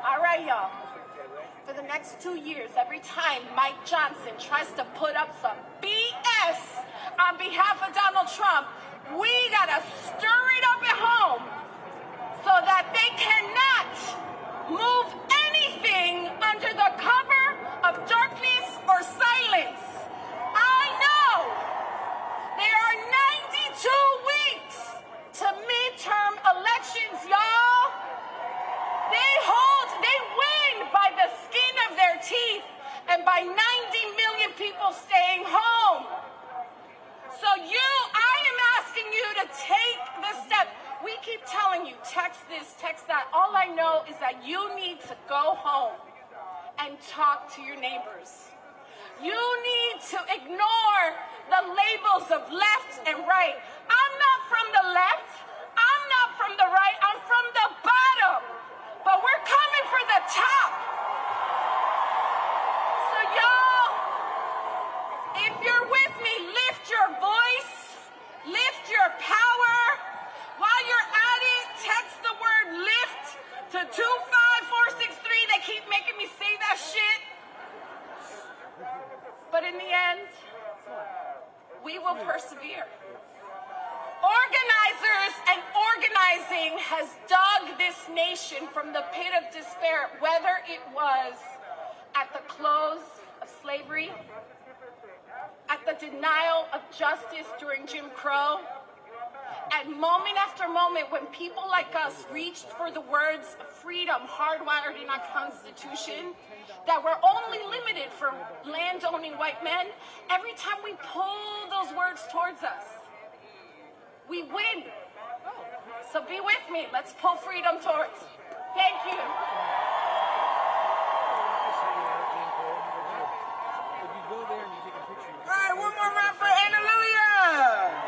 All right, y'all. For the next 2 years, every time Mike Johnson tries to put up some BS on behalf of Donald Trump, we gotta stir it up at home so that they cannot move anything under the cover of darkness or silence. I know there are 92 weeks to midterm elections, y'all. They win by the skin of their teeth and by 90 million people staying home. So I am asking you to take the step. We keep telling you, text this, text that. All I know is that you need to go home and talk to your neighbors. You need to ignore the labels of left and right. I'm not from the left. I'm not from the right. I'm from the bottom. But we're coming for the top. So y'all, if you're with me, lift your voice, lift your power. While you're at it, text the word lift to 25463. They keep making me say that shit. But in the end, we will persevere. Organizers and organizing has dug this nation from the pit of despair, whether it was at the close of slavery, at the denial of justice during Jim Crow, and moment after moment when people like us reached for the words of freedom hardwired in our Constitution that were only limited for land-owning white men, every time we pull those words towards us, we win. So be with me. Let's pull freedom towards. Thank you. All right, one more round for Hallelujah.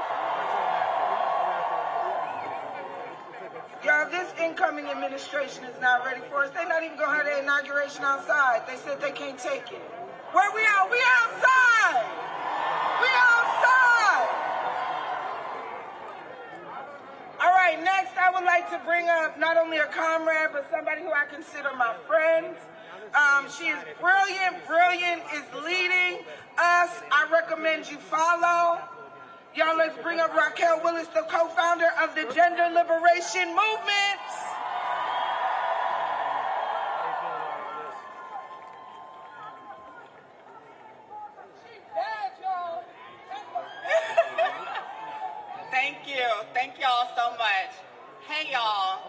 Y'all, this incoming administration is not ready for us. They're not even going to have their inauguration outside. They said they can't take it. Where we at? We outside. We outside. All right, next I would like to bring up not only a comrade, but somebody who I consider my friend. She is brilliant, is leading us. I recommend you follow. Y'all, let's bring up Raquel Willis, the co-founder of the Gender Liberation Movement. Thank y'all so much. Hey y'all,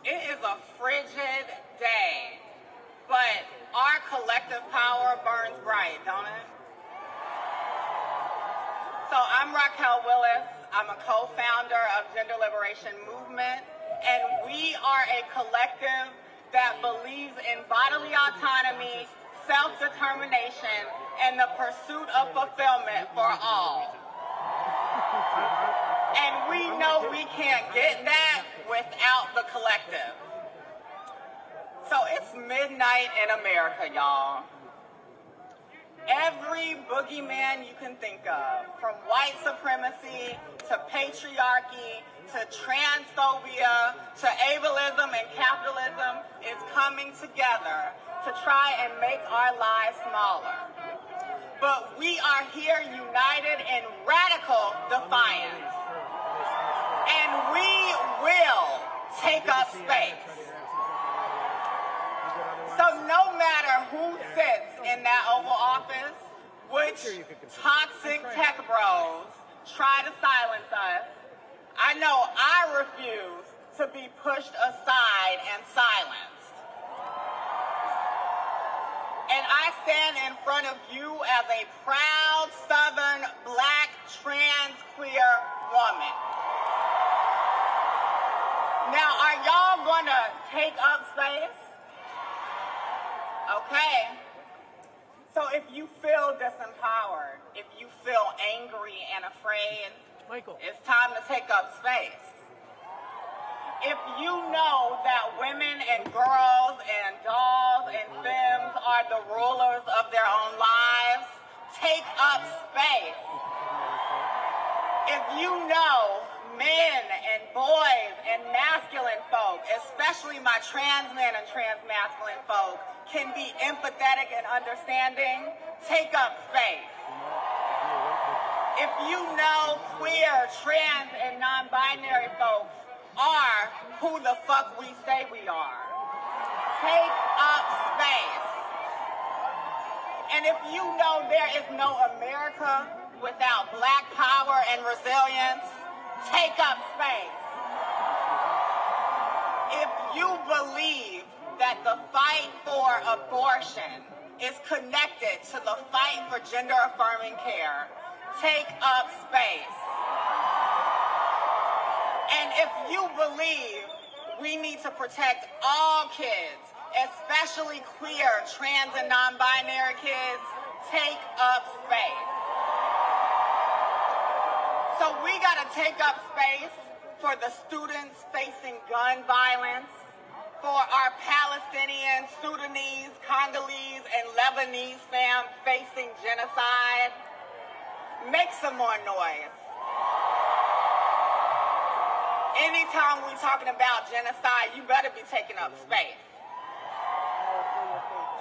it is a frigid day, but our collective power burns bright, don't it? So I'm Raquel Willis. I'm a co-founder of Gender Liberation Movement, and we are a collective that believes in bodily autonomy, self-determination, and the pursuit of fulfillment for all. And we know we can't get that without the collective. So it's midnight in America, y'all. Every boogeyman you can think of, from white supremacy to patriarchy to transphobia to ableism and capitalism, is coming together to try and make our lives smaller. But we are here united in radical defiance. And we will take up space. So no matter who sits in that Oval Office, which toxic tech bros try to silence us, I know I refuse to be pushed aside and silenced. And I stand in front of you as a proud Southern Black trans queer woman. Now, are y'all gonna take up space? Okay. So if you feel disempowered, if you feel angry and afraid, it's time to take up space. If you know that women and girls and dolls and femmes are the rulers of their own lives, take up space. If you know men and boys and masculine folk, especially my trans men and trans masculine folk, can be empathetic and understanding, take up space. If you know queer, trans, and non-binary folks are who the fuck we say we are, take up space. And if you know there is no America without Black power and resilience, take up space. If you believe that the fight for abortion is connected to the fight for gender-affirming care, take up space. And if you believe we need to protect all kids, especially queer, trans, and non-binary kids, take up space. So we gotta take up space for the students facing gun violence, for our Palestinian, Sudanese, Congolese, and Lebanese fam facing genocide. Make some more noise. Anytime we're talking about genocide, you better be taking up space.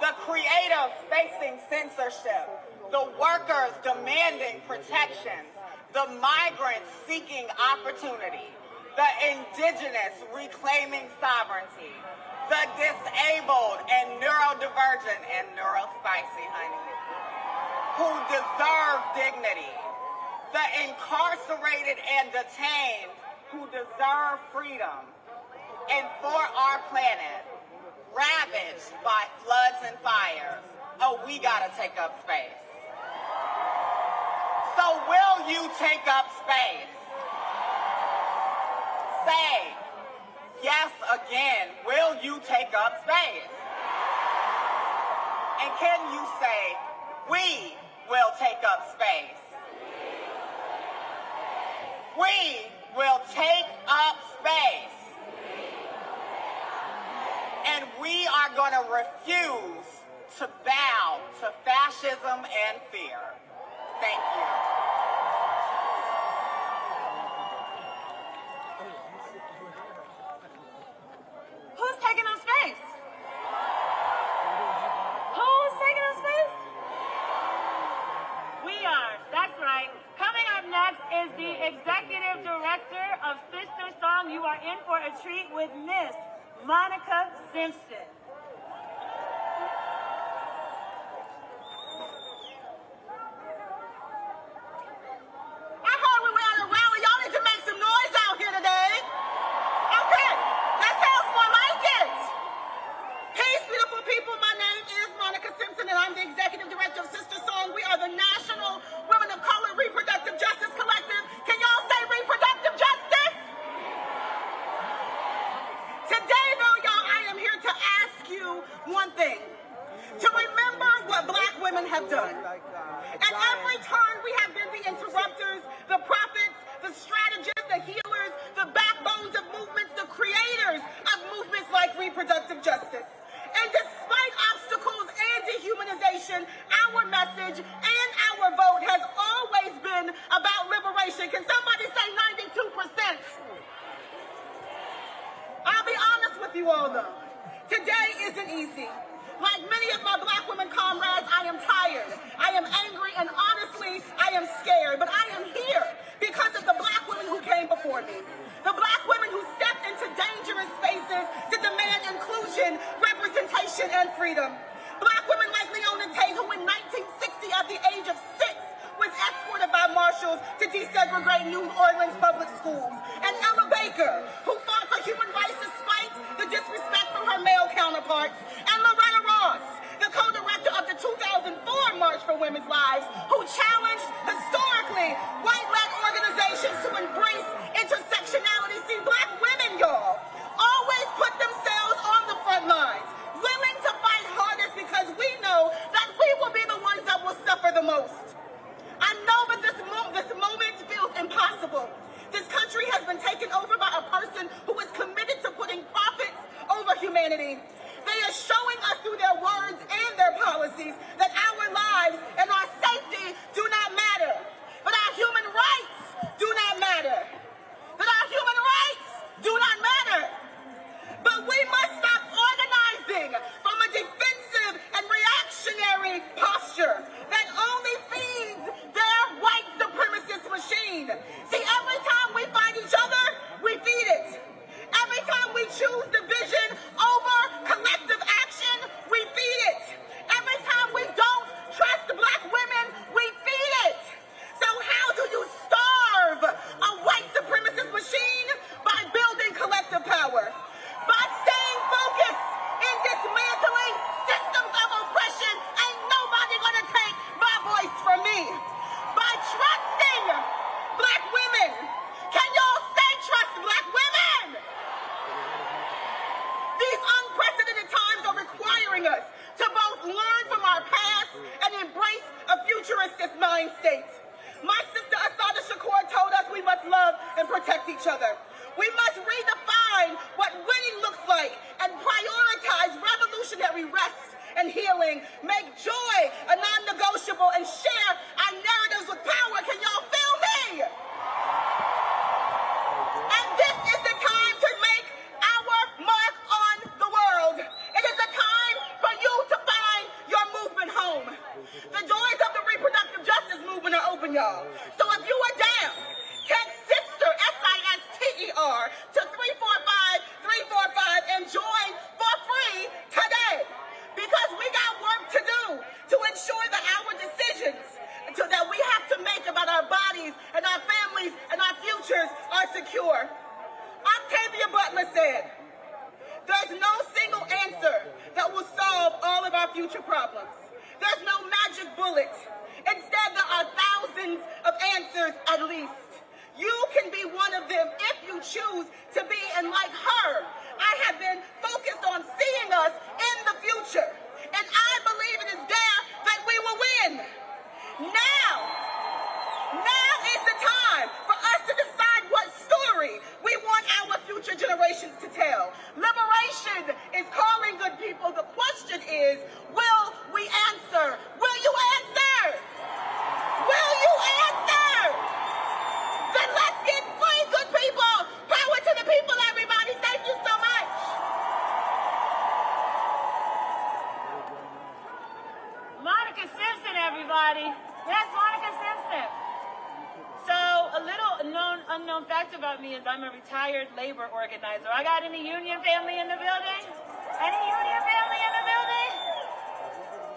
The creatives facing censorship, the workers demanding protections, the migrants seeking opportunity, the indigenous reclaiming sovereignty, the disabled and neurodivergent and neurospicy, honey, who deserve dignity, the incarcerated and detained who deserve freedom, and for our planet, ravaged by floods and fires, oh, we gotta take up space. So will you take up space? Say, yes again, will you take up space? And can you say, we will take up space? We will take up space. And we are going to refuse to bow to fascism and fear. Thank you. Who's taking up space? Who's taking up space? We are. That's right. Coming up next is the executive director of Sister Song. You are in for a treat with Miss Monica Simpson. I heard we were at a rally. Y'all need to make some noise out here today. Okay, that sounds more like it. Peace, beautiful people. My name is Monica Simpson, and I'm the executive director of Sister Song. We are the National Women of Color Reproductive Justice Collective. Can y'all say reproductive justice? Today, though, y'all, I am here to ask you one thing. To remember what Black women have done. At every turn, we have been the interrupters, the prophets, the strategists, the healers, the backbones of movements, the creators of movements like reproductive justice. And despite obstacles and dehumanization, our message and our vote has always been about liberation. Can somebody say 92%? I'll be honest with you all, though. Today isn't easy. Like many of my Black women comrades, I am tired. I am angry, and honestly, I am scared. But I am here because of the Black women who came before me. The Black women who stepped into dangerous spaces to demand inclusion, representation, and freedom. Black women like Leona Tate, who in 1960, at the age of 6, was escorted by marshals to desegregate New Orleans public schools. And Ella Baker, who fought for human rights despite the disrespect from her male counterparts. And Loretta Ross, the co-director of the 2004 March for Women's Lives, who challenged historically white-led organizations to embrace intersectionality. See, Black women, y'all, always put themselves on the front lines, willing to fight hardest because we know that we will be the ones that will suffer the most. I know that this moment feels impossible. This country has been taken over by a person who is committed to putting profits over humanity. They are showing us through their words and their policies that our lives and our safety do not matter. But our human rights do not matter. That our human rights do not matter. But we must stop organizing from a defensive and reactionary posture that only feeds their white supremacist machine. See, every time we fight each other, we feed it. Every time we choose division over collective action, we feed it. Every time we don't trust Black women, we feed it. So how do you starve a white supremacist machine? By building collective power. By staying States. My sister Rosanna Scotto told us we must love and protect each other. We must redefine what winning looks like and prioritize revolutionary rest and healing. Make joy a non-negotiable and share our narratives with power. Can y'all feel me? And this is the time to make our mark on the world. It is the time for you to find your movement home. The doors of the reproductive justice movement are open, y'all. So if you are down, text SISTER, SISTER, to 345-345 and join for free today. Because we got work to do to ensure that our decisions that we have to make about our bodies and our families and our futures are secure. Octavia Butler said, "There's no single answer that will solve all of our future problems. There's no magic bullet. Instead, there are thousands of answers at least. You can be one of them if you choose to be, and like her, I have been focused on seeing us in the future. And I believe it is there that we will win. Now is the time for us to decide what story we want our future generations to tell. Liberation is calling, good people. The question is, will we answer? Will you answer? Will you answer? Then let's get free, good people. Power to the people, everybody. Thank you so much. Monica Simpson, everybody. That's Monica Simpson. So a little unknown fact about me is I'm a retired labor organizer. I got any union family in the building? Any union family in the building?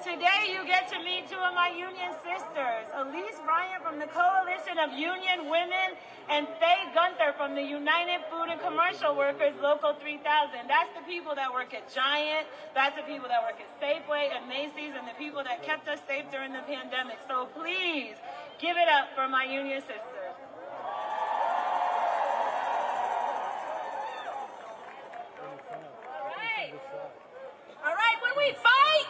Today you get to meet two of my union sisters, Elise Bryant from the Coalition of Union Women and Faye Gunther from the United Food and Commercial Workers Local 3000. That's the people that work at Giant, that's the people that work at Safeway and Macy's, and the people that kept us safe during the pandemic. So please give it up for my union sisters. All right, when we fight,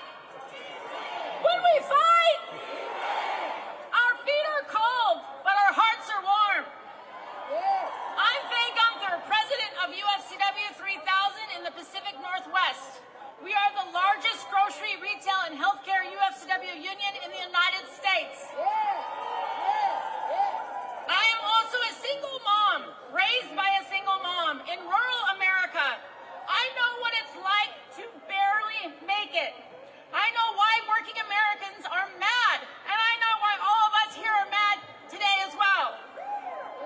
our feet are cold, but our hearts are warm. I'm Faye Gunther, president of UFCW 3000 in the Pacific Northwest. We are the largest grocery, retail, and healthcare UFCW union in the United States. I am also a single mom, raised by a single mom in rural America. I know what it's like to barely make it. I know why working Americans are mad, and I know why all of us here are mad today as well.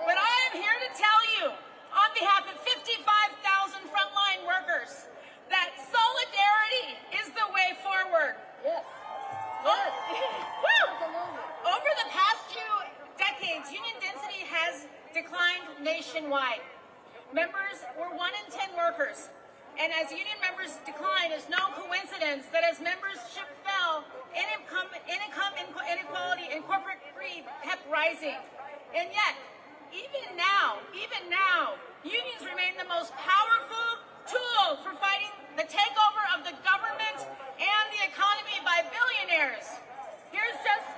But I am here to tell you, on behalf of 55,000 frontline workers, that solidarity is the way forward. Yes. Over the past few decades, union density has declined nationwide. Members were 1 in 10 workers. And as union members decline, it's no coincidence that as membership fell, income inequality and corporate greed kept rising. And yet, even now, unions remain the most powerful tool for fighting the takeover of the government and the economy by billionaires. Here's just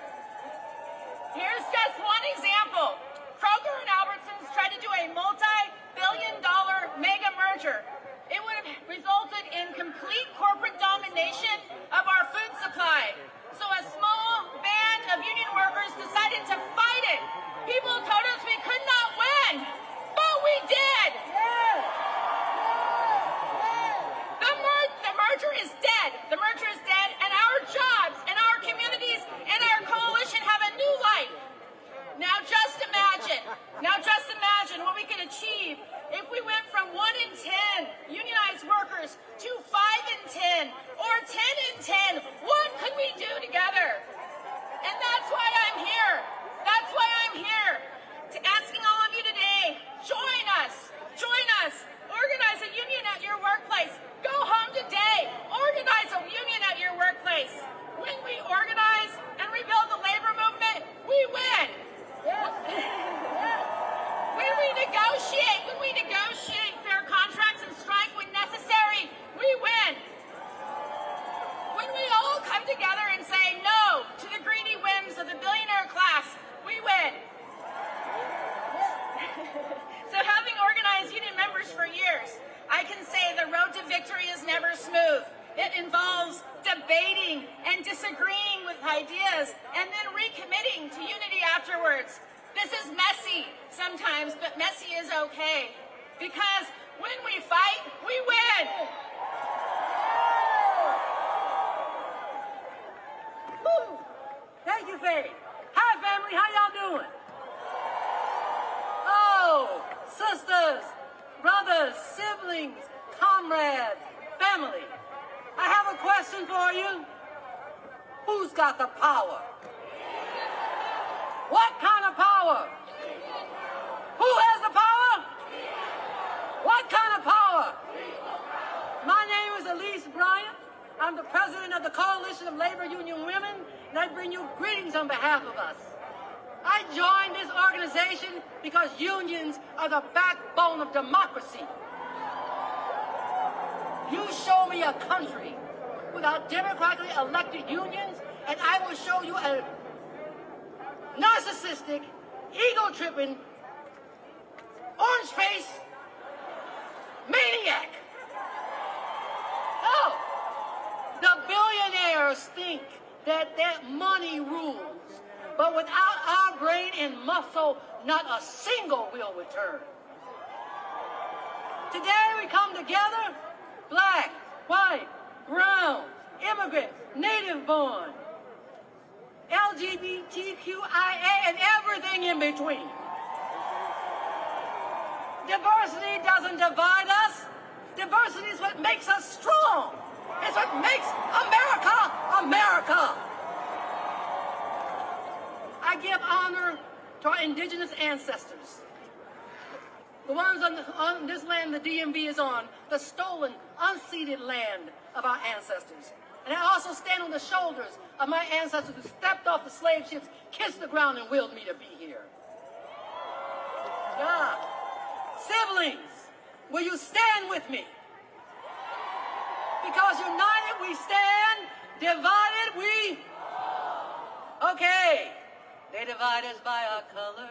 one example. Kroger and Albertsons tried to do a multi-billion-dollar mega merger. It would have resulted in complete corporate domination of our food supply. So a small band of union workers decided to fight it. People told us we could not win, but we did. The merger never smooth. It involves debating and disagreeing with ideas and then recommitting to unity afterwards. This is messy sometimes, but messy is okay. Because when we fight, we win. Woo. Thank you, Faye. Hi, family. How y'all doing? Oh, sisters, brothers, siblings, comrades, family. I have a question for you. Who's got the power? What kind of power? Who has the power? What kind of power? My name is Elise Bryant. I'm the president of the Coalition of Labor Union Women, and I bring you greetings on behalf of us. I joined this organization because unions are the backbone of democracy. You show me a country without democratically elected unions, and I will show you a narcissistic, ego-tripping, orange-faced maniac. Oh, the billionaires think that money rules, but without our brain and muscle, not a single wheel would turn. Today we come together, black, white, brown, immigrant, native-born, LGBTQIA, and everything in between. Diversity doesn't divide us. Diversity is what makes us strong. It's what makes America, America. I give honor to our indigenous ancestors. The ones on this land the DMV is on, the stolen, unceded land of our ancestors. And I also stand on the shoulders of my ancestors who stepped off the slave ships, kissed the ground, and willed me to be here. Yeah. Siblings, will you stand with me? Because united we stand, divided we... Okay. They divide us by our color,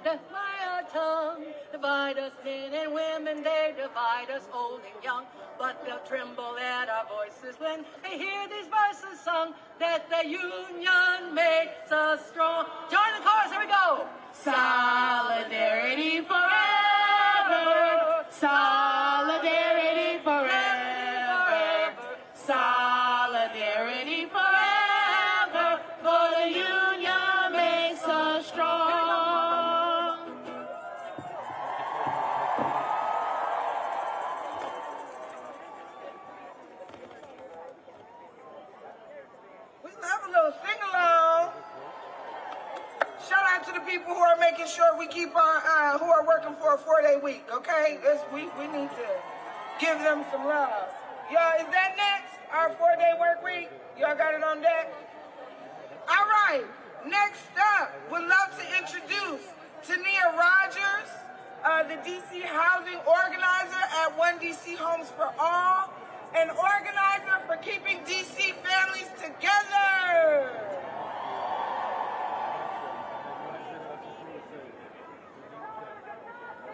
by our tongue, divide us men and women, they divide us old and young, but they'll tremble at our voices when they hear these verses sung, that the union makes us strong. Join the chorus, here we go. Solidarity forever, solidarity forever, solidarity forever, for the union makes us strong. We can have a little sing-along. Shout out to the people who are making sure we keep our, who are working for a 4-day week, okay? We need to give them some love. Y'all, is that next? Our 4-day work week? Y'all got it on deck? All right, next up, we'd love to introduce Tania Rogers, the DC housing organizer at One DC Homes for All, an organizer for keeping DC families together.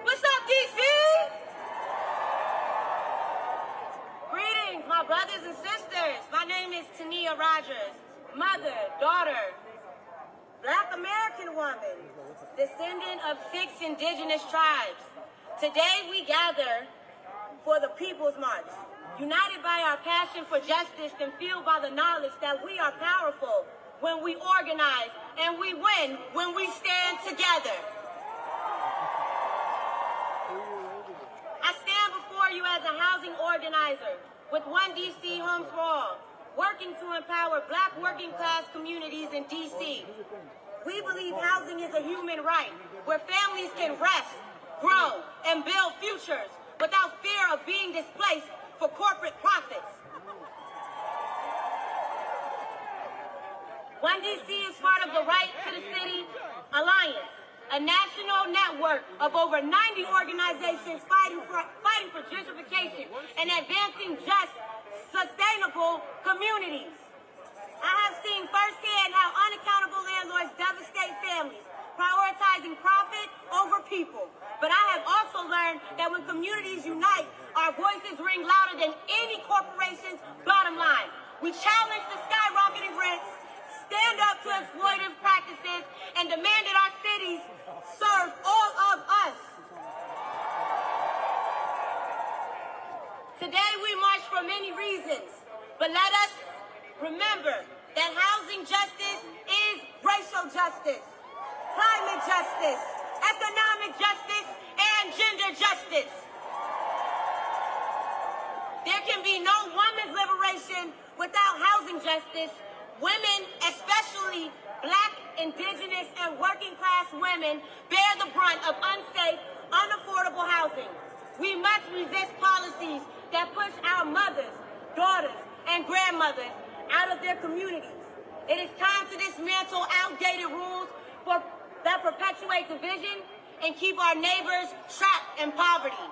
What's up, DC? Greetings, my brothers and sisters. My name is Tania Rogers, mother, daughter, Black American woman, descendant of 6 indigenous tribes. Today we gather for the People's March, united by our passion for justice and fueled by the knowledge that we are powerful when we organize and we win when we stand together. I stand before you as a housing organizer with One DC Homes for All, working to empower Black working class communities in DC. We believe housing is a human right where families can rest, grow, and build futures without fear of being displaced for corporate profits. One DC is part of the Right to the City Alliance, a national network of over 90 organizations fighting for gentrification and advancing just, sustainable communities. I have seen firsthand how unaccountable landlords devastate families, prioritizing profit over people. But I have also learned that when communities unite, our voices ring louder than any corporation's bottom line. We challenge the skyrocketing rents, stand up to exploitative practices, and demand that our cities serve all of us. Today we march for many reasons, but let us remember that housing justice is racial justice, climate justice, economic justice, and gender justice. There can be no women's liberation without housing justice. Women, especially Black, Indigenous, and working-class women, bear the brunt of unsafe, unaffordable housing. We must resist policies that push our mothers, daughters, and grandmothers out of their communities. It is time to dismantle outdated rules that perpetuate division and keep our neighbors trapped in poverty.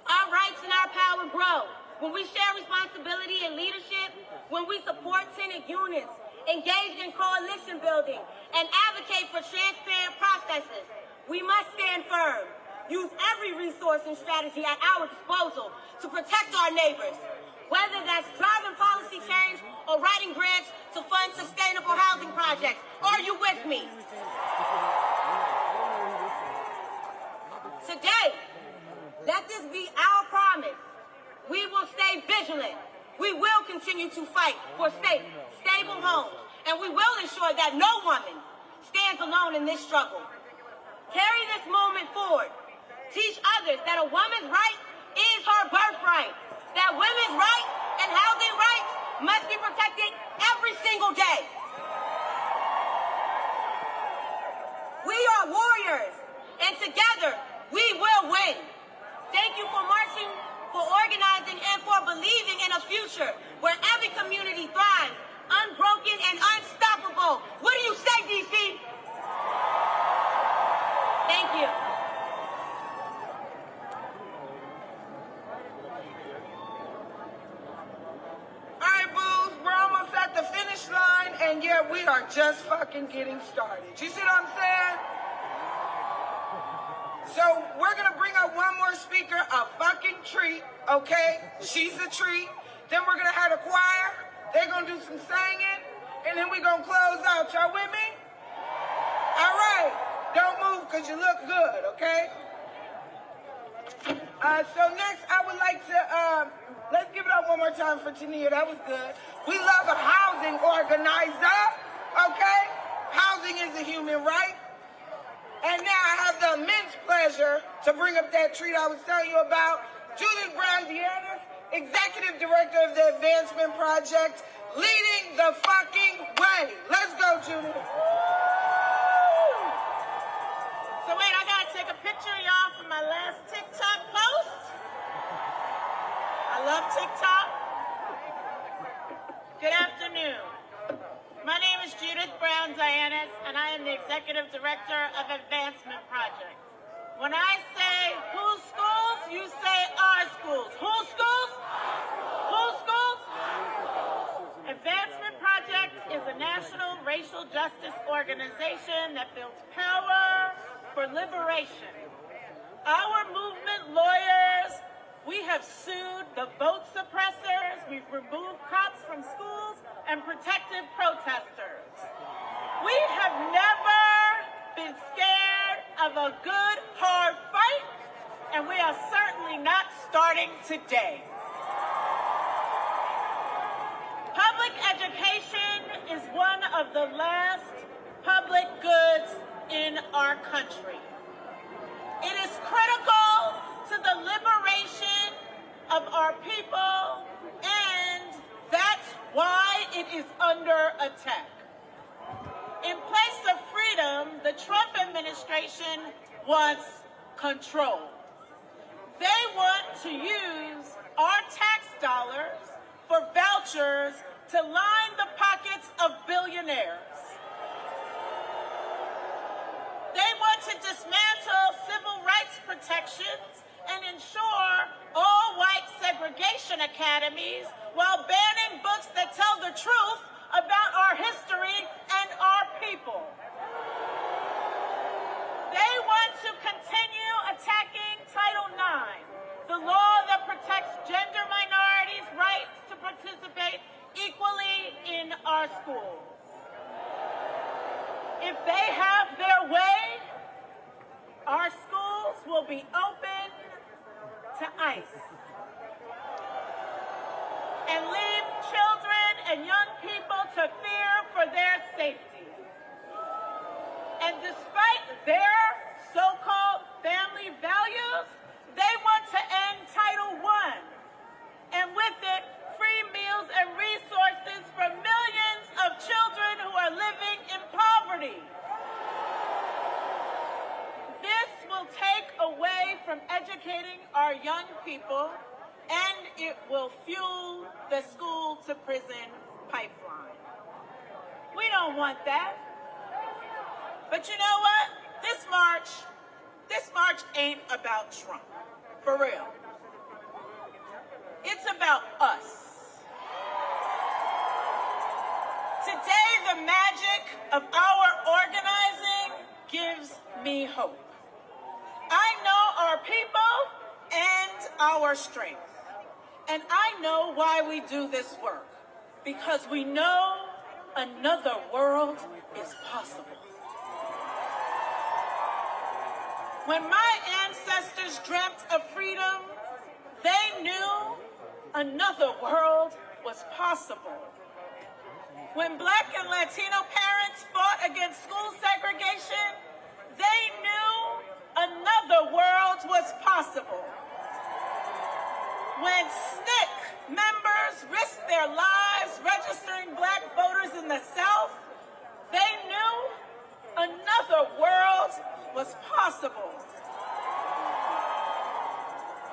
Our rights and our power grow when we share responsibility and leadership, when we support tenant units, engage in coalition building, and advocate for transparent processes. We must stand firm, use every resource and strategy at our disposal to protect our neighbors, whether that's driving policy change or writing grants to fund sustainable housing projects. Are you with me? Today, let this be our promise. We will stay vigilant. We will continue to fight for safe, stable homes, and we will ensure that no woman stands alone in this struggle. Carry this moment forward. Teach others that a woman's right is her birthright, that women's rights and housing rights must be protected every single day. We are warriors, and together we will win. Thank you for marching, for organizing, and for believing in a future where every community thrives, unbroken and unstoppable. What do you say, DC? Thank you. All right, boos, we're almost at the finish line, and yeah, we are just fucking getting started. You see what I'm saying? So we're gonna bring up one more speaker, a fucking treat, okay? She's a treat. Then we're gonna have a choir. They're gonna do some singing, and then we're gonna close out. Y'all with me? All right. Don't move because you look good, okay? So next, I would like to, let's give it up one more time for Tania. That was good. We love a housing organizer, okay? Housing is a human right. And now I have the immense pleasure to bring up that treat I was telling you about. Judith Brown-Dianis, Executive Director of the Advancement Project, leading the fucking way. Let's go, Judith. So wait, I gotta take a picture of y'all for my last TikTok post. I love TikTok. Good afternoon. My name is Judith Brown-Dianis, and I am the Executive Director of Advancement Project. When I say whose schools, you say our schools. Whose schools? Whose schools? Advancement Project is a national racial justice organization that builds power for liberation. Our movement lawyers, we have sued the vote suppressors, we've removed cops from schools, and protected protesters. We have never been scared of a good, hard fight, and we are certainly not starting today. Public education is one of the last public goods in our country. It is critical to the liberation of our people, and that's why it is under attack. In place of freedom, the Trump administration wants control. They want to use our tax dollars for vouchers to line the pockets of billionaires. They want to dismantle civil rights protections and ensure all-white segregation academies while banning books that tell the truth about our history and our people. They want to continue attacking Title IX, the law that protects gender minorities' rights to participate equally in our schools. If they have their way, our schools will be open to ICE and leave children and young people to fear for their safety. And despite their so-called family values, they want to end Title I, and with it, free meals and resources for millions of children who are living in poverty. This will take away from educating our young people, and it will fuel the school-to-prison pipeline. We don't want that. But you know what? This march ain't about Trump. For real. It's about us. Today, the magic of our organizing gives me hope. I know our people and our strength. And I know why we do this work. Because we know another world is possible. When my ancestors dreamt of freedom, they knew another world was possible. When Black and Latino parents fought against school segregation, they knew another world was possible. When SNCC members risked their lives registering Black voters in the South, they knew another world was possible.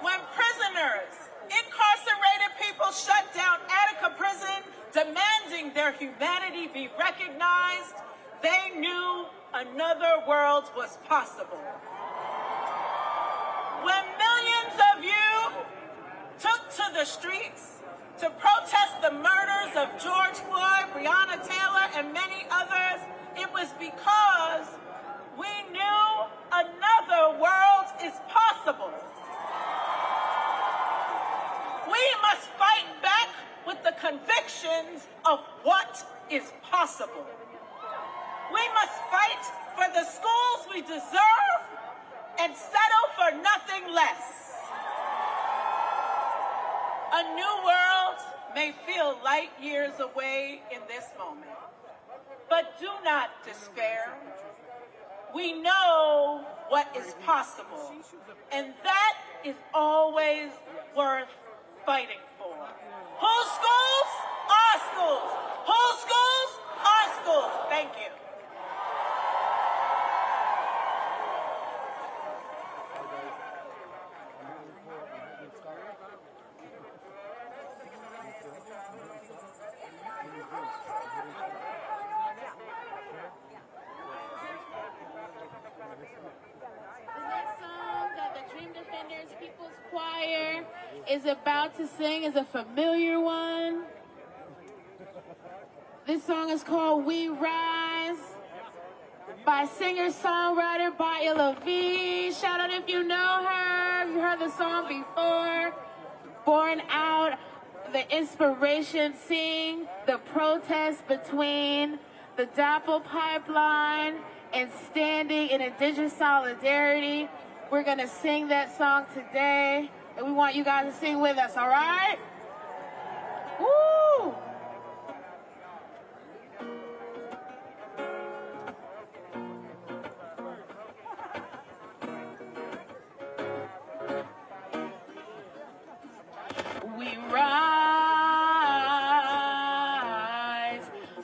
When prisoners, incarcerated people shut down Attica prison, demanding their humanity be recognized, they knew another world was possible. When millions of you took to the streets to protest the murders of George Floyd, Breonna Taylor, and many others, it was because we knew another world is possible. We must fight back with the convictions of what is possible. We must fight for the schools we deserve and settle for nothing less. A new world may feel light years away in this moment, but do not despair. We know what is possible, and that is always worth fighting for. Whose schools? Our schools. Whose schools? Our schools. Thank you. Choir is about to sing is a familiar one. This song is called We Rise by singer-songwriter Baya LaVie. Shout out if you know her. You heard the song before. Born out the inspiration, seeing the protest between the DAPL pipeline and standing in indigenous solidarity. We're going to sing that song today, and we want you guys to sing with us, all right? Woo! We rise,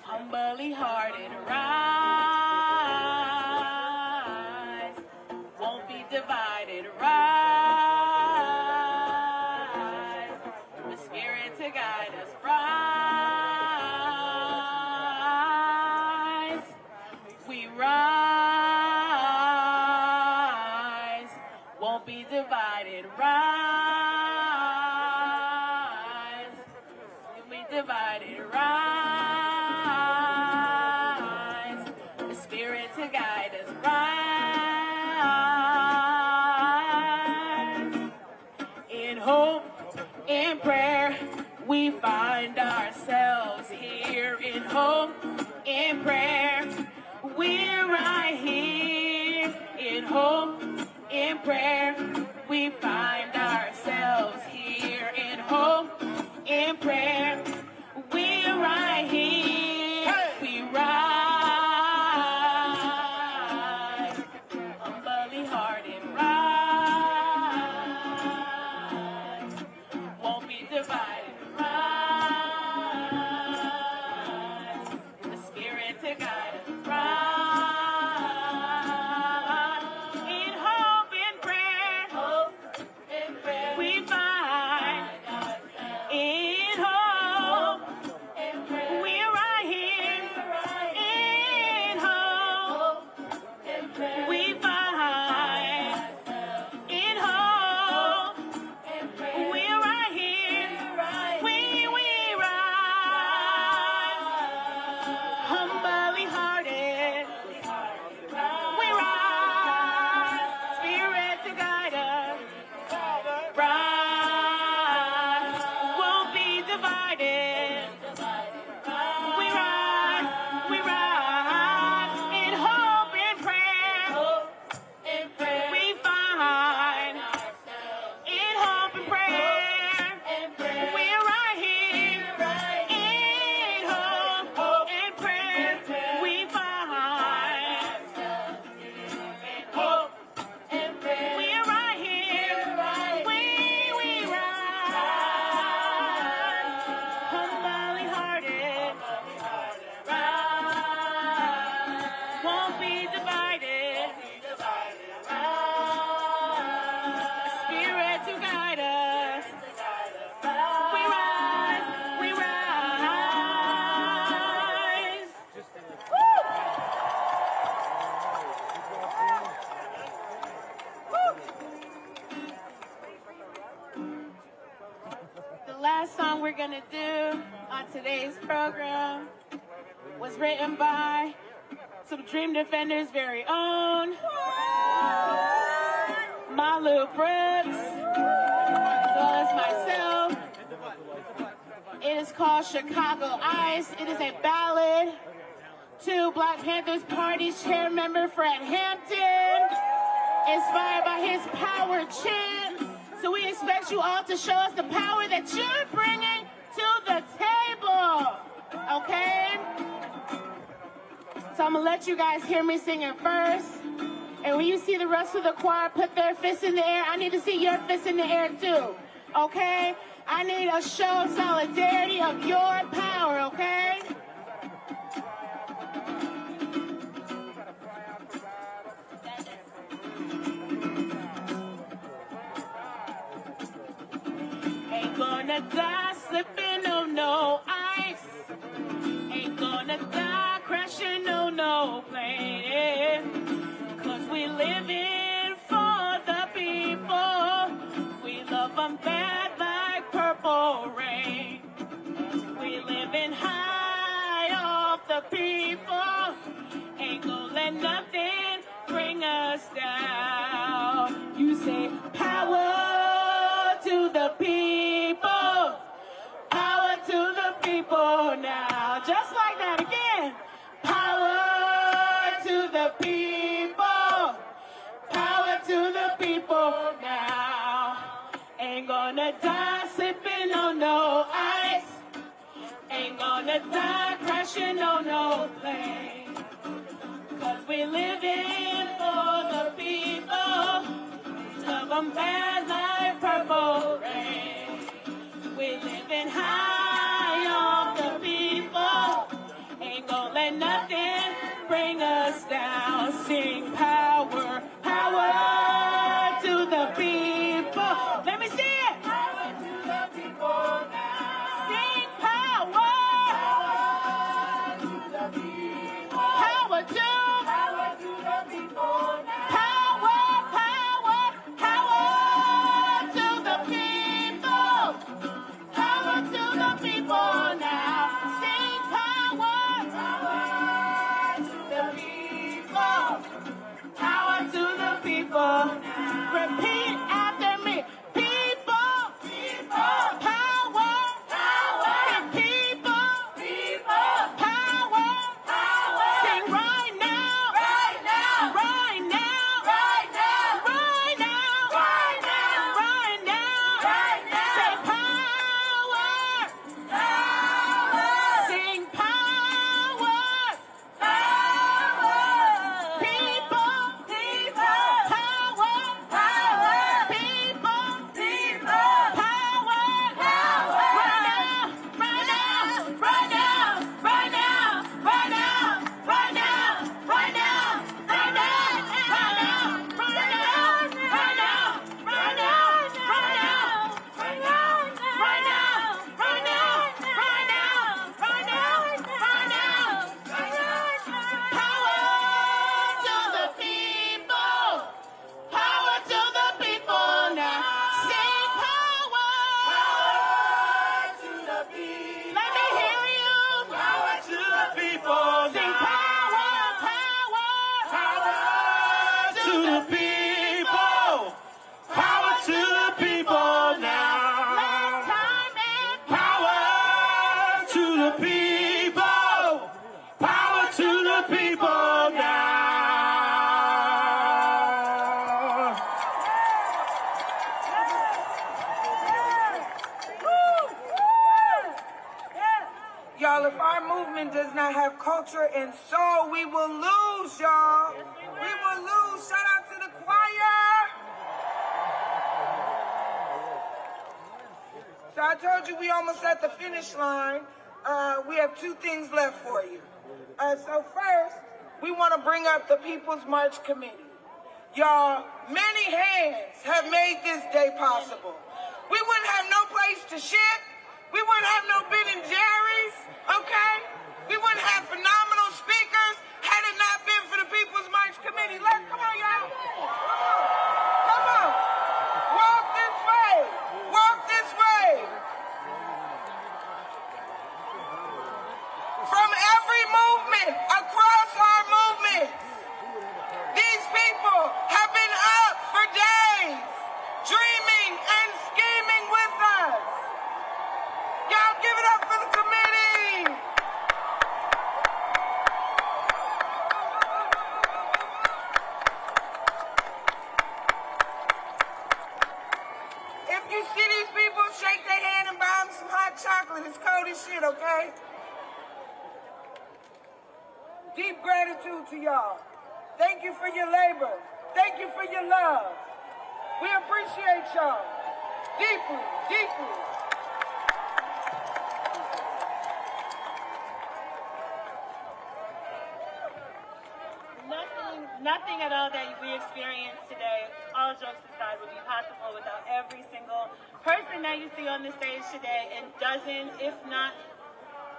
humbly hearted, rise, won't be divided, rise, the Spirit to guide us, rise, we rise, won't be divided, rise, won't be divided, rise. hope, in prayer. We're right here in hope, in prayer. We find ourselves here in hope, in prayer. We're right here. We rise, humbly hearted rise. Won't be divided. Rise, the Spirit to guide us. Rise, in hope, in prayer. Hope, in prayer. We find in hope. We're right here. In hope, we find in hope. We're right here. We rise, humbly hearted. We rise, Spirit to guide us. Rise, won't be divided. We rise, in hope, in prayer. We find in hope and prayer. We're right here. In hope and prayer. We find hope and prayer. We're right here. We rise, humbly hearted. Rise, won't be divided. Spirit to guide us. We rise, The last song we're gonna do on today's program was written by some Dream Defenders' very own Malu Brooks, as well as myself. It is called Chicago Ice. It is a ballad to Black Panthers Party chair member Fred Hampton, inspired by his power chant. So we expect you all to show us the power that you're bringing to the table, okay? So I'm gonna let you guys hear me singing first. And when you see the rest of the choir put their fists in the air, I need to see your fists in the air too, okay? I need a show of solidarity of your power, okay? Ain't gonna die slipping on no ice. Ain't gonna die crashing on no plane. Cause we living for the people. We love them bad like purple rain. We living high off the people. Ain't gonna let nothing bring us down. You say power to the people. Power to the people now. Just like that again. Power to the people. Power to the people now. Ain't gonna die slipping on no ice. Ain't gonna die crashing on no plane. Cause we living for the people. Love them bad like purple rain. We living high on the people. Ain't gonna let nothing bring us down. Sing power, power to the people. Let me see it. Power to the people now. Sing power. Power to the people. Power to the people now. Power, power, power to the people. Power to the Y'all, if our movement does not have culture and soul, we will lose, y'all. We will lose. Shout out to the choir. So I told you we almost at the finish line. We have 2 things left for you. So first, we want to bring up the People's March Committee. Y'all, many hands have made this day possible. We wouldn't have no place to ship. We wouldn't have no Ben and Jerry's, okay? We wouldn't have phenomenal speakers had it not been for the People's March Committee. Come on, y'all. Come on. Walk this way. Walk this way. From every movement, across our movements, these people have been up for days, dreaming and scheming with us. Y'all give it up for the committee. If you see these people, shake their hand and buy them some hot chocolate. It's cold as shit, okay? Deep gratitude to y'all. Thank you for your labor. Thank you for your love. We appreciate y'all. Deeply, deeply. Nothing at all that we experienced today, all jokes aside, would be possible without every single person that you see on the stage today, and dozens, if not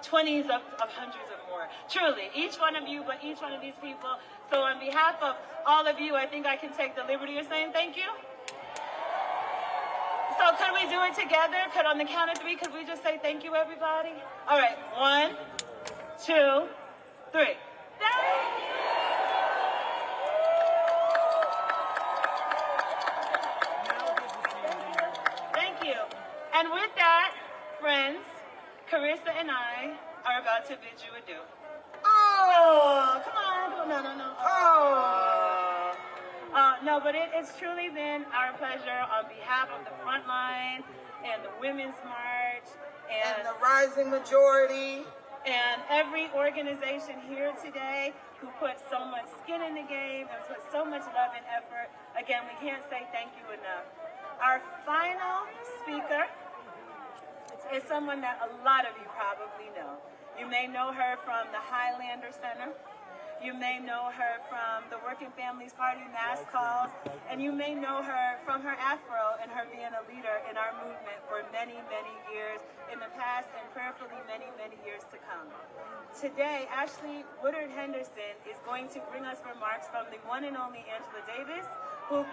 20s of hundreds of more. Truly, each one of you, but each one of these people. So on behalf of all of you, I think I can take the liberty of saying thank you. So could we do it together? Could on the count of 3, could we just say thank you, everybody? All right, 1, 2, 3. Thank you. And with that, friends, Carissa and I are about to bid you adieu. Oh, come on, no. No, but it's truly been our pleasure on behalf of the front line and the Women's March and the Rising Majority and every organization here today who put so much skin in the game and put so much love and effort. Again, we can't say thank you enough. Our final speaker is someone that a lot of you probably know. You may know her from the Highlander Center. You may know her from the Working Families Party mass calls. And you may know her from her afro and her being a leader in our movement for many, many years in the past and prayerfully many, many years to come. Today, Ashley Woodard Henderson is going to bring us remarks from the one and only Angela Davis, who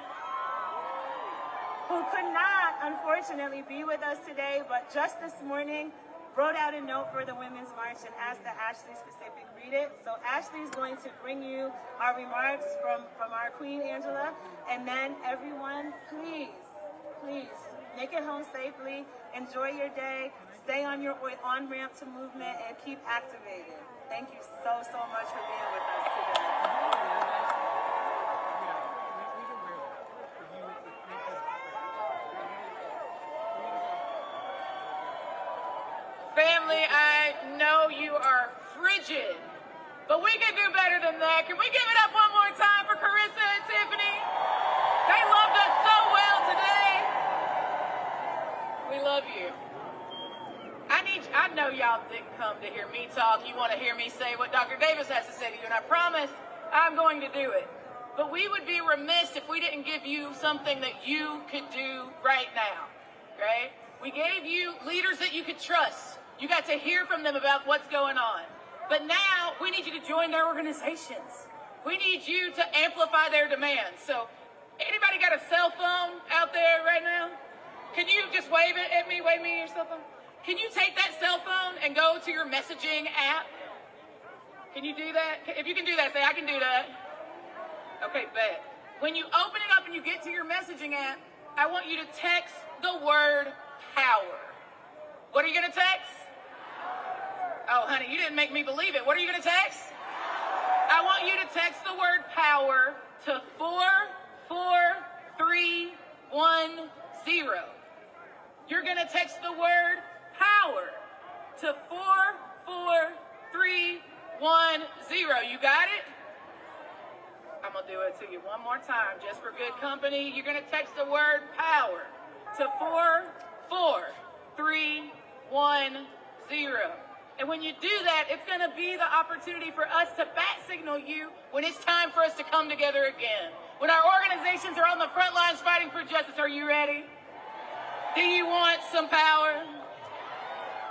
could not, unfortunately, be with us today, but just this morning wrote out a note for the Women's March and asked that Ashley specifically read it. So Ashley is going to bring you our remarks from our Queen Angela, and then everyone, please make it home safely, enjoy your day, stay on your on-ramp to movement, and keep activated. Thank you so much for being with us today. Family, I know you are frigid, but we can do better than that. Can we give it up one more time for Carissa and Tiffany? They loved us so well today. We love you. I know y'all didn't come to hear me talk. You want to hear me say what Dr. Davis has to say to you, and I promise I'm going to do it. But we would be remiss if we didn't give you something that you could do right now, right? We gave you leaders that you could trust. You got to hear from them about what's going on. But now we need you to join their organizations. We need you to amplify their demands. So anybody got a cell phone out there right now? Can you just wave it at me, wave me or something? Can you take that cell phone and go to your messaging app? Can you do that? If you can do that, say, I can do that. Okay, bet. When you open it up and you get to your messaging app, I want you to text the word power. What are you going to text? Oh, honey, you didn't make me believe it. What are you going to text? I want you to text the word power to 44310. You're going to text the word power to 44310. 4, 3, 1, 0. You got it? I'm going to do it to you one more time, just for good company. You're going to text the word power to 4, 4, 3, 1, 0. And when you do that, it's going to be the opportunity for us to bat signal you when it's time for us to come together again. When our organizations are on the front lines fighting for justice, are you ready? Do you want some power?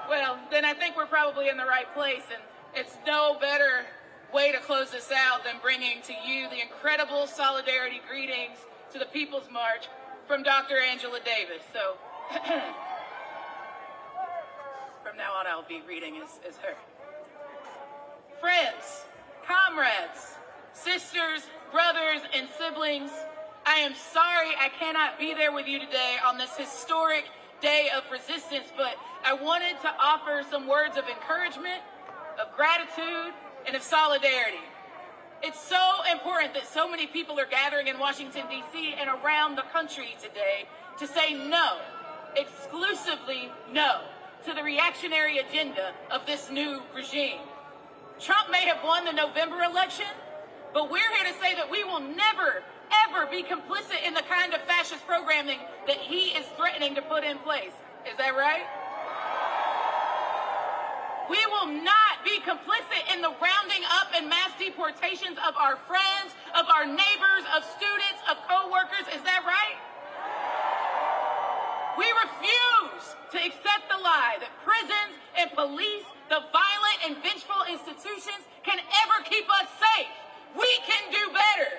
Well, then I think we're probably in the right place, and it's no better way to close this out than bringing to you the incredible solidarity greetings to the People's March from Dr. Angela Davis. So from now on, I'll be reading as her. Friends, comrades, sisters, brothers, and siblings, I am sorry I cannot be there with you today on this historic day of resistance, but I wanted to offer some words of encouragement, of gratitude, and of solidarity. It's so important that so many people are gathering in Washington, D.C. and around the country today to say no, exclusively no, to the reactionary agenda of this new regime. Trump may have won the November election, but we're here to say that we will never, ever be complicit in the kind of fascist programming that he is threatening to put in place. Is that right? We will not be complicit in the rounding up and mass deportations of our friends, of our neighbors, of students, of co-workers. Is that right? We refuse to accept the lie that prisons and police, the violent and vengeful institutions, can ever keep us safe. We can do better.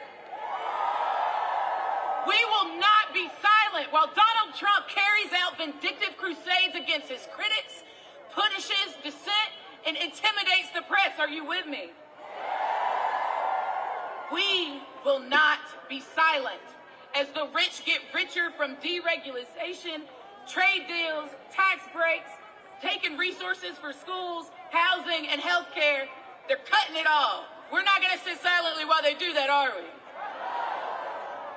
We will not be silent while Donald Trump carries out vindictive crusades against his critics, punishes dissent, and intimidates the press. Are you with me? We will not be silent as the rich get richer from deregulation, trade deals, tax breaks, taking resources for schools, housing, and health care. They're cutting it all. We're not going to sit silently while they do that, are we?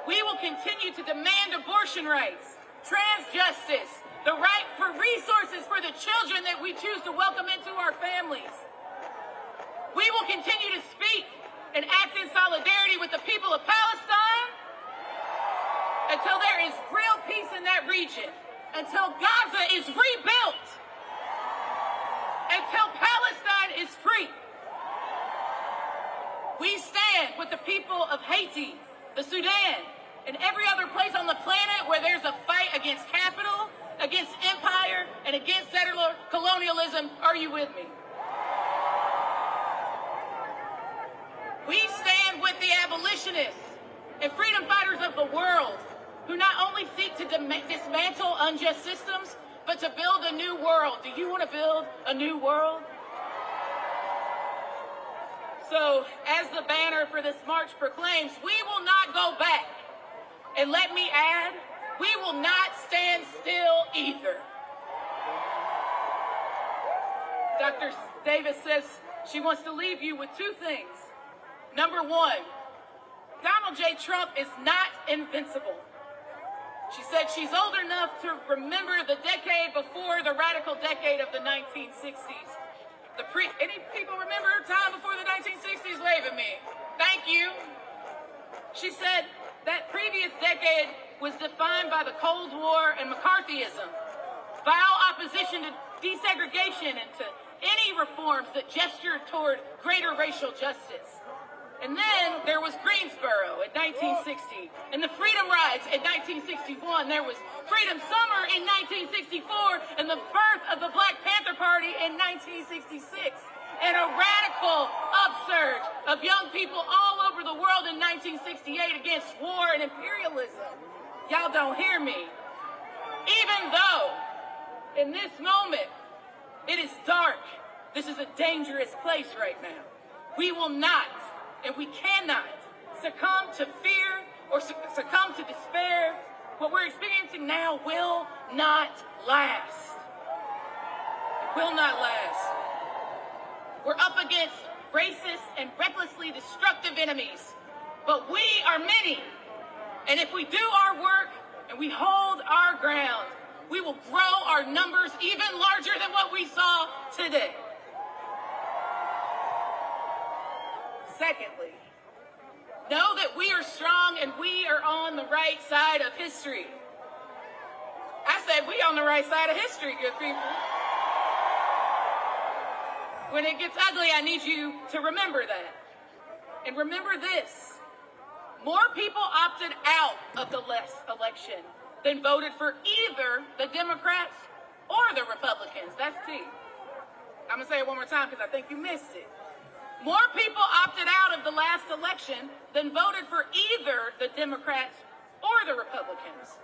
We will continue to demand abortion rights, trans justice, the right for resources for the children that we choose to welcome into our families. We will continue to speak and act in solidarity with the people of Palestine until there is real peace in that region, until Gaza is rebuilt, until Palestine is free. We stand with the people of Haiti, the Sudan, and every other place on the planet where there's a fight against capital, against empire, and against settler colonialism. Are you with me? We stand with the abolitionists and freedom fighters of the world who not only seek to dismantle unjust systems, but to build a new world. Do you want to build a new world? So, as the banner for this march proclaims, we will not go back. And let me add, we will not stand still either. Dr. Davis says she wants to leave you with two things. Number one, Donald J. Trump is not invincible. She said she's old enough to remember the decade before the radical decade of the 1960s. Any people remember her time before the 1960s? Wave at me. Thank you. She said that previous decade was defined by the Cold War and McCarthyism, vile opposition to desegregation and to any reforms that gestured toward greater racial justice. And then there was Greensboro in 1960, and the Freedom Rides in 1961. There was Freedom Summer in 1964, and the birth of the Black Panther Party in 1966, and a radical upsurge of young people all over the world in 1968 against war and imperialism. Y'all don't hear me. Even though in this moment it is dark, this is a dangerous place right now, we will not and we cannot succumb to fear or succumb to despair. What we're experiencing now will not last. It will not last. We're up against racist and recklessly destructive enemies, but we are many. And if we do our work and we hold our ground, we will grow our numbers even larger than what we saw today. Secondly, know that we are strong and we are on the right side of history. I said we on the right side of history, good people. When it gets ugly, I need you to remember that. And remember this, more people opted out of the last election than voted for either the Democrats or the Republicans. That's T. I'm gonna say it one more time because I think you missed it. More people opted out of the last election than voted for either the Democrats or the Republicans.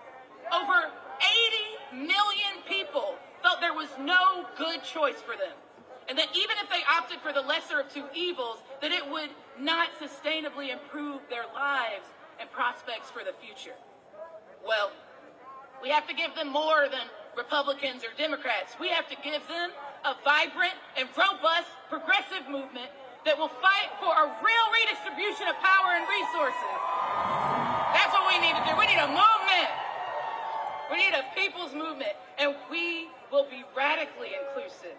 Over 80 million people felt there was no good choice for them, and that even if they opted for the lesser of two evils, that it would not sustainably improve their lives and prospects for the future. Well, we have to give them more than Republicans or Democrats. We have to give them a vibrant and robust progressive movement that will fight for a real redistribution of power and resources. That's what we need to do. We need a movement. We need a people's movement, and we will be radically inclusive.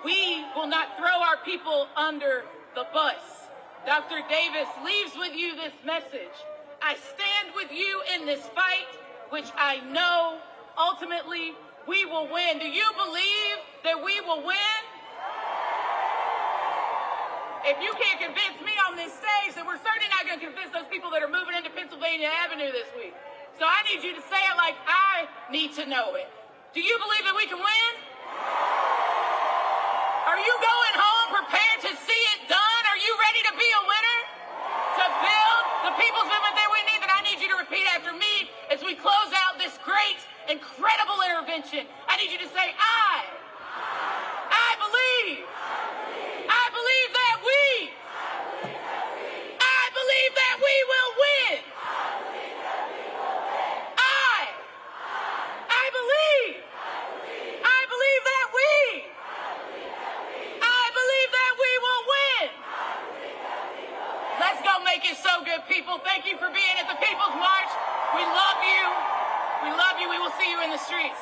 We will not throw our people under the bus. Dr. Davis leaves with you this message. I stand with you in this fight, which I know ultimately we will win. Do you believe that we will win? If you can't convince me on this stage, then we're certainly not going to convince those people that are moving into Pennsylvania Avenue this week. So I need you to say it like I need to know it. Do you believe that we can win? Are you going home prepared to see it done? Are you ready to be a winner? To build the people's movement that we need? Then I need you to repeat after me as we close out this great, incredible intervention. I need you to say, I believe that we will win. Let's go make it so good, people. Thank you for being at the People's March. We love you. We love you. We will see you in the streets.